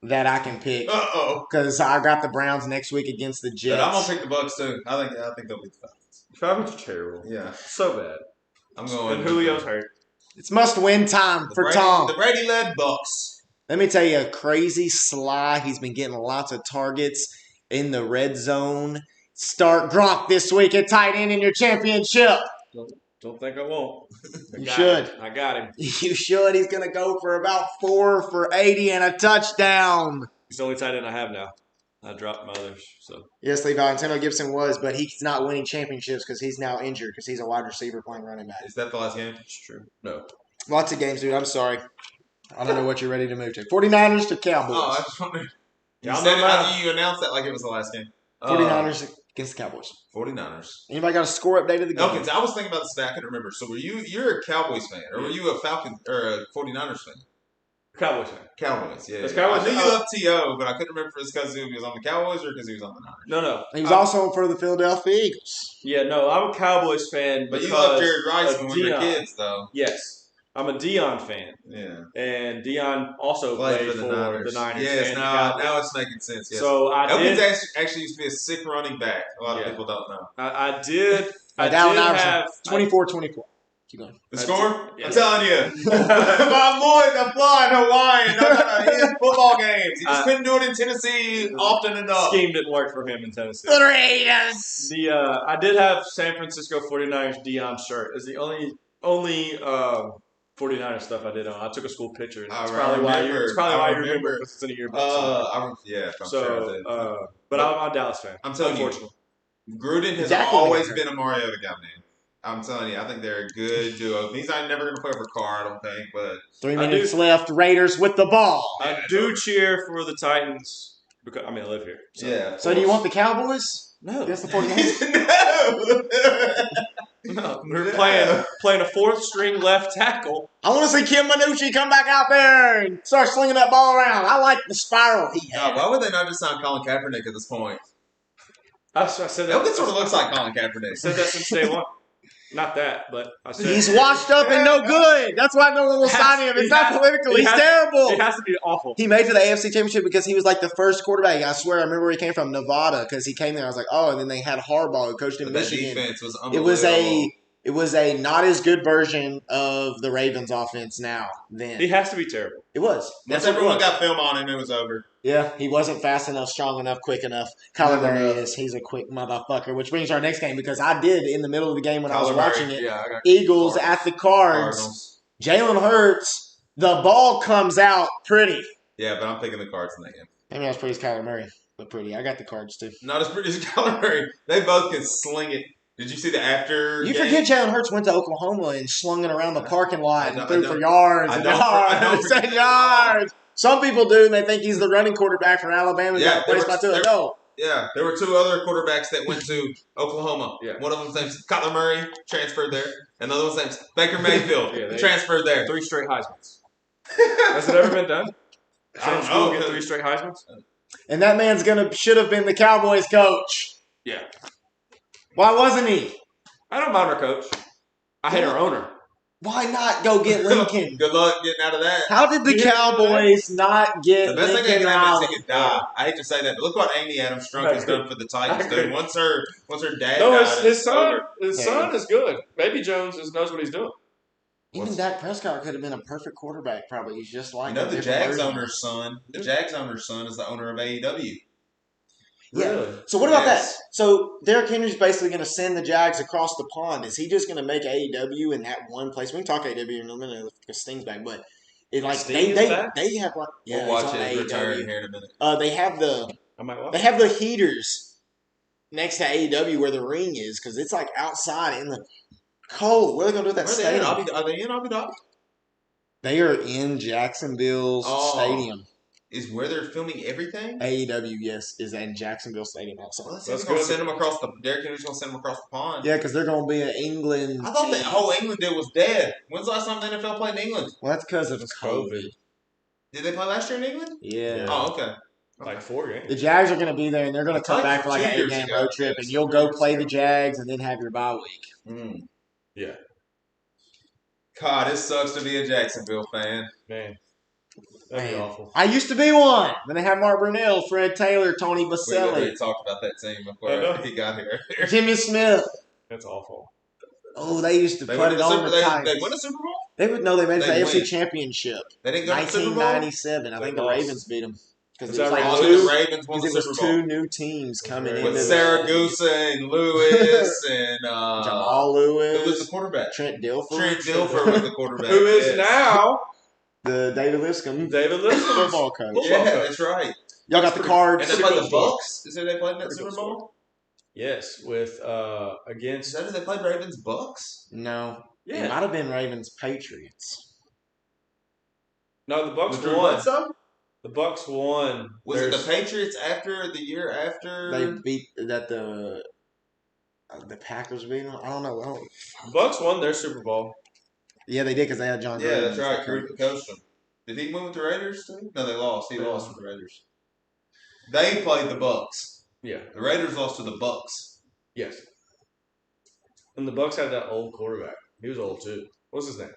that I can pick. Because I got the Browns next week against the Jets. But I'm gonna pick the Bucks too. I think they'll beat the Falcons. Falcons are terrible. Yeah, so bad. I'm going. And Julio's hurt. It's must-win time for Tom. The Brady-led Bucks. Let me tell you, a crazy Sly. He's been getting lots of targets in the red zone. Start Gronk this week at tight end in your championship. Don't think I won't. You should. I got him. You should. He's going to go for about 4 for 80 and a touchdown. He's the only tight end I have now. I dropped my others. So Yes, Lee Valentino Gibson was, but he's not winning championships because he's now injured because he's a wide receiver playing running back. Is that the last game? it's true. No. Lots of games, dude. I'm sorry. I don't know what you're ready to move to. 49ers to Cowboys. Oh, I just wondered. You announced that like it was the last game. 49ers against the Cowboys. 49ers. Anybody got a score update of the game? Okay, I was thinking about this stat. I couldn't remember. So you're a Cowboys fan, or were you a Falcon or a 49ers fan? Cowboys fan. Cowboys, yeah. Cowboys, I knew you loved T.O., but I couldn't remember if it was because he was on the Cowboys or because he was on the Niners. No. He was also for the Philadelphia Eagles. Yeah, no, I'm a Cowboys fan. But you loved Jared Rice when we were kids, though. Yes. I'm a Dion fan. Yeah. And Dion also played for the Niners. Yes, now it's making sense. Yes. So Elkins actually used to be a sick running back. A lot of people don't know. I did have 24-24. Keep going. The score? Yeah. I'm telling you. My boys are flying Hawaiian. No. He in football games. He just couldn't do it in Tennessee often enough. Scheme didn't work for him in Tennessee. The Raiders. I did have San Francisco 49ers Dion shirt. It's the only 49ers stuff I did on. I took a school picture. And it's probably why you remember because it's in a yearbook. I'm sure I did. But I'm a Dallas fan. I'm telling you, Gruden has always been a Mariota guy, man. I'm telling you, I think they're a good duo. He's not never going to play over Carr, I don't think. But 3 minutes left. Raiders with the ball. I do cheer for the Titans because I live here. So. Yeah. So do you want the Cowboys? No. Against the 49ers? No. We're playing a fourth string left tackle. I want to see Kim Minucci come back out there and start slinging that ball around. I like the spiral he had. God, why would they not just sign Colin Kaepernick at this point? I said that. That sort of looks like Colin Kaepernick. I said that since day one. Not that, but I said He's washed up and no good. That's why no one will sign him. It's not political. He's terrible. He has to be awful. He made to the AFC Championship because he was like the first quarterback. I swear, I remember where he came from, Nevada, because he came there. I was like, oh, and then they had Harbaugh who coached in Michigan. That defense was unbelievable. It was a not as good version of the Ravens offense now then. He has to be terrible. It was. Once everyone got film on him, it was over. Yeah, he wasn't fast enough, strong enough, quick enough. Kyler Murray is. He's a quick motherfucker, which brings our next game because I did in the middle of the game when I was watching it. Yeah, I got Eagles at the Cards. Jalen Hurts, the ball comes out pretty. Yeah, but I'm picking the Cards in that game. Maybe not as pretty as Kyler Murray, but pretty. I got the Cards too. Not as pretty as Kyler Murray. They both can sling it. Did you see the after? You forget Jalen Hurts went to Oklahoma and slung it around the parking lot and threw for yards and yards and yards. Some people do, and they think he's the running quarterback for Alabama. Yeah, got replaced by Tua. No. Yeah, there were two other quarterbacks that went to Oklahoma. Yeah. One of them's named Kyler Murray, transferred there, and the other one's named Baker Mayfield, transferred there. 3 straight Heismans. Has it ever been done? I don't know. Get 3 straight Heismans? And that man's should have been the Cowboys coach. Yeah. Why wasn't he? I don't mind our coach. I hate our owner. Why not go get Lincoln? Good luck getting out of that. How did the Cowboys not get the best Lincoln thing that can happen is Riley? he could die. I hate to say that, but look what Amy Adams Strunk has done for the Titans, dude. Once her dad died, his son is good. Baby Jones knows what he's doing. Even Dak Prescott could have been a perfect quarterback, probably. He's just like the Jags owner's son. The Jags owner's son is the owner of AEW. Yeah. Really? So what about that? So Derrick Henry's basically going to send the Jags across the pond. Is he just going to make AEW in that one place? We can talk AEW in a minute because Sting's back, but they have like we'll watch his return here in a minute. They have the heaters next to AEW where the ring is because it's like outside in the cold. What are they going to do with that stadium? Are they in Abu Dhabi? They are in Jacksonville's stadium. Is where they're filming everything? AEW, yes, is in Jacksonville Stadium also. Well, that's going to send them across the. Derrick Henry's going to send them across the pond. Yeah, because they're going to be an England. I thought the whole England deal was dead. When's the last time the NFL played in England? Well, that's because of COVID. Did they play last year in England? Yeah. Oh, okay. Like 4 games. The Jags are going to be there, and they're going to come back for like an 8-game road trip, and you'll go play the Jags and then have your bye week. Yeah. God, it sucks to be a Jacksonville fan. Man. That'd be awful. I used to be one. When they had Mark Brunell, Fred Taylor, Tony Baselli. We literally talked about that team before he got here. Jimmy Smith. That's awful. Oh, they used to put it on the Titans. They won a Super Bowl? They made it to the AFC Championship. They didn't go to the Super Bowl? 1997. I think the Ravens beat them. Because it was like the Ravens won the Super Bowl. Two new teams coming in. With Saragusa and Lewis and Jamal Lewis. Who was the quarterback? Trent Dilfer. Trent Dilfer was the quarterback. Who is now the David Lipscomb football coach. Yeah, that's right. Y'all got the Cards. And they played the Bucks? Is that they played in that Super Bowl? Yes, with against. Is that they played Ravens Bucks? No. Yeah. It might have been Ravens Patriots. No, the Bucks won. The Bucks won. Was it the Patriots after the year after? They beat the Packers beat them? I don't know. The Bucks won their Super Bowl. Yeah, they did because they had John Gruden. Yeah, that's right. Gruden coached them. Did he move with the Raiders too? No, they lost. He lost with the Raiders. They played the Bucks. Yeah. The Raiders lost to the Bucks. Yes. And the Bucks had that old quarterback. He was old too. What's his name?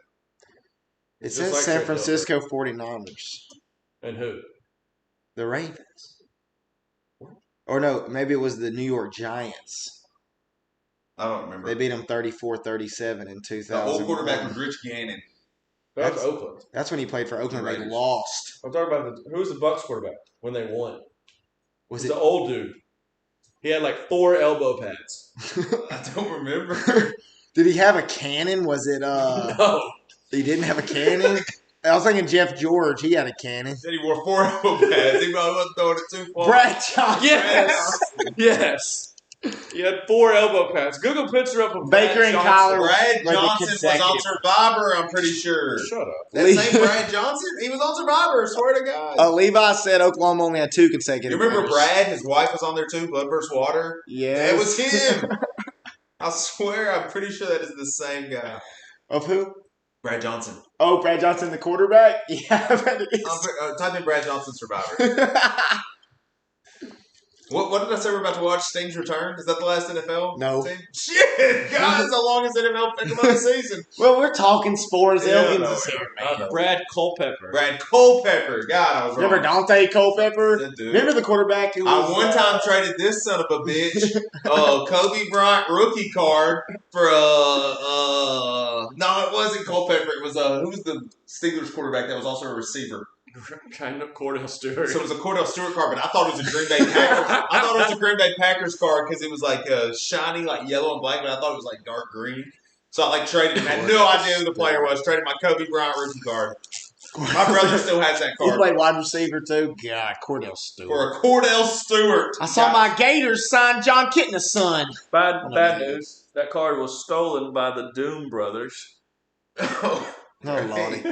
It says like San Francisco 49ers. And who? The Ravens. Or no, maybe it was the New York Giants. I don't remember. They beat them 34-37 in 2000. The old quarterback was Rich Gannon. That's Oakland. That's when he played for Oakland. They lost. I'm talking about who was the Bucks quarterback when they won? Was it the old dude? He had like 4 elbow pads. I don't remember. Did he have a cannon? Was it No. He didn't have a cannon? I was thinking Jeff George. He had a cannon. He said he wore 4 elbow pads. He probably wasn't throwing it too far. Brad Johnson. Yes. Yes. He had 4 elbow pads. Google picture up of Baker and Kyler. Brad Johnson was on Survivor, I'm pretty sure. Shut up. That same Brad Johnson? He was on Survivor, I swear to God. Levi said Oklahoma only had 2 consecutive. You remember Brad? His wife was on there too, Blood vs. Water? Yeah. That was him. I swear, I'm pretty sure that is the same guy. Of who? Brad Johnson. Oh, Brad Johnson, the quarterback? Yeah, but it is. Type in Brad Johnson Survivor. What did I say we're about to watch? Sting's Return? Is that the last NFL No. team? Shit! God, it's the longest NFL pick of the season. Well, we're talking sports. Yeah, Elkins is here, man. Brad Culpepper. Brad Culpepper. God, I was wrong. Remember Dante Culpepper? Yeah, dude. Remember the quarterback who was... I one time traded this son of a bitch Kobe Bryant rookie card for no, it wasn't Culpepper. It was who was the Steelers quarterback that was also a receiver? Kind of Cordell Stewart. So it was a Cordell Stewart card, but I thought it was a Green Bay Packers. I thought it was a Green Bay Packers card because it was like shiny, like yellow and black, but I thought it was like dark green. So I like traded. Had no idea who the player was. Traded my Kobe Bryant rookie card. My brother still has that card. He played wide receiver too. God, Cordell Stewart. For a Cordell Stewart. I saw my Gators sign John Kitna's son. Bad news. That card was stolen by the Doom brothers. Oh, Lordy.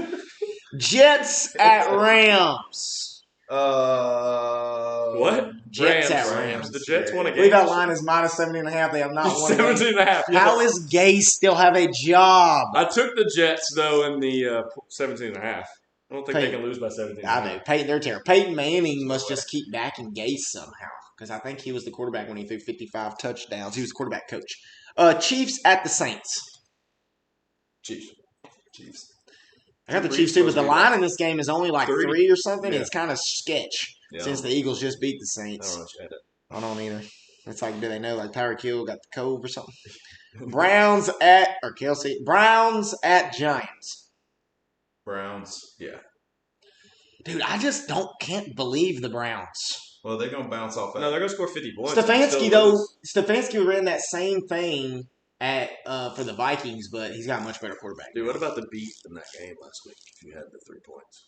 Jets at Rams. What? Jets at Rams. The Jets won a game. We got line is minus 17.5. They have not won 17.5. Yeah. How is Gase still have a job? I took the Jets, though, in the 17.5. I don't think they can lose by 17. I do. They're terrible. Peyton Manning must just keep backing Gase somehow because I think he was the quarterback when he threw 55 touchdowns. He was quarterback coach. Chiefs at the Saints. Chiefs. I got the Chiefs too, but the line in this game is only like 3 or something. Yeah. It's kind of sketch since the Eagles just beat the Saints. I don't know. I don't either. It's like, do they know like Tyreek Hill got the cove or something? Browns at Giants. Browns. Yeah. Dude, I just can't believe the Browns. Well, they're gonna bounce off that. No, they're gonna score 50 points. Stefanski ran that same thing for the Vikings, but he's got a much better quarterback. Dude, what about the beat in that game last week? If you had the 3 points,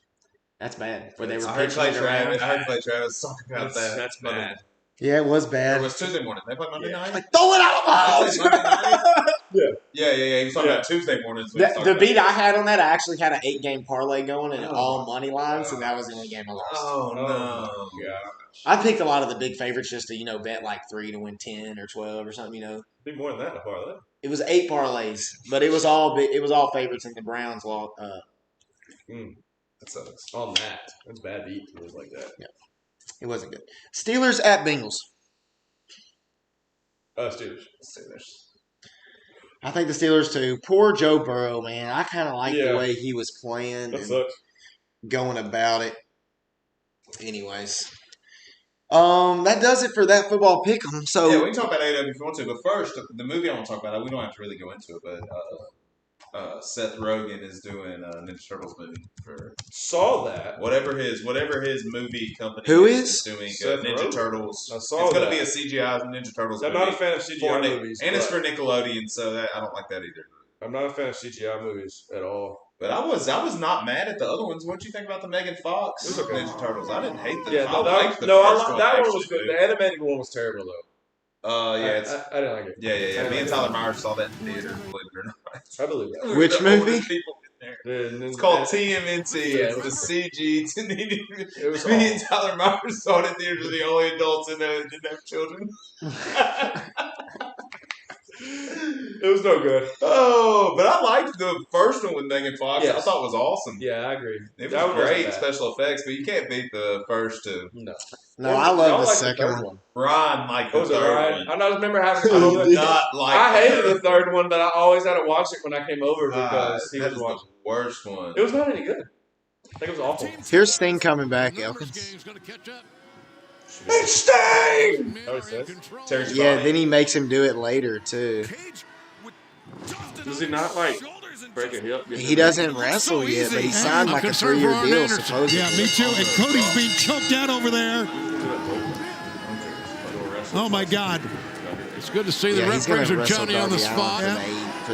that's bad. Where they were I heard Clay Travis talking about that. That's bad. Yeah, it was bad. It was Tuesday morning. They played Monday night. Like, throw it out of the house. Yeah. He was talking about Tuesday mornings. The beat I had on that, I actually had an 8-game parlay going and all money lines, and that was the only game I lost. Oh no! I picked a lot of the big favorites just to bet like 3 to win 10 or 12 or something. Be more than that in a parlay. It was 8 parlays, but it was all big. It was all favorites, and the Browns lost. That sucks. On that, that's bad beat. It was like that. Yeah, it wasn't good. Steelers at Bengals. Steelers. I think the Steelers too. Poor Joe Burrow, man. I kind of like the way he was playing and going about it. Anyways, that does it for that football pick'em. So yeah, we can talk about AEW if you want to, but first, the movie I want to talk about. We don't have to really go into it, but Seth Rogen is doing a Ninja Turtles movie for. Saw that. Whatever his movie company. Who is doing Seth Ninja Rogen? Turtles? I saw it's going that. to be a CGI Ninja Turtles. I'm movie not a fan of CGI movies, and it's for Nickelodeon, so I don't like that either. I'm not a fan of CGI movies at all. But I was not mad at the other ones. What did you think about the Megan Fox Ninja Turtles? I didn't hate them. Yeah, I liked the that first one was actually, good. The animated one was terrible though. I didn't like it. Yeah. Me and Tyler Myers saw that in theater, believe it or not. I believe that. Which movie? It's called TMNT. It's the CG. Me and Tyler Myers saw it in theaters. We're the only adults in there that didn't have children. It was no good. Oh, but I liked the first one with Megan Fox. Yes. I thought it was awesome. Yeah, I agree. It was great special effects, but you can't beat the first two. No, I love the second one. Ryan liked the third one. I remember having. I hated the third one, but I always had to watch it when I came over because he was watching. The worst one. It was not any good. I think it was awful. Here's Sting coming back, Elkins. It's Sting! Yeah, then he makes him do it later, too. Does he not, break a hip? He doesn't wrestle yet, but he signed like a 3-year deal, supposedly. Yeah, me too. And Cody's being choked out over there. Oh, my God. It's good to see the referees are Johnny on the spot.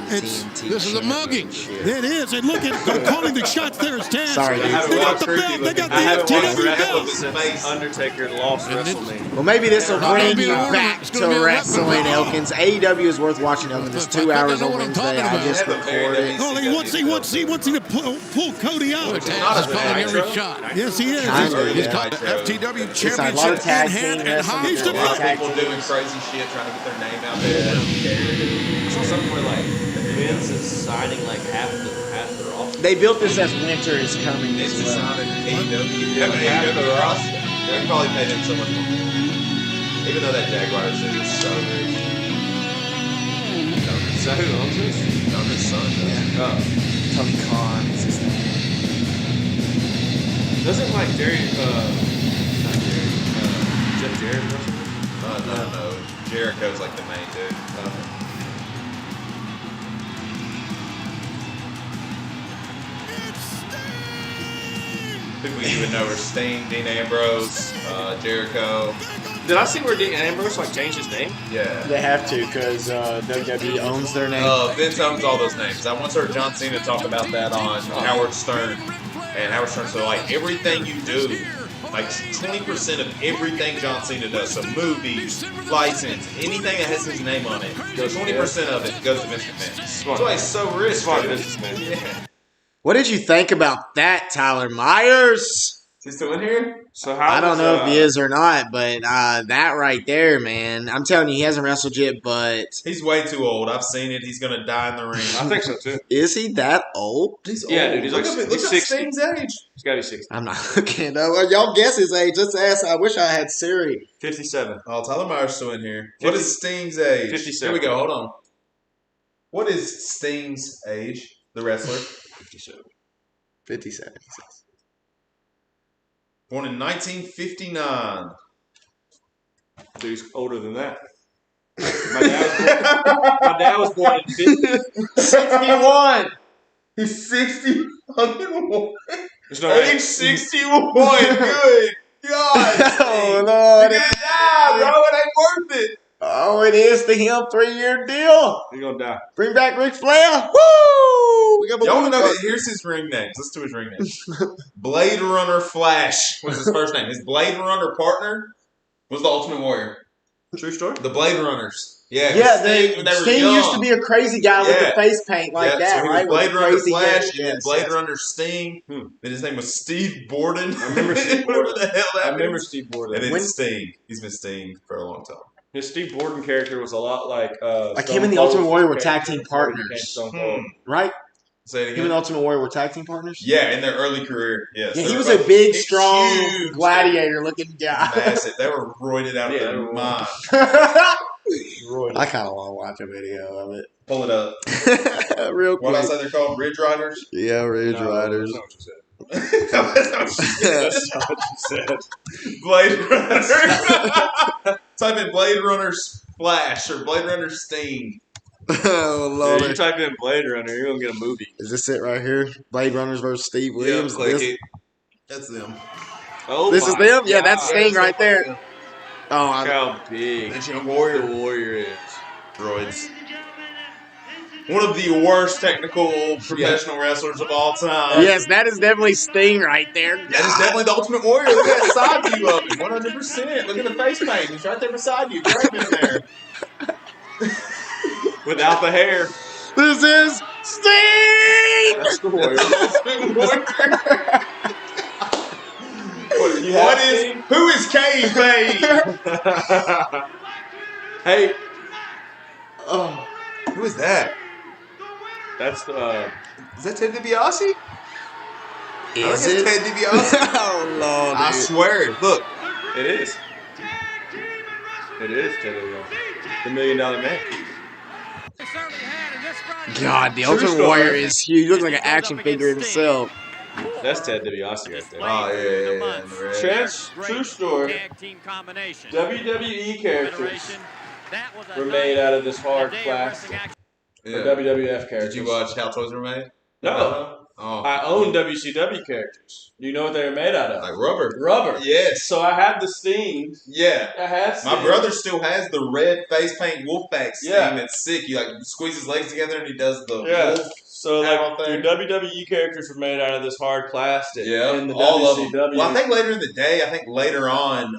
This is a mugging. It is. And look at calling the shots there is Taz. Sorry, dude. They got the belt. They got the FTW belt. Undertaker lost WrestleMania. Well, maybe this will bring you back to wrestling, Elkins. AEW is worth watching, Elkins. It's 2 hours on Wednesday. I just recorded. Oh, he wants to pull Cody out. Taz is calling every shot. Yes, he is. He's FTW It's like a lot of championship tag in hand team and wrestling. high. A lot of people doing crazy shit, trying to get their name out there. They don't care. something where like Vince is signing like half their roster? They built this as winter is coming. This as is well. not an AEW. Yeah, AEW roster. They can probably pay them so much more. Even though that Jaguars shit is so rich. Is that who owns this? His son does. Yeah. Oh. Tony Khan is his name. Doesn't like Jerry, not Jerry, Jeff Jarrett wrestle? No. Jericho's like the main dude. Who we even know are Sting, Dean Ambrose, Jericho. Did I see where Dean Ambrose like changed his name? Yeah. They have to because WWE owns their name. Vince owns all those names. I once heard John Cena talk about that on Howard Stern. And Howard Stern said, like, everything you do, like 20% of everything John Cena does, so movies, license, anything that has his name on it, 20% of it goes to Vince McMahon. That's why he's so rich. Smart businessman. Yeah. What did you think about that, Tyler Myers? Is he still in here? So how I don't know if he is or not, but that right there, man. I'm telling you, he hasn't wrestled yet, but... He's way too old. I've seen it. He's going to die in the ring. I think so, too. Is he that old? He's Yeah, old. dude, he's look like- up he's 60. Sting's age. He's got to be 60. I'm not looking. Y'all guess his age. Let's ask. I wish I had Siri. 57. Oh, Tyler Myers still in here. What is Sting's age? 57. Here we go. Hold on. What is Sting's age? The wrestler. 57. 57. Born in 1959. Dude, he's older than that. My dad was born in 61. He's 60 fucking one. There's no Age 61. Good God. Oh, Lord. Good job, bro. It ain't worth it. Oh, it is to him. 3-year deal. He's going to die. Bring back Ric Flair. Woo! We got Y'all want to know? Here's his ring names. Let's do his ring names. Blade Runner Flash was his first name. His Blade Runner partner was the Ultimate Warrior. True story? The Blade Runners. Yeah. Yeah, Sting used to be a crazy guy with the Yeah. face paint like that, so he right? was Blade With the Runner crazy Flash, hair. and then Yes, Blade yes. Runner Sting. Then his name was Steve Borden. I remember Steve Whatever Borden. the hell that I remember means. Steve Borden. And then When- Sting. He's been Sting for a long time. His Steve Borden character was a lot like Like Stone him and the Cold's Ultimate Warrior were character tag team before he became partners. Stone Cold. Right? Say it Him again. and the Ultimate Warrior were tag team partners? Yeah, in their early career. Yes. Yeah, They he were was a both big, huge, strong, gladiator-looking guy. Massive. They were roided out of Yeah, they their were mind. I kind of want to watch a video of it. Pull it up. Real What quick. else are they called? Ridge Riders? Yeah, Ridge No, Riders. that's not what you said. That's That's not what you said. Blade Runner. Type in Blade Runner Flash or Blade Runner Sting. Oh, Yeah, Lord. you type in Blade Runner, you're going to get a movie. Is this it right here? Blade Runners versus Steve Williams? click This- it. That's them. Oh, This is my them? Yeah, that's God. Sting right there. Oh, Look how big That's Young the Warrior. Warrior is. Droids. One of the worst technical professional wrestlers of all time. yes, that is definitely Sting right there. That is definitely the Ultimate Warrior. Look at that side view of him. 100%. Look at the face paint. He's right there beside you. Right in there. Without the hair. This is Sting! That's the Warrior. What is? Who is K-Bay? Hey, Oh, Who is that? that's Is that Ted DiBiase? is Ted it? DiBiase. Oh, Lord. I dude. swear. Look. it is. It is Ted DiBiase. The $1 Million Man. God, the True Ultimate story. Warrior is huge. He looks like an action figure himself. That's Ted DiBiase right there. Oh, yeah. True story. WWE characters were made out of this hard plastic. Or Yeah. WWF characters. Did you watch How Toys Were Made? No. Oh. I own WCW characters. Do you know what they were made out of? Like rubber. Rubber. Yes. So I had the Sting. Yeah. I had Sting. My brother still has the red face paint Wolfpack Sting Yeah. that's sick. He like squeezes his legs together and he does the Yeah. wolf. So like out there. your WWE characters were made out of this hard plastic. Yeah, In the all of WCW. them. Well, I think later in the day, later on,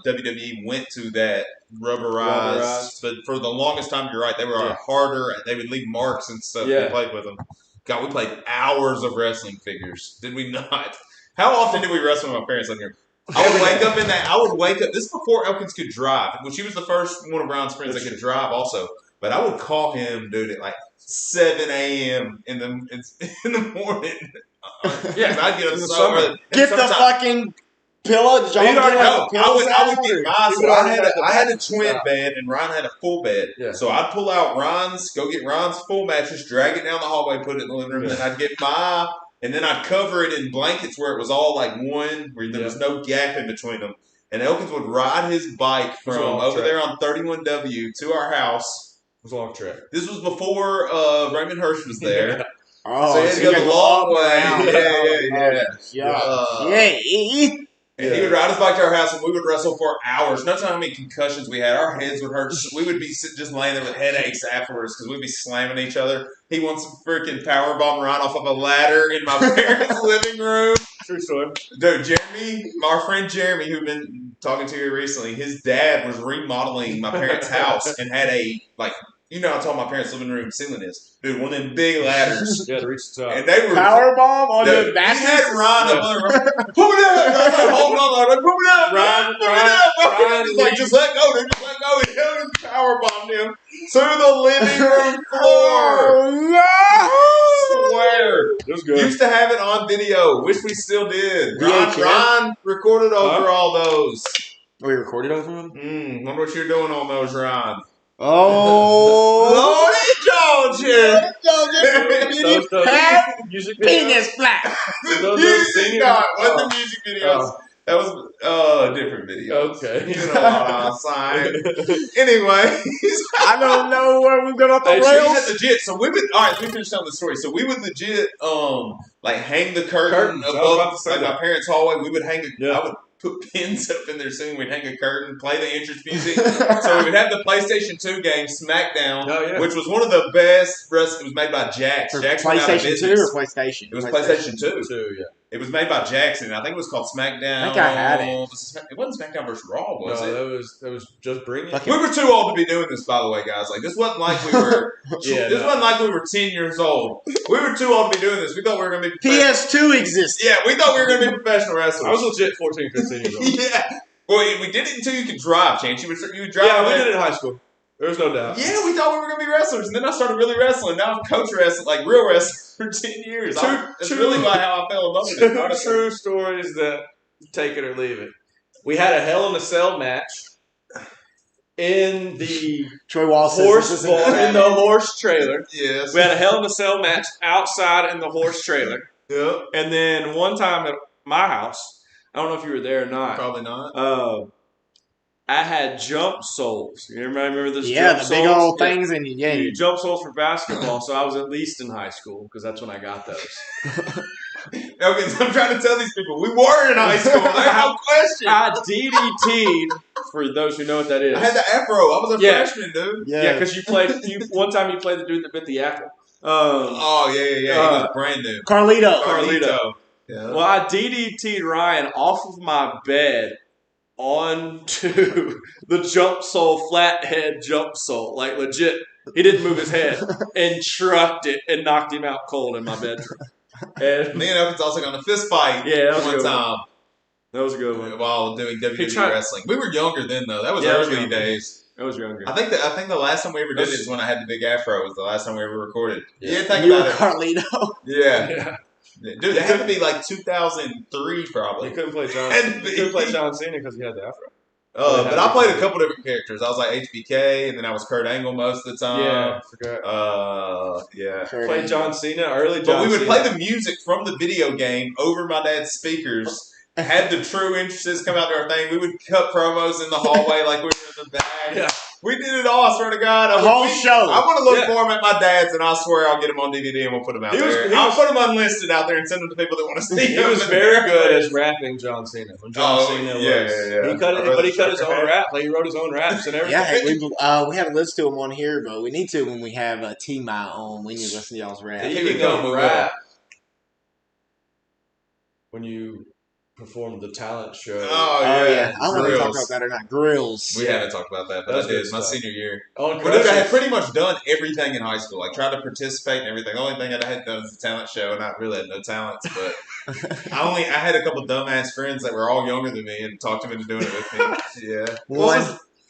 WWE went to that rubberized. Rubberized. But for the longest time, you're right, they were Yeah. harder. They would leave marks and stuff. Yeah. We played with them. God, we played hours of wrestling figures. Did we not? How often did we wrestle with my parents living here? I would wake up. This is before Elkins could drive. When she was the first one of Brown's friends that could drive also. But I would call him, dude, at like 7 a.m. in the morning. Yeah, I'd get up in the so summer. early. Get the fucking pillow. Did y'all get like No, the pillows I would out, get or- mine. So I had a twin Yeah. bed, and Ron had a full bed. Yeah. So I'd pull out Ron's, go get Ron's full mattress, drag it down the hallway, put it in the living room, and then I'd get and then I'd cover it in blankets where it was all like one, where there was no gap in between them. And Elkins would ride his bike from over there on 31W to our house. It was a long trip. This was before Raymond Hirsch was there. Oh, so you had to go the long way. Yeah. And he would ride his bike to our house, and we would wrestle for hours. No telling how many concussions we had. Our heads would hurt. We would be just laying there with headaches afterwards because we'd be slamming each other. He wants some freaking powerbomb Ron off of a ladder in my parents' living room. True story. Dude, Jeremy, our friend Jeremy, who've been talking to you recently, his dad was remodeling my parents' house and had you know how tall my parents' living room ceiling is. Dude, one of them big ladders. Yeah, to reach the top. And they were powerbomb on the back. He had Ron up on the pull it up. I was like, hold on, like, pull it up. Ron, he's like, just let go, dude. Just let go. He held him, powerbombed him to the living room floor. I swear. It was good. Used to have it on video. Wish we still did. Ron recorded over all those. We recorded over them? Wonder what you're doing on those, Ron. Oh, Lordy Georgia! Music penis flat. Music, no, what the music videos? That was a different video. Okay. You know what I'm saying. Anyways, I don't know where we're going off the we rails. had legit. So we would. All right, let me finish telling the story. So we would legit, like hang the curtain above, like my parents' hallway. We would hang. I would put pins up in their ceiling. We'd hang a curtain, play the entrance music. So we would have the PlayStation 2 game, SmackDown, which was one of the best. It was made by Jax. Jax PlayStation 2 or PlayStation? It was PlayStation 2. Yeah. It was made by Jackson. I think it was called SmackDown. I think I had it. It wasn't SmackDown vs. Raw, was it? No, that was just bringing. We were too old to be doing this, by the way, guys. Like this wasn't like we were. Wasn't like we were 10 years old. We were too old to be doing this. We thought we were going to be. PS2 existed. Yeah, we thought we were going to be professional wrestlers. I was legit 14, 15 years old. Yeah. Well, we did it until you could drive, Chance. You would drive. Yeah, we did it in high school. There's no doubt. Yeah, we thought we were going to be wrestlers, and then I started really wrestling. Now I'm coach wrestling, like real wrestling for 10 years. That's really how I fell in love with it. Two true stories that take it or leave it. We had a Hell in a Cell match in the horse trailer. Yes. We had a Hell in a Cell match outside in the horse trailer. Yep. And then one time at my house, I don't know if you were there or not. Probably not. I had jump soles. You remember this? Yeah, jump the big soles? old things in your game. Jump soles for basketball. So I was at least in high school because that's when I got those. Okay, so I'm trying to tell these people we were in high school. There's no question. I DDT'd, for those who know what that is. I had the afro. I was a freshman, dude. Yeah, because one time you played the dude that bit the apple. Yeah. He was brand new. Carlito. Yeah. Well, I DDT'd Ryan off of my bed onto the jump sole, flathead jump sole. Like, legit. He didn't move his head and trucked it and knocked him out cold in my bedroom. And me and Elkins also got in a fist fight one time. That was a good one. While doing WWE wrestling. We were younger then, though. That was early days. I was younger. I think the last time we ever did it is when I had the big afro. Was the last time we ever recorded. Yeah, think you about were it. Carlito. Yeah. Dude, that had to be like 2003 probably. You couldn't play John Cena because he had the afro. But I played a couple different characters. I was like HBK, and then I was Kurt Angle most of the time. Yeah, I forgot. Played John Cena, early John Cena. But we would play the music from the video game over my dad's speakers. Had the true entrances come out to our thing. We would cut promos in the hallway like we were in the back. Yeah. We did it all, I swear to God. The whole show. I want to look for them at my dad's, and I swear I'll get them on DVD and we'll put them out there. I'll put them unlisted out there and send them to people that want to see them. He was very good as rapping John Cena. When John Cena was. Yeah. He cut his own rap. Like, he wrote his own raps and everything. Yeah, we haven't listened to him on here, but we need to when we have T-My on. We need to listen to y'all's rap. Speaking of rap, when you performed the talent show. Oh yeah. I don't know if we talked about that or not. Grills. We haven't talked about that, but I did. My senior year. I had pretty much done everything in high school. Like, tried to participate in everything. The only thing I had done was the talent show, and I really had no talents. But I had a couple dumbass friends that were all younger than me and talked them into doing it with me. Yeah.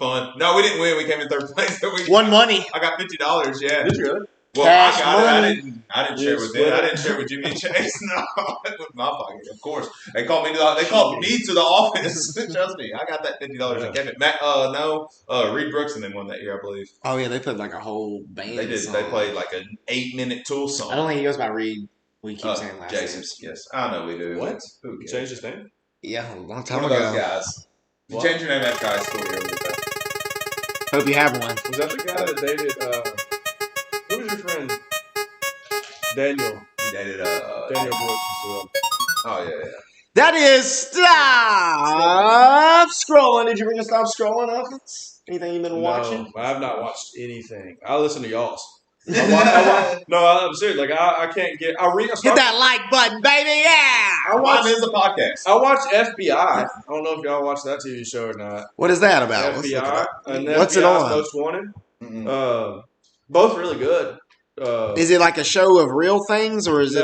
fun. No, we didn't win. We came in third place. Won money. I got $50. Yeah. Did you really? Well, Cash I got money. it. I didn't share with them. I didn't share with Jimmy and Chase. No, it was my pocket. Of course, they called me to the office. Trust me, I got that $50. I kept it. Reed Brooks and them won that year, I believe. Oh yeah, they played like a whole band. They did. Song. They played like an 8-minute Tool song. I don't think he goes by Reed. We keep saying last Jason. names. Yes, I know we do. What? Who cares? Changed his name? Yeah, a long time One ago. of those guys. You change your name after high school. Hope you have one. Was that the guy that dated? Who was your friend? Daniel. He dated Daniel Brooks. Oh yeah. That is Stop Scrolling. Did you bring a Stop Scrolling up? Anything you've been watching? I have not watched anything. I listen to y'all's. I'm serious. Like I can't get. Hit that like button, baby. Yeah. Mine is a podcast. I watch FBI. I don't know if y'all watch that TV show or not. What is that about? FBI. And What's FBI's it on? Most Wanted. Both really good. Is it like a show of real things, or is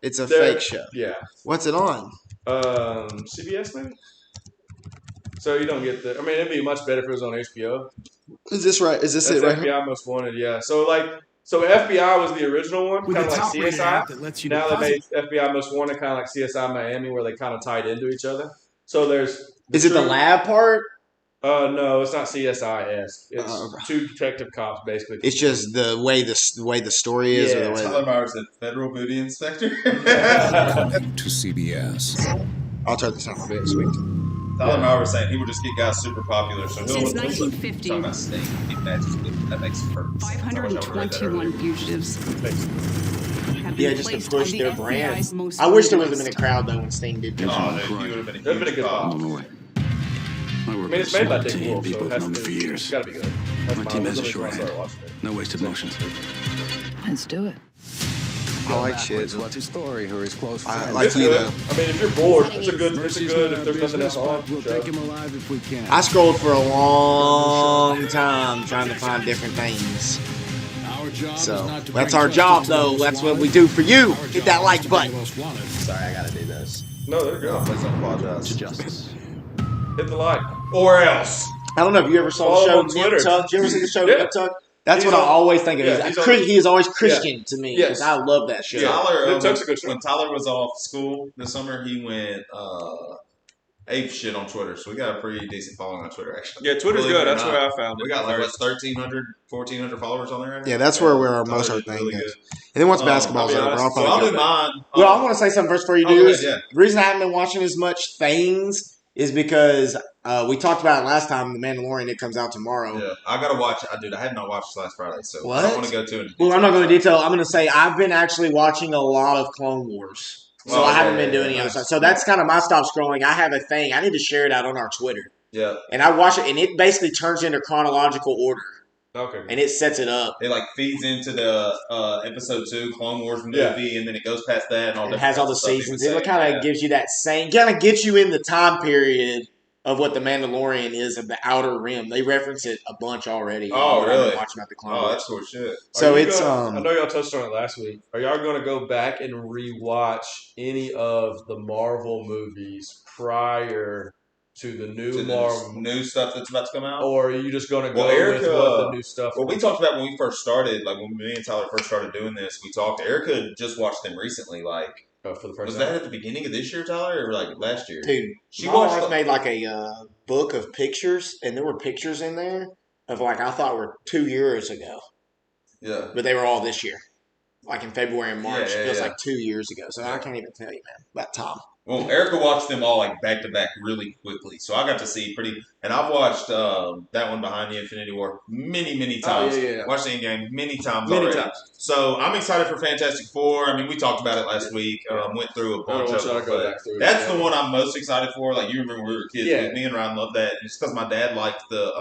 it's a fake show? Yeah. What's it on? CBS maybe. So you don't get the. I mean, it'd be much better if it was on HBO. Is this right? Is this That's it right? FBI Most Wanted. Yeah. So FBI was the original one, kind of like CSI. Now they made FBI Most Wanted kind of like CSI Miami, where they kind of tied into each other. So there's. Is it the lab part? No, it's not CSI-esque. It's two detective cops, basically. It's just the way the story is, or the way. Tyler Myers, the federal booty inspector. Welcome to CBS. I'll turn this on a bit, sweet. Tyler Myers was saying he would just get guys super popular, so Since 1950, that makes perfect sense. 521 fugitives have been just to placed push on their the brand. FBI's most I wish there would wanted have been a list. crowd though when Sting did. Dude, he would have been a That'd been a good pop. I mean, it's made by Dick Wolf, so People it have has known to me for be. years. It's got to be good. My team has a shorthand. No wasted motions. Let's do it. I like shit. What's his story or his close friend? I like It's you good. though. I mean, if you're bored, it's a good. If there's nothing else on, We'll show. take him alive if we can. I scrolled for a long time trying to find different things. Our job So is not to that's bring our job justice to though. those That's what wanted. we do for you. Our Hit job that is like to button. bring those wanted. Sorry, I gotta do this. No, they're good. Please don't apologize. Justice. Hit the like. Or else. I don't know if you ever saw Follow the him on show Twitter. Nip Tuck. Did you ever see the show Yeah. Nip Tuck? That's He's what I on- always think of. yeah, He's he's on- he is always Christian to me. Yes. Because I love that show. Tyler, It took a good show. when Tyler was off school this summer, he went ape shit on Twitter. So we got a pretty decent following on Twitter, actually. Yeah, Twitter's Believe it good. or That's not. where I found it. We got like 1,300, 1,400 followers on there right now. Yeah, that's where our most Tyler's our thing really is. good. And then once I'll basketball's be over, honest. I'll So I'll probably do go. mine. Well, I want to say something first before you do go this. ahead, yeah. The reason I haven't been watching as much things is because we talked about it last time. The Mandalorian, it comes out tomorrow. Yeah, I gotta watch. I have not watched last Friday, so What? I don't want to go too into Well, I'm not going to detail. I'm going to say I've been actually watching a lot of Clone Wars. So Oh, I haven't yeah, been doing yeah, any other nice. stuff. So that's kind of my stop scrolling. I have a thing. I need to share it out on our Twitter. Yeah, And I watch it, and it basically turns into chronological order. Okay. And it sets it up. it like feeds into the episode 2 Clone Wars movie, Yeah. and then it goes past that and all. It has all the seasons. It kind of Yeah. gives you that same, kind of gets you in the time period of what the Mandalorian is of the Outer Rim. They reference it a bunch already. Oh, What I've been really? watching about the Clone Oh, Wars. that's cool shit. So Are you it's I know y'all touched on it last week. Are y'all going to go back and rewatch any of the Marvel movies prior to the new To the Marvel, new stuff that's about to come out. or are you just going to go Well, Erica- with what the new stuff? Well, we talked about when we first started, like when me and Tyler first started doing this. We talked. Erica just watched them recently. Like, for the first was time. that at the beginning of this year, Tyler, or like last year? Dude, She my watched. wife made like a book of pictures, and there were pictures in there of like I thought were 2 years ago, Yeah. but they were all this year, like in February and March. Yeah, It was yeah. like 2 years ago, so I can't even tell you, man, about time. Well, Erica watched them all like back to back really quickly, so I got to see and I've watched that one Behind the Infinity War many times. Oh, yeah. Watched the Endgame many times Many already. times. So I'm excited for Fantastic Four. I mean, we talked about it last week. Went through a bunch of them, but that's the one I'm most excited for. Like you remember when we were kids, Yeah. me and Ryan loved that just because my dad liked the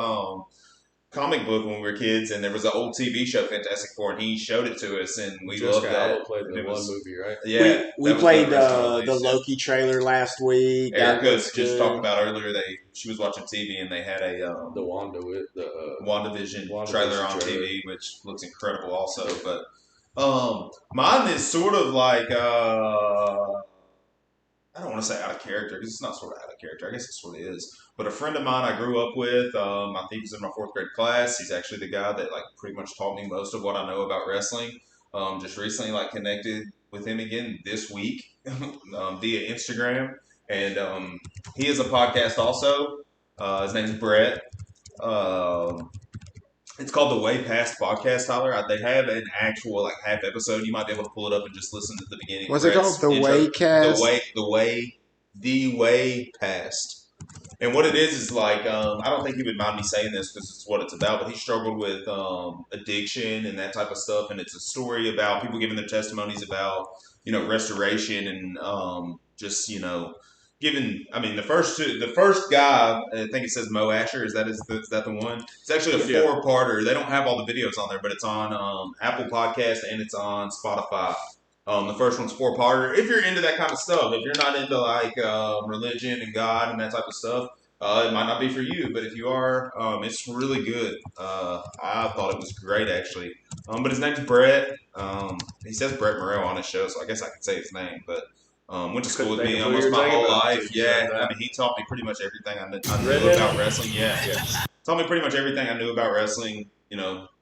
comic book when we were kids, and there was an old TV show, Fantastic Four, and he showed it to us, and we loved that. Played the It one was- movie, right? Yeah, we that was played the original the release. Loki trailer last week. That Erica was just good. talked about earlier. She was watching TV and they had a The Wanda with the WandaVision WandaVision trailer on trailer. TV, which looks incredible also. But mine is sort of like I don't want to say out of character because it's not sort of out of character. I guess it sort of is. But a friend of mine I grew up with, I think he's in my 4th grade class. He's actually the guy that like pretty much taught me most of what I know about wrestling. Just recently like connected with him again this week via Instagram, and he has a podcast also. His name's Brett. It's called the Way Past Podcast, Tyler. They have an actual like half episode. You might be able to pull it up and just listen to the beginning. What's it called? The Way Cast? The Way Past. And what it is like, I don't think he would mind me saying this because it's what it's about, but he struggled with addiction and that type of stuff. And it's a story about people giving their testimonies about, restoration and just, giving. I mean, the first guy, I think it says Mo Asher. Is that the one? It's actually a 4-parter. They don't have all the videos on there, but it's on Apple Podcast and it's on Spotify. The first one's 4-parter. If you're into that kind of stuff, if you're not into like religion and God and that type of stuff, it might not be for you. But if you are, it's really good. I thought it was great actually. But his name's Brett. He says Brett Morrell on his show, so I guess I can say his name. But went to school with me almost my whole life. Yeah, I mean, he taught me pretty much everything I knew about wrestling. Yeah, taught me pretty much everything I knew about wrestling.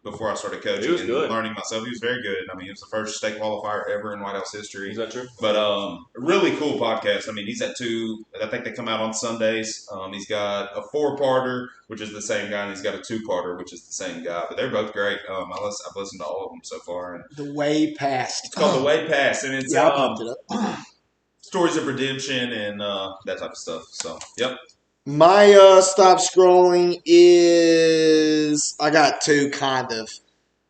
Before I started coaching and learning myself, he was very good. I mean, he was the first state qualifier ever in White House history. Is that true? But a really cool podcast. I mean, he's at 2. I think they come out on Sundays. He's got a 4-parter, which is the same guy, and he's got a 2-parter, which is the same guy. But they're both great. I've listened to all of them so far. And The Way Past. It's called The Way Past, and it's I pumped it up. stories of redemption and that type of stuff. So, yep. My stop scrolling is I got 2 kind of.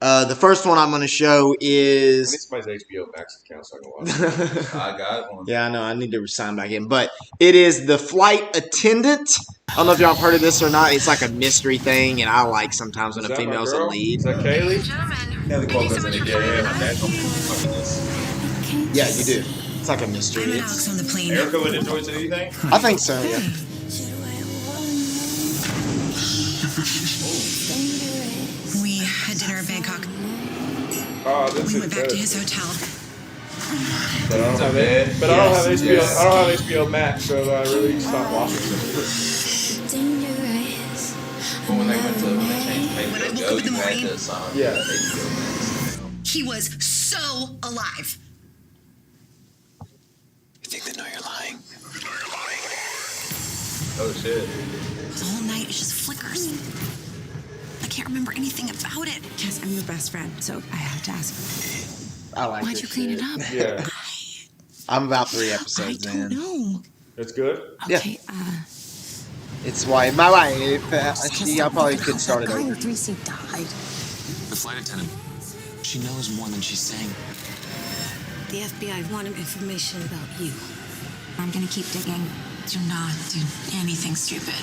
The first one I'm going to show is. I need somebody's HBO Max account so I can watch it. I got one. Yeah, I know. I need to sign back in. But it is The Flight Attendant. I don't know if y'all have heard of this or not. It's like a mystery thing, and I like sometimes when a female's a lead. Is that Kaylee? Kaylee Cuoco's in it. Yeah, my dad told me fucking this. Yeah, you do. It's like a mystery. Erica would enjoy it, do you think? I think so, yeah. We had dinner in Bangkok. Oh, this We is went back to good. his hotel. But I don't have it. But I don't have HBO. I don't have HBO Max, so I really stopped watching it. But when they changed When I HBO woke up in the you had morning- this on Yeah. HBO. He was so alive. You think they know you're lying? Oh shit. The whole night it just flickers. I can't remember anything about it. Jess, I'm your best friend, so I have to ask. I like Why'd this you clean shit. it up? Yeah. I'm about 3 I episodes don't in. know. It's good? Okay, It's why my wife. I probably could start it That guy over. in 3C died. The flight attendant. She knows more than she's saying. The FBI wanted information about you. I'm gonna keep digging. Do not do anything stupid.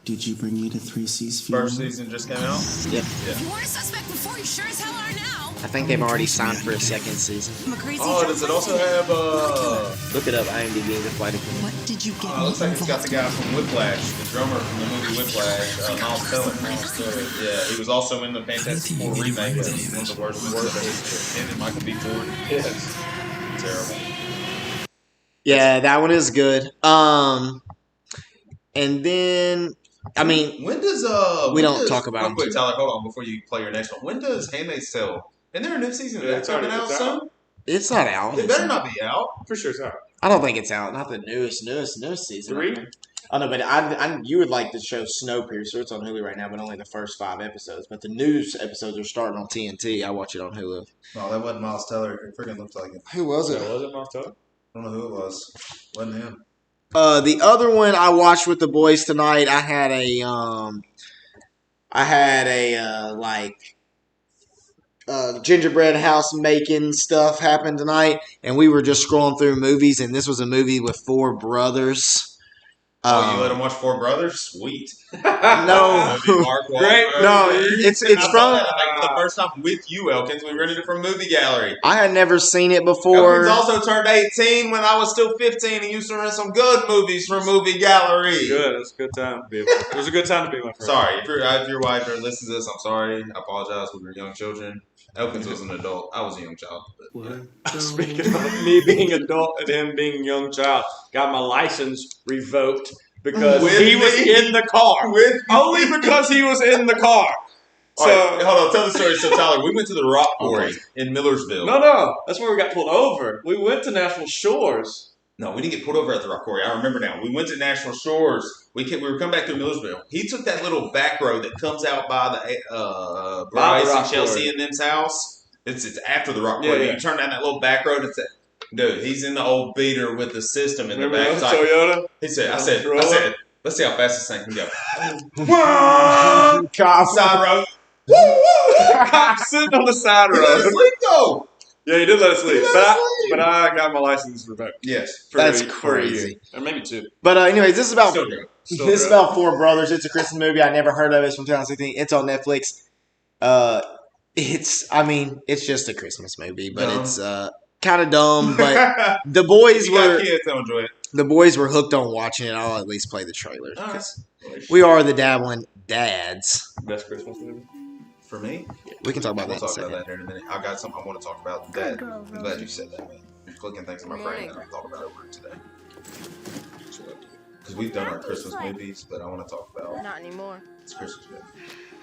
Did you bring me to 3C's funeral? First season just came out? Yep. If you weren't a suspect before, you sure as hell are now. I think they've already signed for a 2nd season. I'm a crazy Oh, does it also have Look it up. IMDb, The Flight Attendant. What did you get? looks like it's got the guy from Whiplash, the drummer from the movie Whiplash, Miles Teller. Yeah, he was also in the Fantastic Four remake. One of the worst movies of history. And Michael B. Jordan. Yes. Terrible. Yeah, that one is good. And then, I mean, When does we don't talk about real them quick, too. Tyler, hold on before you play your next one. When does Handmaid's Tale? Isn't there a new season of that coming out soon? It's not out. It better not be out. For sure it's not. I don't think it's out. Not the newest season. 3? I know, but I you would like the show Snowpiercer. It's on Hulu right now, but only the first 5 episodes. But the news episodes are starting on TNT. I watch it on Hulu. No, that wasn't Miles Teller. It freaking looked like it. Who was it? Was it Miles Teller? I don't know who it was. Wasn't him. The other one I watched with the boys tonight, I had a gingerbread house making stuff happen tonight, and we were just scrolling through movies, and this was a movie with 4 brothers. You let him watch Four Brothers? Sweet. No. Great. No, it's from for the first time with you, Elkins. We rented it from Movie Gallery. I had never seen it before. Elkins also turned 18 when I was still 15 and used to rent some good movies from Movie Gallery. Good. It was a good time. It was a good time to be my friend. Sorry. If your wife ever listens to this, I'm sorry. I apologize. We were young children. Elkins was an adult. I was a young child. Speaking of me being adult and him being a young child, got my license revoked because he was in the car. Only because he was in the car. So right, hold on, tell the story. So Tyler, we went to the rock quarry in Millersville. No, that's where we got pulled over. We went to National Shores. No, we didn't get pulled over at the rock quarry. I remember now. We went to National Shores. We were coming back through Millersville. He took that little back road that comes out by the Bryce and Chelsea and them's house. It's after the rock quarry. Yeah. You turn down that little back road. It's dude. He's in the old beater with the system in the back. Toyota. He said, I said, let's see how fast this thing can go. Side road. Cop sitting on the side road. He let us sleep though. Yeah, he did let us sleep. But I got my license revoked. Yes. That's crazy. Or maybe 2. But anyways, this is about Still about Four Brothers. It's a Christmas movie. I never heard of it. It's from 2016. It's on Netflix. It's just a Christmas movie, but it's kind of dumb. But the boys kids, they'll enjoy it. The boys were hooked on watching it. I'll at least play the trailer because we are the Dabbling Dads. Best Christmas movie. For me? We can talk about that. We'll talk about that here in a minute. I got something I want to talk about. That I'm glad you said that, man. You're clicking things in my brain that I thought about over today. Because we've done our Christmas movies, but I want to talk about. Not anymore. It's Christmas movie.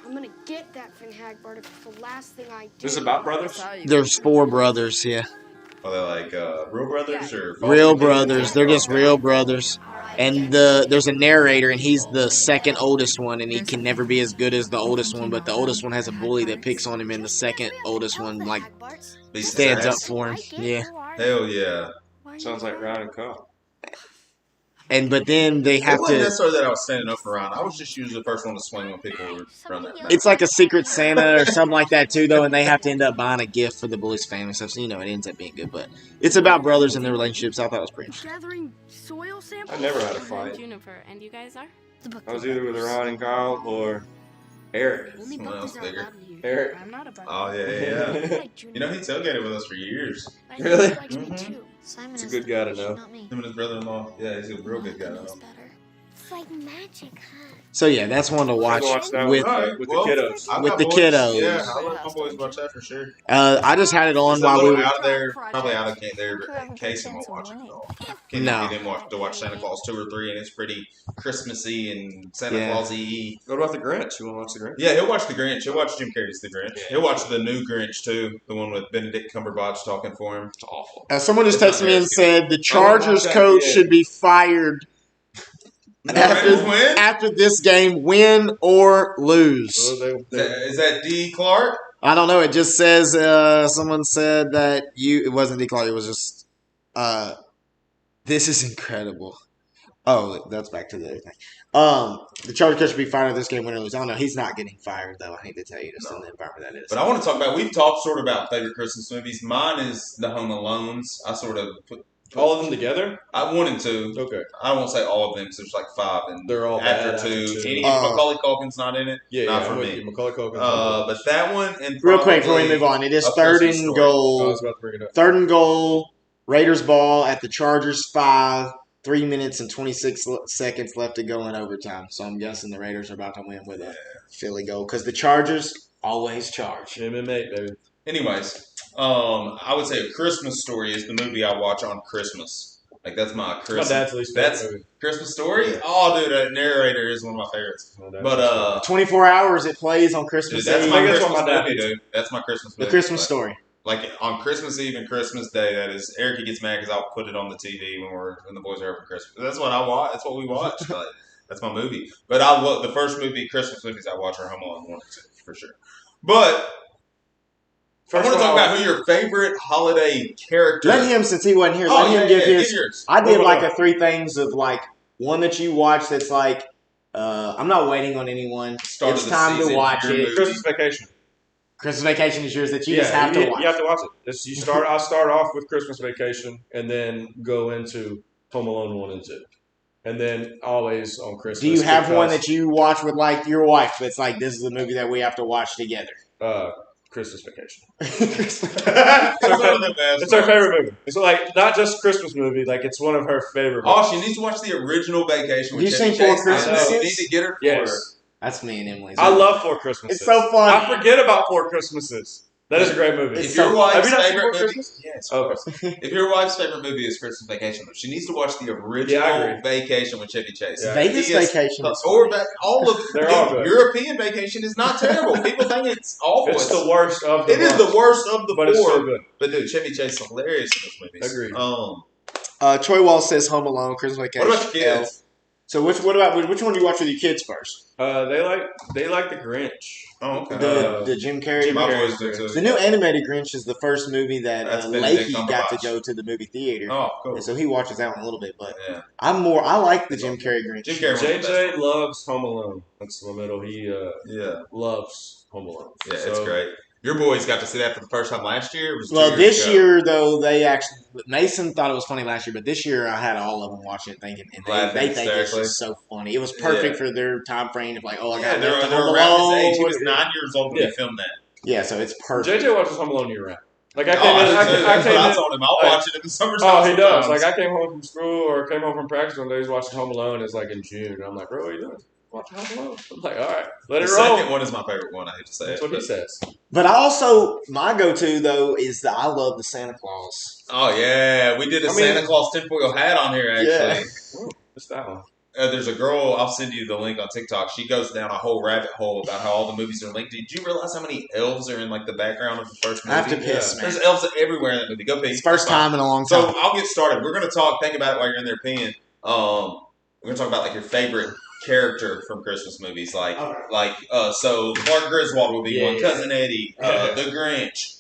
I'm gonna get that Finn Hagbard if it's the last thing I do. This is about brothers? There's 4 brothers, yeah. Are they like real brothers or real brothers? They're just real brothers. And there's a narrator, and he's the second oldest one, and he can never be as good as the oldest one. But the oldest one has a bully that picks on him, and the second oldest one stands up for him. Yeah. Hell yeah. Sounds like Ryan and Kyle. But then they have to. It wasn't necessarily that I was standing up for Ryan. I was just usually the first one to swing when people were running. It's like a Secret Santa or something like that too, though, and they have to end up buying a gift for the bully's family stuff. So it ends up being good. But it's about brothers and their relationships. I thought it was pretty interesting. Gathering soil samples. I never had a fight. Juniper, and you guys are? I was either with Ryan and Kyle or Eric. Someone else bigger. Eric. Oh yeah. You know he tailgated with us for years. Really? Mm-hmm. He's a good guy to know. Him and his brother-in-law. Yeah, he's a real good guy to know. It's like magic, huh? So yeah, that's one to watch with the kiddos. With the kiddos. Yeah, I let my boys watch that for sure. I just had it on while we were out of there. Probably out of there. Casey won't watch it at all. No. He didn't to watch Santa Claus 2 or 3, and it's pretty Christmassy and Santa Claus-y. What about the Grinch? You want to watch the Grinch? Yeah, he'll watch the Grinch. He'll watch Jim Carrey's The Grinch. He'll watch the new Grinch too, the one with Benedict Cumberbatch talking for him. It's awful. Someone just texted me and said the Chargers coach should be fired after this game, win or lose. Is that D. Clark? I don't know. It just says someone said that it wasn't D. Clark. It was just this is incredible. Oh, that's back to the other thing. The Chargers coach should be fired after this game, win or lose. I don't know. He's not getting fired though. I hate to tell you, just in the environment that is. But I want to talk about. We've talked sort of about favorite Christmas movies. Mine is The Home Alones. I sort of put all of them together? I 1 and 2. Okay. I won't say all of them because there's like 5, and they're all after 2. Any Macaulay Culkin's not in it. Yeah, not for me. Macaulay Culkin. But that one and real quick before we move on, it is 3rd and goal. I was about to bring it up. 3rd and goal. Raiders ball at the Chargers 5. 3 minutes and 26 seconds left to go in overtime. So I'm guessing the Raiders are about to win with a Philly goal because the Chargers always charge. MMA, baby. Anyways, I would say A Christmas Story is the movie I watch on Christmas. Like that's my Christmas. My dad's least favorite movie. Christmas Story. Yeah. Oh, dude, that narrator is one of my favorites. But 24 hours it plays on Christmas Eve. That's my Christmas movie, dude. That's my Christmas movie. The Christmas Story. Like on Christmas Eve and Christmas Day, that is. Erica gets mad because I'll put it on the TV when the boys are over Christmas. That's what I watch. That's what we watch. Like, that's my movie. But the first Christmas movies I watch are Home Alone 1 and 2 for sure. But I want to talk about who your favorite holiday character. Let him, since he wasn't here. Let him give his. I did like a 3 things of like one that you watch that's like I'm not waiting on anyone. It's time to watch it. Christmas Vacation. Christmas Vacation is yours that you just have to watch. You have to watch it. I start off with Christmas Vacation and then go into Home Alone 1 and 2. And then always on Christmas. Do you have one that you watch with like your wife? That's like this is the movie that we have to watch together. Christmas Vacation. It's It's our favorite movie. It's like not just Christmas movie. Like it's one of her favorite. Oh, she needs to watch the original Vacation. You seen Four Christmases? You need to get her. Yes. That's me and Emily. I love Four Christmases. It's so fun. I forget about Four Christmases. That is a great movie. If your wife's favorite movie, yes. If your wife's favorite movie is Christmas Vacation, she needs to watch the original Vacation with Chevy Chase. Yeah. Vegas Vacation, or all of they're all good. European Vacation is not terrible. People think it's awful. It's the worst of the. It is the worst of the but four. It's so good. But dude, Chevy Chase is hilarious in those movies. Agreed. Troy Wall says Home Alone, Christmas Vacation. What about your kids? So which one do you watch with your kids first? They like the Grinch. Oh, okay. The Jim Carrey. My boys do too. The new animated Grinch is the first movie that Lakey got to go to the movie theater. Oh, cool. And so he watches that one a little bit, but I like the Jim Carrey Grinch. JJ loves Home Alone. That's the middle. He loves Home Alone. Yeah, it's great. Your boys got to see that for the first time last year? This year, though, Mason thought it was funny last year, but this year I had all of them watch it thinking, and they think it's just so funny. It was perfect for their time frame of like, I got they're Home around Alone. his age. He was 9 years old when he filmed that. Yeah, so it's perfect. JJ watches Home Alone year round. Like I told him I'll watch it in the summertime. Oh, he does. Like I came home from school or came home from practice one day, he's watching Home Alone. It's like in June. I'm like, bro, what are you doing? Watch Home Alone. I'm like, all right, let it roll. The second one is my favorite one. I hate to say That's what he says. But my go-to though is I love the Santa Claus. Oh yeah, we did a Santa Claus tinfoil hat on here actually. Yeah. What's that one? There's a girl. I'll send you the link on TikTok. She goes down a whole rabbit hole about how all the movies are linked. Did you realize how many elves are in like the background of the first movie? I have to piss, man. There's elves everywhere in that movie. Go pee. It's first time in a long time. So I'll get started. We're gonna talk. Think about it while you're in there peeing. We're gonna talk about like your favorite character from Christmas movies, so Clark Griswold will be one, Cousin Eddie, the Grinch,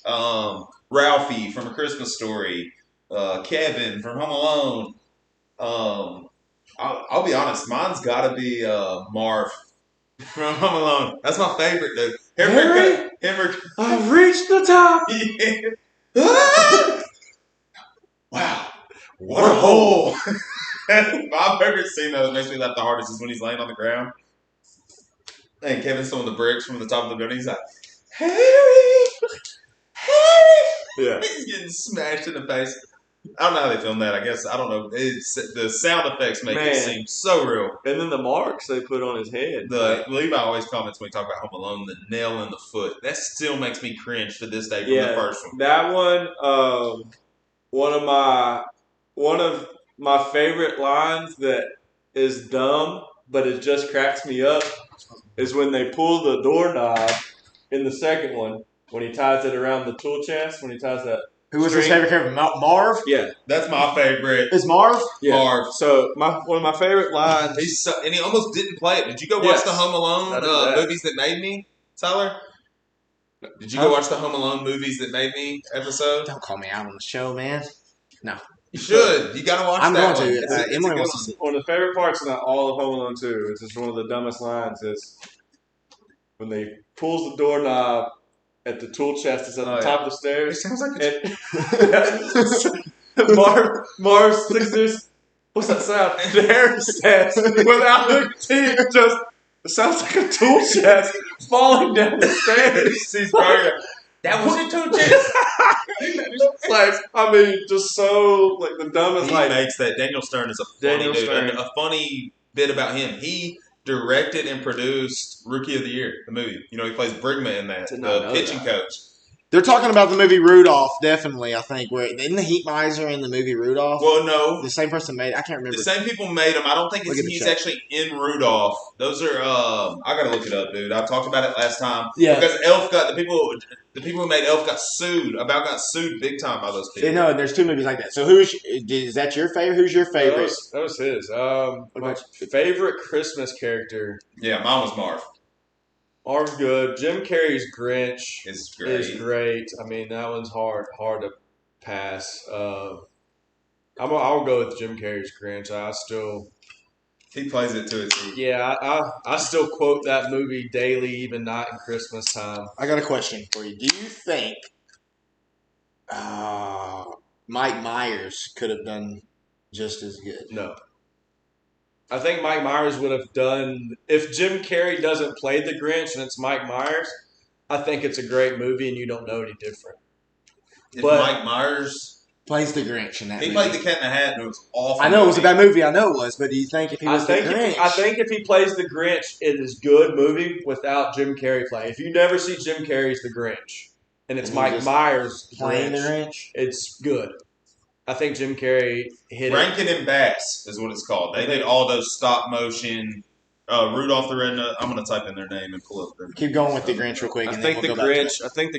Ralphie from A Christmas Story, Kevin from Home Alone. I'll be honest, mine's got to be Marv from Home Alone. That's my favorite, dude. Henry, I've reached the top. Yeah. Wow, what a hole! My favorite scene that makes me laugh the hardest is when he's laying on the ground and Kevin's throwing the bricks from the top of the building. He's like, Harry! Yeah. He's getting smashed in the face. I don't know how they filmed that. I guess, I don't know. The sound effects make it seem so real. And then the marks they put on his head. Levi always comments when we talk about Home Alone, the nail in the foot. That still makes me cringe to this day from the first one. That one, one of my favorite lines that is dumb, but it just cracks me up, is when they pull the doorknob in the second one, when he ties it around the tool chest, when he ties that. Who was his favorite character? Marv? Yeah. That's my favorite. Is Marv? Yeah. Marv. So, one of my favorite lines. And he almost didn't play it. Did you go watch the Home Alone movies that made me, Tyler? Did you go watch the Home Alone movies that made me episode? Don't call me out on the show, man. No. You should. You got to watch that one. Emily wants to see. One of the favorite parts of all of Home Alone 2, it's just one of the dumbest lines, is when they pulls the doorknob at the tool chest is at the top of the stairs. It sounds like Marv sticks this. What's that sound? And Harry says, without the teeth, it sounds like a tool chest falling down the stairs. He's probably that was a tool chest. Just so the dumbest. He makes that. Daniel Stern is a funny dude. A funny bit about him. He directed and produced Rookie of the Year, the movie. He plays Brigma in that, the pitching coach. They're talking about the movie Rudolph, definitely, I think. Isn't the Heat Miser in the movie Rudolph? Well, no. The same person made it. I can't remember. The same people made him. I don't think he's actually in Rudolph. Those are, I got to look it up, dude. I talked about it last time. Yeah. Because Elf the people who made Elf got sued big time by those people. No, there's two movies like that. So is that your favorite? Who's your favorite? That was his. My favorite Christmas character. Yeah, mine was Marv. Marv's good. Jim Carrey's Grinch is great. I mean, that one's hard to pass. I'll go with Jim Carrey's Grinch. He plays it to a T. Yeah, I still quote that movie daily, even not in Christmas time. I got a question for you. Do you think Mike Myers could have done just as good? No. I think Mike Myers would have done if Jim Carrey doesn't play the Grinch and it's Mike Myers. I think it's a great movie and you don't know any different. If Mike Myers plays the Grinch in that movie. He played the Cat in the Hat and it was awful. I know it was a bad movie. I know it was, but do you think if he was the Grinch? I think if he plays the Grinch, it is good movie without Jim Carrey playing. If you never see Jim Carrey's the Grinch and it's Mike Myers playing the Grinch, it's good. I think Jim Carrey hit Rankin and Bass is what it's called. They did all those stop motion. Rudolph the Red-Nosed. I'm going to type in their name and pull up their. Keep going with the Grinch real quick. I think the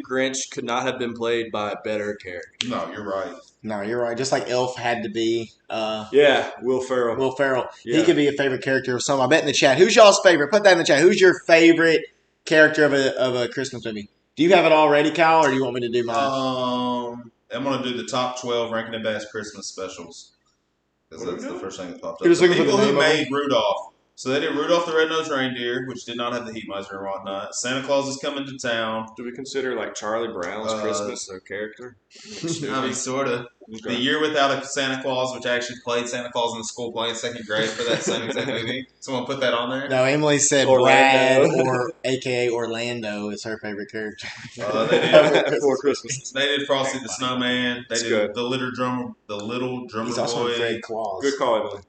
Grinch could not have been played by a better character. No, you're right. No, you're right. Just like Elf had to be. Will Ferrell. Will Ferrell. Yeah. He could be a favorite character of some. I bet in the chat. Who's y'all's favorite? Put that in the chat. Who's your favorite character of a Christmas movie? Do you have it already, Kyle, or do you want me to do mine? I'm going to do the top 12 Rankin and Bass Christmas specials. Because that's the first thing that popped up. You're just looking for the people name who of made Rudolph. So they did Rudolph the Red-Nosed Reindeer, which did not have the heat miser and whatnot. Santa Claus is coming to town. Do we consider like Charlie Brown's Christmas a character? I mean, sort of. Okay. The Year Without a Santa Claus, which I actually played Santa Claus in the school play in second grade for that same exact movie. Someone put that on there? No, Emily said Brad, or a.k.a. Orlando, is her favorite character. They did for Christmas. They did Frosty the Snowman. They did the Little Drummer He's also Boy. Fred Claus. Good call, Emily.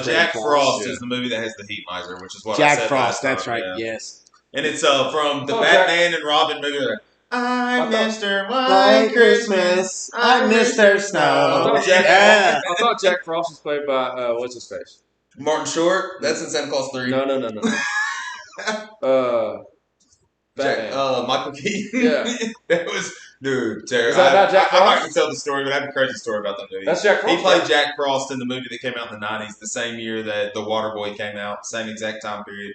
Jack Frost is the movie that has the heat miser, which is what Jack I said Frost, last that's time, right, yes. And it's from the Batman and Robin movie. I'm Mr. White Christmas. I'm Mr. Snow. I thought Jack Frost was played by, what's his face? Martin Short? That's in Santa Claus 3. No. Michael Keaton. Yeah. That was, dude, terrible. Is that about Jack Frost? I'm not going to tell the story, but I have a crazy story about that movie. That's Jack Frost. He played Jack Frost in the movie that came out in the 90s, the same year that The Waterboy came out, same exact time period.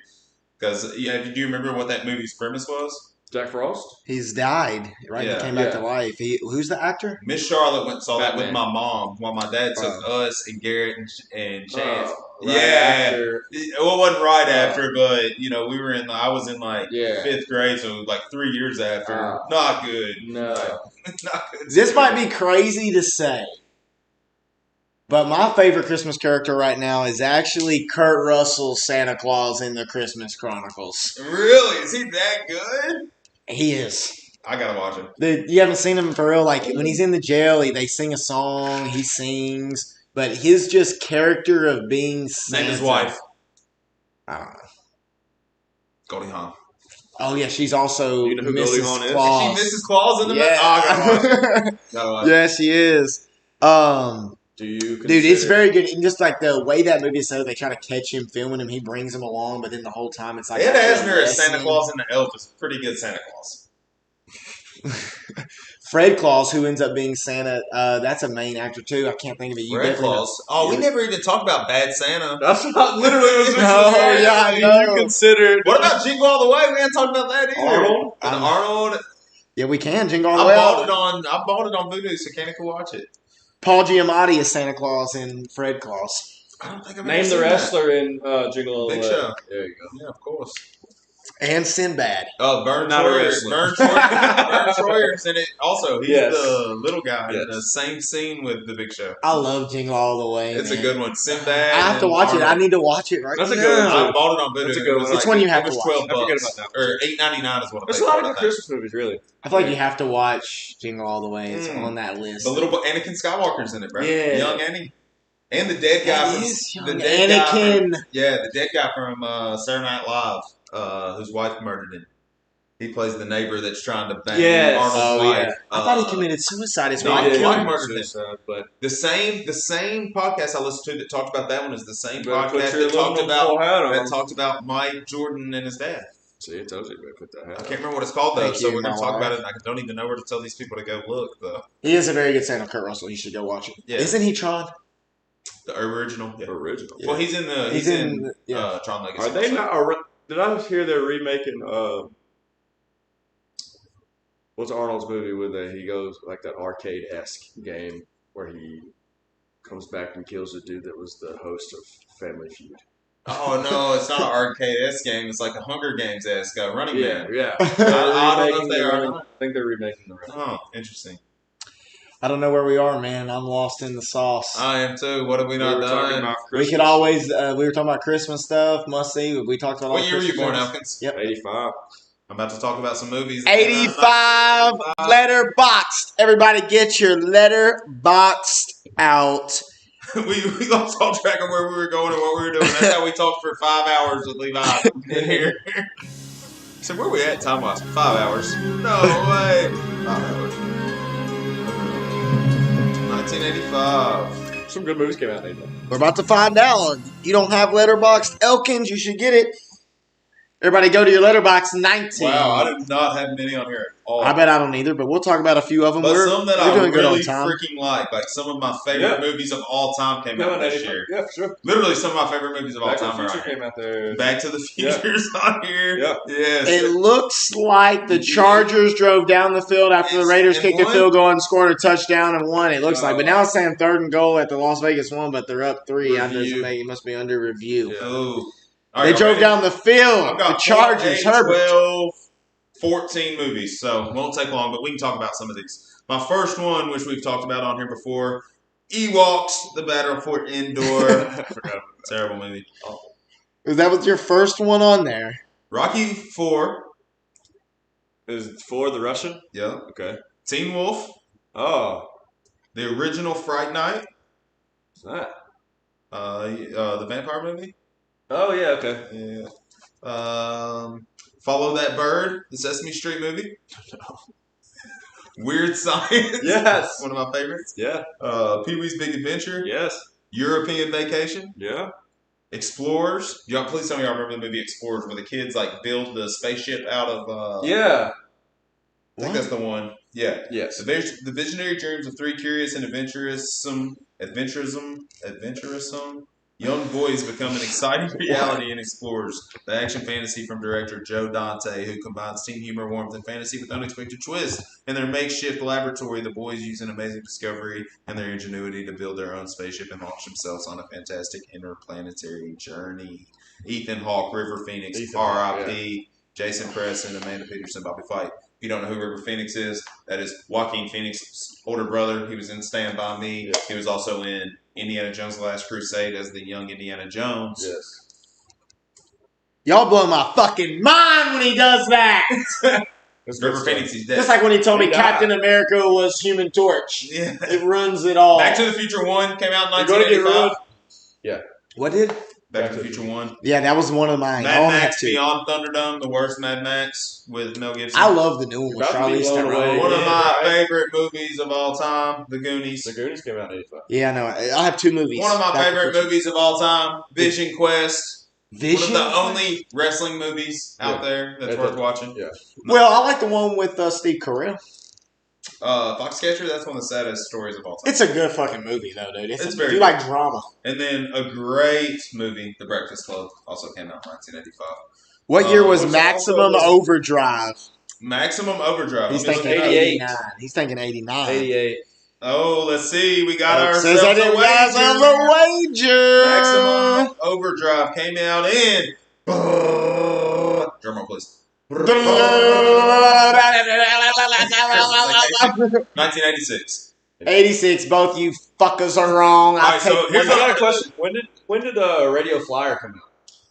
Because, do you remember what that movie's premise was? Jack Frost? He's died, right? Yeah. He came back to life. Who's the actor? Miss Charlotte went and saw that with my mom while my dad took us and Garrett and Chance. After. Well, it wasn't right after, but, we were I was in like 5th grade, so like 3 years after. Not good. No. Not good. This might be crazy to say, but my favorite Christmas character right now is actually Kurt Russell's Santa Claus in the Christmas Chronicles. Really? Is he that good? He is. I gotta watch him. You haven't seen him for real? Like, when he's in the jail, they sing a song, he sings, but his just character of being Santa. Name his wife. I don't know. Goldie Hawn. Oh, yeah, she's also you know who Mrs. Goldie Hawn Claus. Is she Mrs. Claus in the movie? Yeah. Oh, I gotta watch it. Yeah, she is. Dude, it's very good. And just like the way that movie is set up, they try to catch him, filming him, he brings him along, but then the whole time it's like Ed Asner as Santa Claus and the Elf is pretty good Santa Claus. Fred Claus, who ends up being Santa, that's a main actor too. I can't think of it. Fred Claus. Oh, we never even talked about Bad Santa. That's not literally was just I know. You considered. What about Jingle All the Way? We haven't talked about that either. Arnold. Yeah, we can. Jingle All the Way. I bought it on Voodoo, so Kenny can watch it. Paul Giamatti is Santa Claus and Fred Claus. I don't think I've Name the wrestler in Jingle All the Way. Big Show. There you go. Yeah, of course. And Sinbad. Oh, Vern Troyer's in it. Also, he's the little guy in the same scene with the Big Show. I love Jingle All the Way. It's man. a good one. Sinbad. I have to watch it. I need to watch it right now. That's a good one. I bought it on Voodoo. That's a good one. Which one you have to watch? $12 or $8.99 is what I paid. There's a lot of good Christmas movies, really. I feel like you have to watch Jingle All the Way. It's on that list. The little Anakin Skywalker's in it, bro. Yeah. Young Annie. And the dead guy from Anakin. The dead guy from Saturday Night Live, whose wife murdered him. He plays the neighbor that's trying to bang Arnold's wife. Yeah. I thought he committed suicide. His wife murdered him. But the same podcast I listened to that talked about that one is the same podcast that talked about Mike Jordan and his dad. See, it tells you to put that hat. I can't remember what it's called though, so we're going to talk about it. And I don't even know where to tell these people to go look though. He is a very good Santa, Kurt Russell. You should go watch it. Yeah. Isn't he Tron? The original. Yeah. Original. Well, he's in Tron Legacy. Are they not? Did I hear they're remaking? What's Arnold's movie where he goes like that arcade-esque game where he comes back and kills the dude that was the host of Family Feud? Oh no, it's not an arcade-esque game. It's like a Hunger Games-esque Running Man. Yeah. I don't know if they are. I think they're remaking the Running Man. Oh, interesting. I don't know where we are, man. I'm lost in the sauce. I am too. What have we not done? We could always. We were talking about Christmas stuff. Must see. We talked about. What year were you born, Elkins? Yep, 85. I'm about to talk about some movies. 85. Letterboxed. Everybody, get your letterboxed out. we lost all track of where we were going and what we were doing. That's how we talked for 5 hours with Levi in here. So where we at time-wise? 5 hours. No way. 5 hours. 1985. Some good movies came out in 85. We're about to find out. You don't have letterboxed Elkins, you should get it. Everybody go to your letterbox 19. Wow, I do not have many on here at all. I bet I don't either, but we'll talk about a few of them. But some that I doing good really on time. freaking like some of my favorite movies of all time came out this year. Yeah, for sure. Literally some of my favorite movies of all time Back to the Future came out there. Back to the Future's on here. Yeah. Yes. It looks like the Chargers drove down the field after the Raiders kicked a field goal and scored a touchdown and won. It looks like, but now it's saying 3rd and goal at the Las Vegas one, but they're up 3. It must be under review. Yeah. Oh. They drove down the field. The Chargers, 4, 8, Herbert. 12, 14 movies, so it won't take long, but we can talk about some of these. My first one, which we've talked about on here before, Ewoks, The Battle for Endor. Terrible movie. That was your first one on there. Rocky 4. Is 4 the Russian? Yeah. Okay. Teen Wolf. Oh. The original Fright Night. What's that? The vampire movie. Oh, yeah, okay. Yeah. Follow That Bird, the Sesame Street movie. Weird Science. Yes. One of my favorites. Yeah. Pee-wee's Big Adventure. Yes. European Vacation. Yeah. Explorers. Y'all, please tell me y'all remember the movie Explorers where the kids build the spaceship out of. Yeah. I think that's the one. Yeah. Yes. The visionary dreams of 3 curious and adventuresome young boys become an exciting reality in Explorers, the action fantasy from director Joe Dante, who combines teen humor, warmth, and fantasy with unexpected twists. In their makeshift laboratory, the boys use an amazing discovery and their ingenuity to build their own spaceship and launch themselves on a fantastic interplanetary journey. Ethan Hawke, River Phoenix, R.I.P., Jason Preston, Amanda Peterson, Bobby Fight. If you don't know who River Phoenix is, that is Joaquin Phoenix's older brother. He was in Stand By Me. Yes. He was also in Indiana Jones' The Last Crusade as the young Indiana Jones. Yes. Y'all blow my fucking mind when he does that. River Phoenix, he's dead. Just like when he told me Captain America was Human Torch. Yeah. It runs it all. Back to the Future 1 came out in 1985. Yeah. What did? Back to the Future 1. Yeah, that was one of mine. Mad Max Beyond Thunderdome, the worst Mad Max with Mel Gibson. I love the new one with Charlize Theron. One of my favorite movies of all time, The Goonies. The Goonies came out in 85. Yeah, I know. I have 2 movies. One of my favorite movies of all time, Vision Quest. Vision? One of the only wrestling movies out there that's worth watching. Yeah. Well, I like the one with Steve Carell. Foxcatcher, that's one of the saddest stories of all time. It's a good fucking movie, though, dude. It's very good. Like drama. And then a great movie, The Breakfast Club, also came out in 1985. What year was Maximum Overdrive? Maximum Overdrive. He's thinking 89. He's thinking 89. 88. Oh, let's see. We got ourselves a wager. Maximum Overdrive came out in. Drum roll, please. 1986. 86. Both you fuckers are wrong. Right, so here's another question. When did Radio Flyer come out?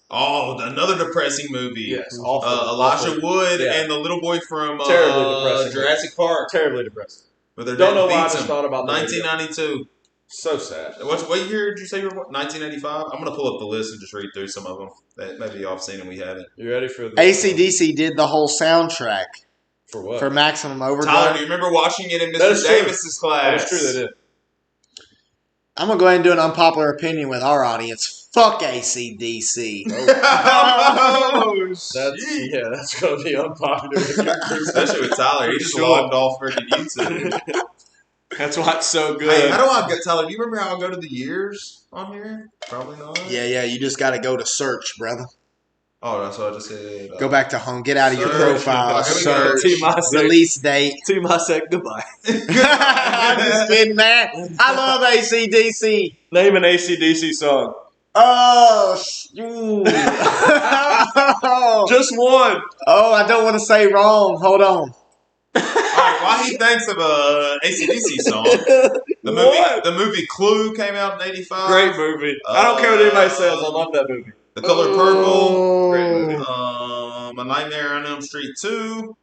Oh, another depressing movie. Yes, awful. Elijah Wood and the little boy from terribly depressing. Jurassic Park. Terribly depressing. But don't know why I just thought about 1992. So sad. What year did you say you were born? 1985? I'm going to pull up the list and just read through some of them that maybe y'all have seen and we haven't. You ready for the... AC/DC did the whole soundtrack. For what? For Maximum Overdrive. Tyler, do you remember watching it in Mr. Davis's class? That is true, they did. I'm going to go ahead and do an unpopular opinion with our audience. Fuck AC/DC. That's going to be unpopular. Especially with Tyler. He just logged off freaking YouTube. That's why it's so good. Hey, how do I get, Tyler, do you remember how I go to the years on here? Probably not. Yeah, you just got to go to search, brother. Oh, that's what I just said. Go back to home. Get out of your profile. Search. Release Release date. T-Ma said goodbye. I'm just kidding, man. I love AC/DC. Name an AC/DC song. Oh, just one. Oh, I don't want to say wrong. Hold on. All right, why he thinks of a AC/DC song. The movie Clue came out in '85. Great movie. I don't care what anybody says. I love that movie. The Color Purple. Great movie. A Nightmare on Elm Street 2.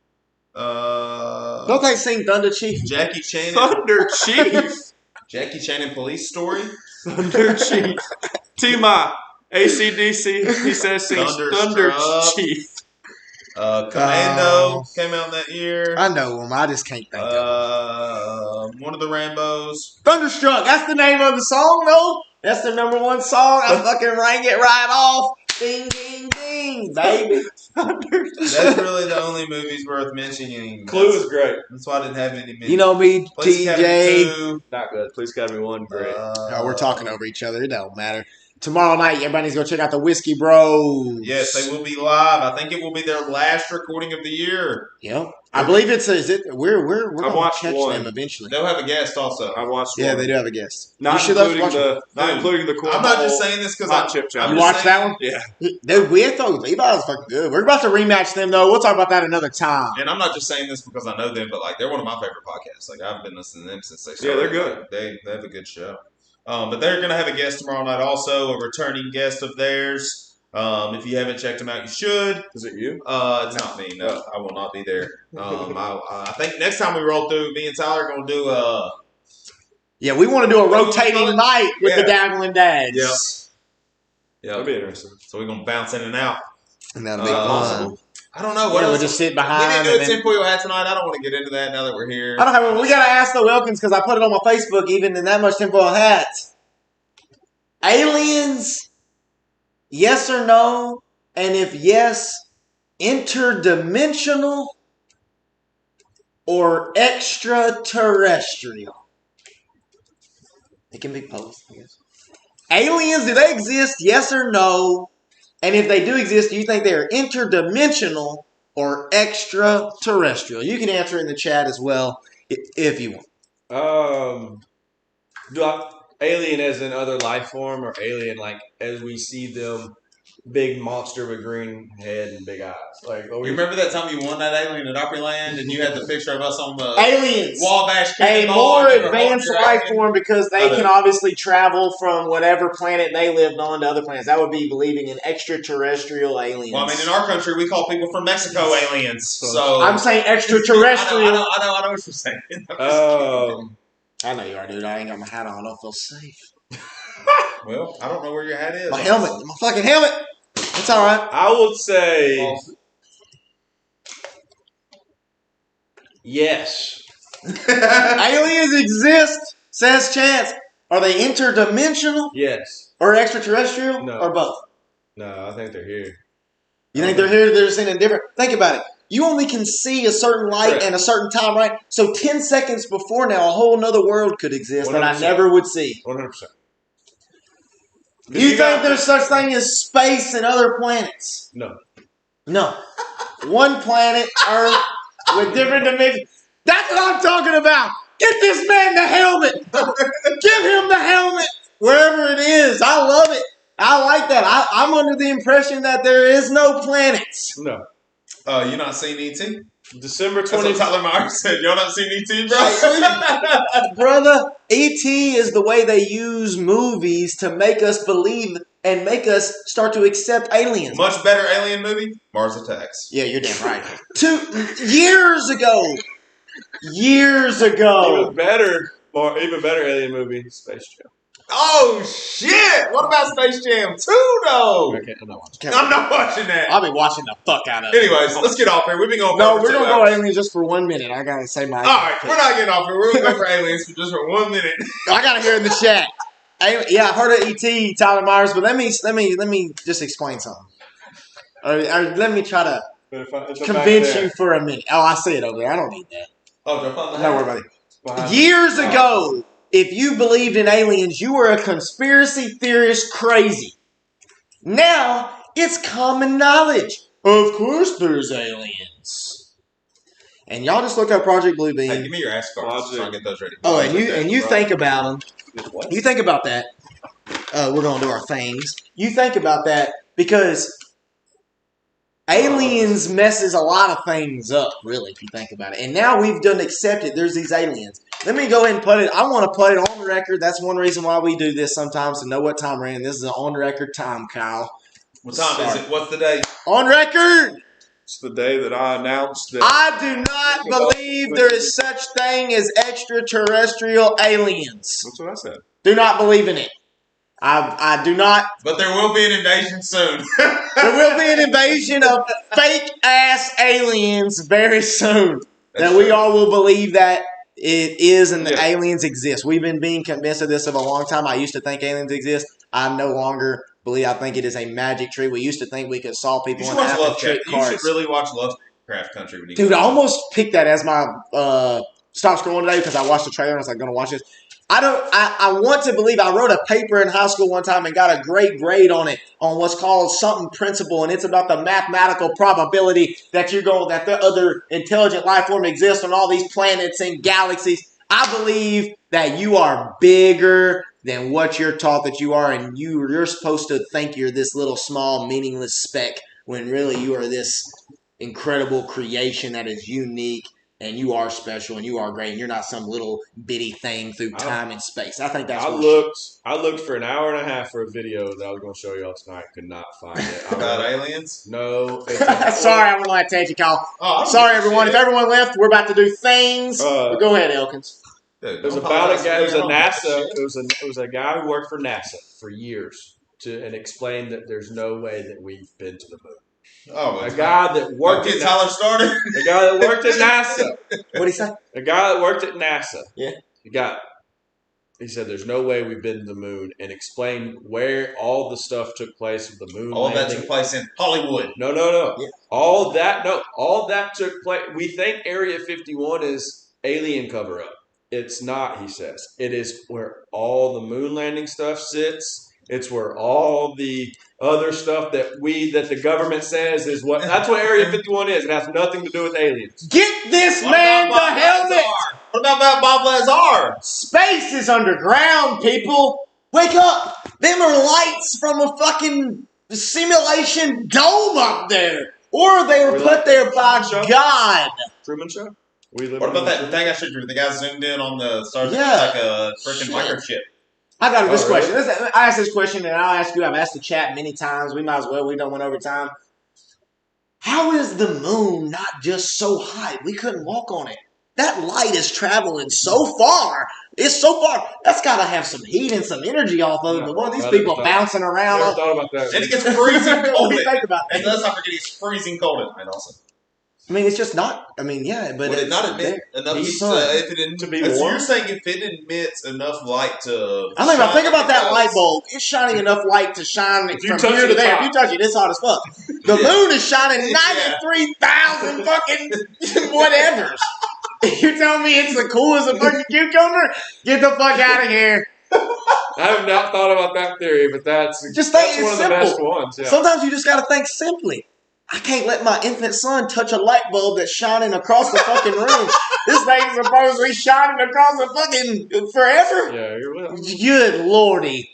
Don't they sing Thunder Chief? Jackie Chan. Thunder Chief. Jackie Chan and Police Story. Thunder Chief. T-Ma. AC/DC. He says sings Thunder Chief. Commando came out that year. I know him. I just can't think of one of the Rambos. Thunderstruck. That's the name of the song, though. That's the #1 song. I fucking rang it right off. Ding, ding, ding, baby. That's really the only movies worth mentioning. Clue is great. That's why I didn't have any. You know me, Police TJ. Academy 2. Not good. Police Academy 1, great. No, we're talking over each other. It don't matter. Tomorrow night, everybody's going to check out the Whiskey Bros. Yes, they will be live. I think it will be their last recording of the year. Yep. I believe it's we're going to catch them eventually. They'll have a guest also. I watched one. Yeah, they do have a guest. Not including the cornchip. I'm not just saying this because You watched that one? Yeah. Dude, we thought Levi was fucking good. We're about to rematch them, though. We'll talk about that another time. And I'm not just saying this because I know them, but they're one of my favorite podcasts. I've been listening to them since they started. Yeah, they're good. They have a good show. But they're going to have a guest tomorrow night also, a returning guest of theirs. If you haven't checked them out, you should. Is it you? It's not me. No, I will not be there. I think next time we roll through, me and Tyler are going to do Yeah, we want to do a rotating night with the Dabbling Dads. Yep. Yeah, that'll be interesting. So we're going to bounce in and out. And that'll be fun. I don't know. What else? We'll just sit behind. We didn't do a tinfoil hat tonight. I don't want to get into that now that we're here. I don't have. We got to ask the Wilkins because I put it on my Facebook even in that much tinfoil hats. Aliens, yes or no? And if yes, interdimensional or extraterrestrial? It can be both, I guess. Aliens, do they exist? Yes or no? And if they do exist, do you think they are interdimensional or extraterrestrial? You can answer it in the chat as well if you want. Alien as in other life form, or alien like as we see them, big monster with green head and big eyes? You remember that time you won that alien at Opryland and you had the picture of us on the aliens Wabash? A more advanced life form because they can obviously travel from whatever planet they lived on to other planets. That would be believing in extraterrestrial aliens. Well, I mean, in our country, we call people from Mexico aliens. So I'm saying extraterrestrial. I know what you're saying. I know you are, dude. I ain't got my hat on. I don't feel safe. Well, I don't know where your hat is. My helmet. My fucking helmet. It's all right. I would say yes. Aliens exist, says Chance. Are they interdimensional? Yes. Or extraterrestrial? No. Or both? No, I think they're here. You think they're here? They're just in different. Think about it. You only can see a certain light and a certain time, right? So 10 seconds before now, a whole nother world could exist 100%. That I never would see. 100%. You think there's such thing as space and other planets? No. No. One planet, Earth, with different dimensions. That's what I'm talking about. Get this man the helmet. Give him the helmet. Wherever it is. I love it. I like that. I'm under the impression that there is no planets. No. You not seen E.T.? December 20th. That's what Tyler Myers said. Y'all not seen E.T., bro? Brother, E.T. is the way they use movies to make us believe and make us start to accept aliens. Much better alien movie? Mars Attacks. Yeah, you're damn right. 2 years ago. Even better alien movie, Space Jam. Oh, shit! What about Space Jam 2, though? I'm not watching that. I'll be watching the fuck out of it. Anyways, let's get off here. We've been going for No, we're going to go aliens just for 1 minute. I got to say my... All right, we're not getting off here. We're going to go for aliens just for 1 minute. I got to hear in the chat. Yeah, I've heard of E.T., Tyler Myers, but let me just explain something. Or let me try to convince you for a minute. Oh, I see it over there. I don't need that. Oh, jump on the Don't worry about it. Years ago... If you believed in aliens, you were a conspiracy theorist crazy. Now, it's common knowledge. Of course there's aliens. And y'all just look up Project Bluebeam. Hey, give me your ass cards so I can get those ready. Oh, and you think about them. You think about that. We're going to do our things. You think about that because Aliens messes a lot of things up, really, if you think about it. And now we've done accepted there's these aliens. Let me go ahead and put it. I want to put it on record. That's one reason why we do this sometimes, to know what time we're in. This is an on-record time, Kyle. What time is it? What's the day? On record! It's the day that I announced that. I do not believe there is such thing as extraterrestrial aliens. That's what I said. Do not believe in it. I do not. But there will be an invasion soon. There will be an invasion of fake-ass aliens very soon. That we all will believe that it is and the aliens exist. We've been being convinced of this for a long time. I used to think aliens exist. I no longer believe. I think it is a magic trick. We used to think we could solve people in trick cards. You should really watch Lovecraft Country. When you Dude, I almost picked that as my stop scrolling today because I watched the trailer and I was like, going to watch this. I want to believe I wrote a paper in high school one time and got a great grade on it, on what's called something principle, and it's about the mathematical probability that that the other intelligent life form exists on all these planets and galaxies. I believe that you are bigger than what you're taught that you are, and you're supposed to think you're this little small meaningless speck when really you are this incredible creation that is unique. And you are special, and you are great, and you're not some little bitty thing through time and space. I think that's I looked for an hour and a half for a video that I was going to show y'all tonight. Could not find it. About aliens? No. Sorry, I went on that tangent, Kyle. Sorry, everyone. If everyone left, we're about to do things. But go ahead, Elkins. It was about a guy. It was a NASA. It was a guy who worked for NASA for years and explained that there's no way that we've been to the moon. Oh, a guy that worked at Tyler started. A guy that worked at NASA. What did he say? A guy that worked at NASA. Yeah. He said there's no way we've been to the moon, and explained where all the stuff took place with the moon. All that took place in Hollywood. No. Yeah. All that took place. We think Area 51 is alien cover up. It's not, he says. It is where all the moon landing stuff sits. It's where all the other stuff that the government says is what. That's what Area 51 is. It has nothing to do with aliens. Get this man the helmet! What about Bob Lazar? Space is underground, people. Wake up! Them are lights from a fucking simulation dome up there. Or they were put there by God. Truman Show? What about that thing I showed you? The guy zoomed in on the stars like a freaking microchip. I got this question. I asked this question, and I'll ask you. I've asked the chat many times. We might as well. We done went over time. How is the moon not just so high? We couldn't walk on it. That light is traveling so far. It's so far. That's got to have some heat and some energy off of it. But what are these people bouncing around? I thought about that. And it gets freezing cold. What do you think about that? And let's not forget it's freezing cold at night also. I mean, it's just not. I mean, yeah, but would it not emit enough heat if it didn't to be warm? So you're saying if it emits enough light to? I think about that light bulb. It's shining enough light to shine from here to there. If you touch it, it's hot as fuck. The moon is shining 93,000 fucking whatevers. You tell me it's the cool as a fucking cucumber? Get the fuck out of here. I have not thought about that theory, but that's one of the best ones. Yeah. Sometimes you just got to think simply. I can't let my infant son touch a light bulb that's shining across the fucking room. This thing's supposed to be shining across the fucking forever. Yeah, you're right. Good lordy.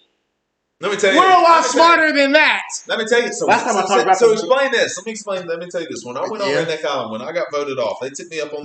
Let me tell you. We're a lot smarter than that. Let me tell you. So last time I talked about explain this. Let me tell you this. When I went on Redneck Island, when I got voted off, they took me up on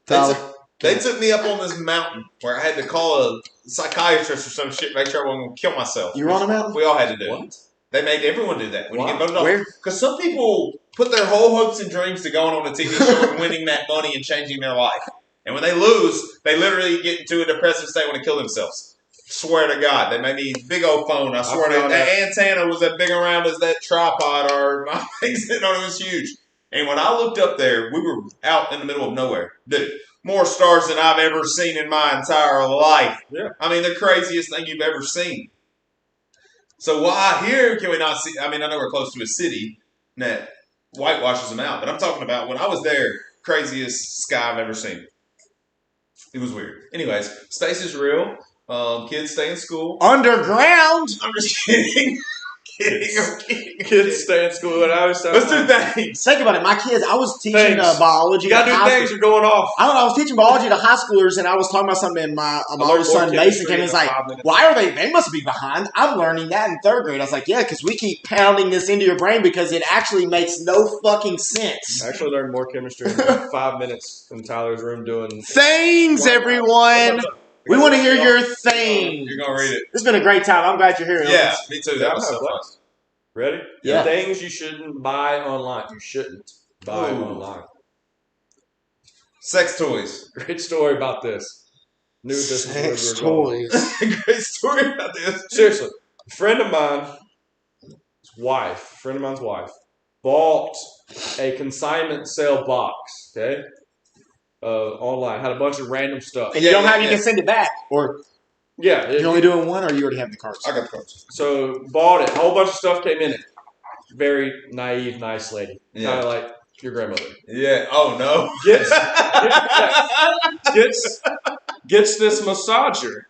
this. They took me up on this mountain where I had to call a psychiatrist or some shit, make sure I wasn't going to kill myself. You were on a mountain? We all had to do it. They made everyone do that when you get voted off. Because some people put their whole hopes and dreams to going on a TV show and winning that money and changing their life. And when they lose, they literally get into a depressive state when they kill themselves. Swear to God. They made me big old phone. I swear to that antenna was as big around as that tripod or my thing sitting on it was huge. And when I looked up there, we were out in the middle of nowhere. Dude, more stars than I've ever seen in my entire life. Yeah. I mean, the craziest thing you've ever seen. So why here can we not see? I mean, I know we're close to a city that whitewashes them out, but I'm talking about when I was there, craziest sky I've ever seen. It was weird. Anyways, space is real. Kids stay in school. Underground? I'm just kidding. Kids stay in school, and I always Let's do things. Think about it. My kids, I was teaching biology. You gotta do things. You're going off. I was teaching biology to high schoolers, and I was talking about something, and my oldest son, Mason, came in and was like, why are they must be behind. I'm learning that in 3rd grade. I was like, yeah, because we keep pounding this into your brain because it actually makes no fucking sense. I actually learned more chemistry in 5 minutes in Tyler's room doing things, everyone. We want to hear your things. You're going to read it. This has been a great time. I'm glad you're here. Yeah, me too. That was so fun. Ready? Yeah. Things you shouldn't buy online. You shouldn't buy online. Sex toys. Great story about this. Knew this Sex toys. Great story about this. Seriously. A friend of mine's wife, bought a consignment sale box, okay? Online. Had a bunch of random stuff. And you don't have, you can send it back. Or yeah. You're only doing one, or you already have the cards? I got the cards. So bought it. A whole bunch of stuff came in it. Very naive, nice lady. Yeah. Kind of like your grandmother. Yeah. Oh no. Gets this massager.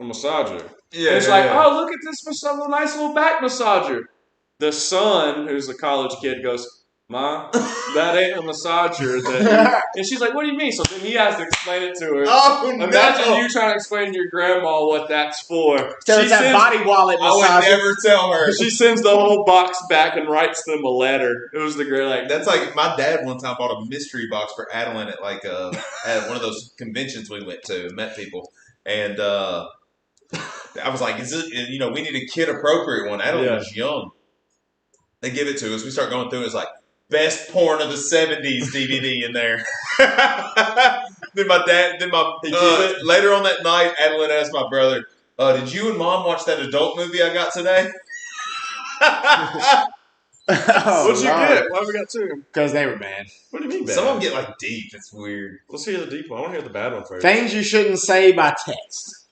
A massager. Yeah. And it's oh, look at this nice little back massager. The son, who's a college kid, goes, Ma, that ain't a massager. And she's like, what do you mean? So then he has to explain it to her. Oh, Imagine you trying to explain to your grandma what that's for. So it's that body wallet massager. I would never tell her. She sends the whole box back and writes them a letter. It was the great, that's like my dad one time bought a mystery box for Adeline at at one of those conventions we went to and met people. And I was like, is it, we need a kid appropriate one. Adeline was young. They give it to us. We start going through it. It's like, best porn of the 70s DVD in there. Later on that night, Adeline asked my brother, did you and Mom watch that adult movie I got today? What'd you get? Why we got 2? Because they were bad. What do you mean bad? Some of them get deep. It's weird. Let's hear the deep one. I want to hear the bad one first. Things you shouldn't say by text.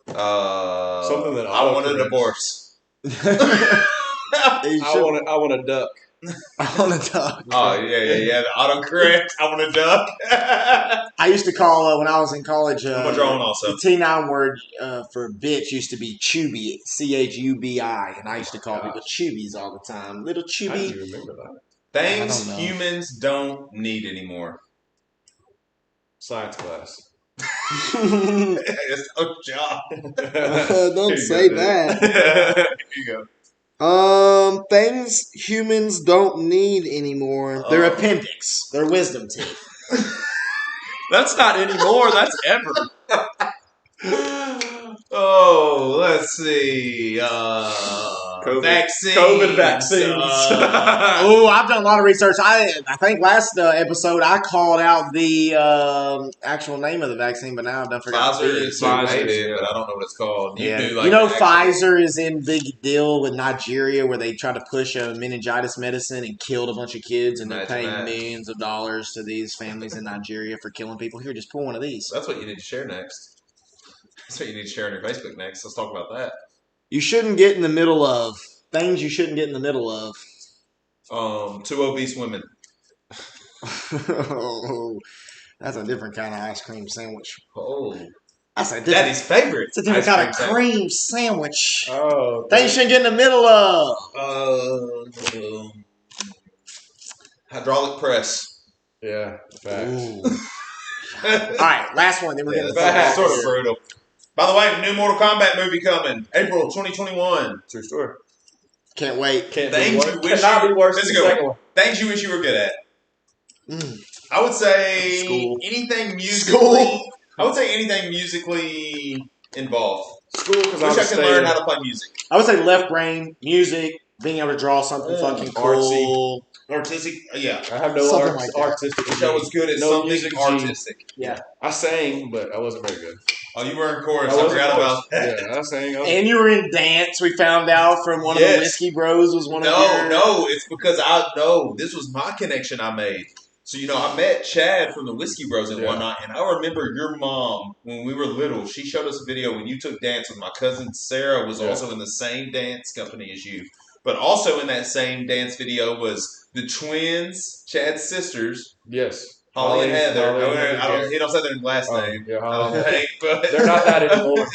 Something that I want a divorce. I want a duck. I want a duck. Oh, yeah. The autocorrect. I want a duck. I used to call, when I was in college, I'm going to draw one also. The T9 word for bitch used to be chubi, Chubi, and I used to call people chubies all the time. Little chubi. I do remember that. Things humans don't need anymore. Science class. It's a job. Don't say that. Here you go. Things humans don't need anymore. Their appendix, their wisdom teeth. That's not anymore. That's ever. Oh, let's see. Vaccines. COVID vaccines. I've done a lot of research. I think last episode I called out the actual name of the vaccine, but now I've done forgot. Pfizer is made it, but I don't know what it's called. Pfizer is in big deal with Nigeria where they tried to push a meningitis medicine and killed a bunch of kids, and they're paying millions of dollars to these families in Nigeria for killing people. Here, just pull one of these. That's what you need to share next. That's what you need to share on your Facebook next. Let's talk about that. You shouldn't get in the middle of. Things you shouldn't get in the middle of. 2 obese women. Oh, that's a different kind of ice cream sandwich. Oh. That's a Daddy's favorite. It's a different kind of cream sandwich. Oh. Things you shouldn't get in the middle of. Hydraulic press. Yeah, facts. All right, last one. Then we're getting that's sort of brutal. By the way, new Mortal Kombat movie coming April 2021. True story. Can't wait. Things you wish you were good at. I would say anything musically. I would say anything musically involved. School, because I wish I could learn how to play music. I would say left brain, music, being able to draw something fucking cool. Artistic, yeah. I have no artistic. Wish I was good at something artistic. Yeah. I sang, but I wasn't very good. Oh, you were in chorus. I forgot about that. Yeah, I sang. And you were in dance. We found out from one of the Whiskey Bros was one of your... No, it's because this was my connection I made. So, I met Chad from the Whiskey Bros and whatnot, and I remember your mom, when we were little, she showed us a video when you took dance with my cousin Sarah, was also in the same dance company as you. But also in that same dance video was the twins, Chad's sisters. Yes. Holly and Heather. He don't say their last name. Yeah, I don't think, but they're not that anymore.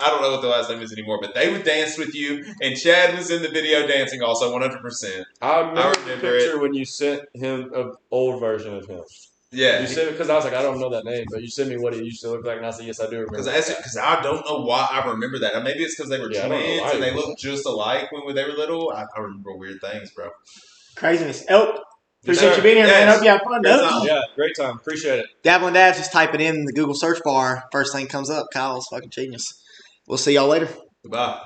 I don't know what the last name is anymore, but they would dance with you, and Chad was in the video dancing also 100%. I remember the picture when you sent him an old version of him. Yeah. You said because I was like, I don't know that name, but you sent me what he used to look like, and I said, yes, I do remember. Because I don't know why I remember that. Maybe it's because they were twins and they looked just alike when they were little. I remember weird things, bro. Craziness. Elk. Appreciate you being here, man. Hope you have fun, though. Yeah, great time. Appreciate it. Dabbling Dads, just type it in the Google search bar. First thing comes up. Kyle's fucking genius. We'll see y'all later. Goodbye.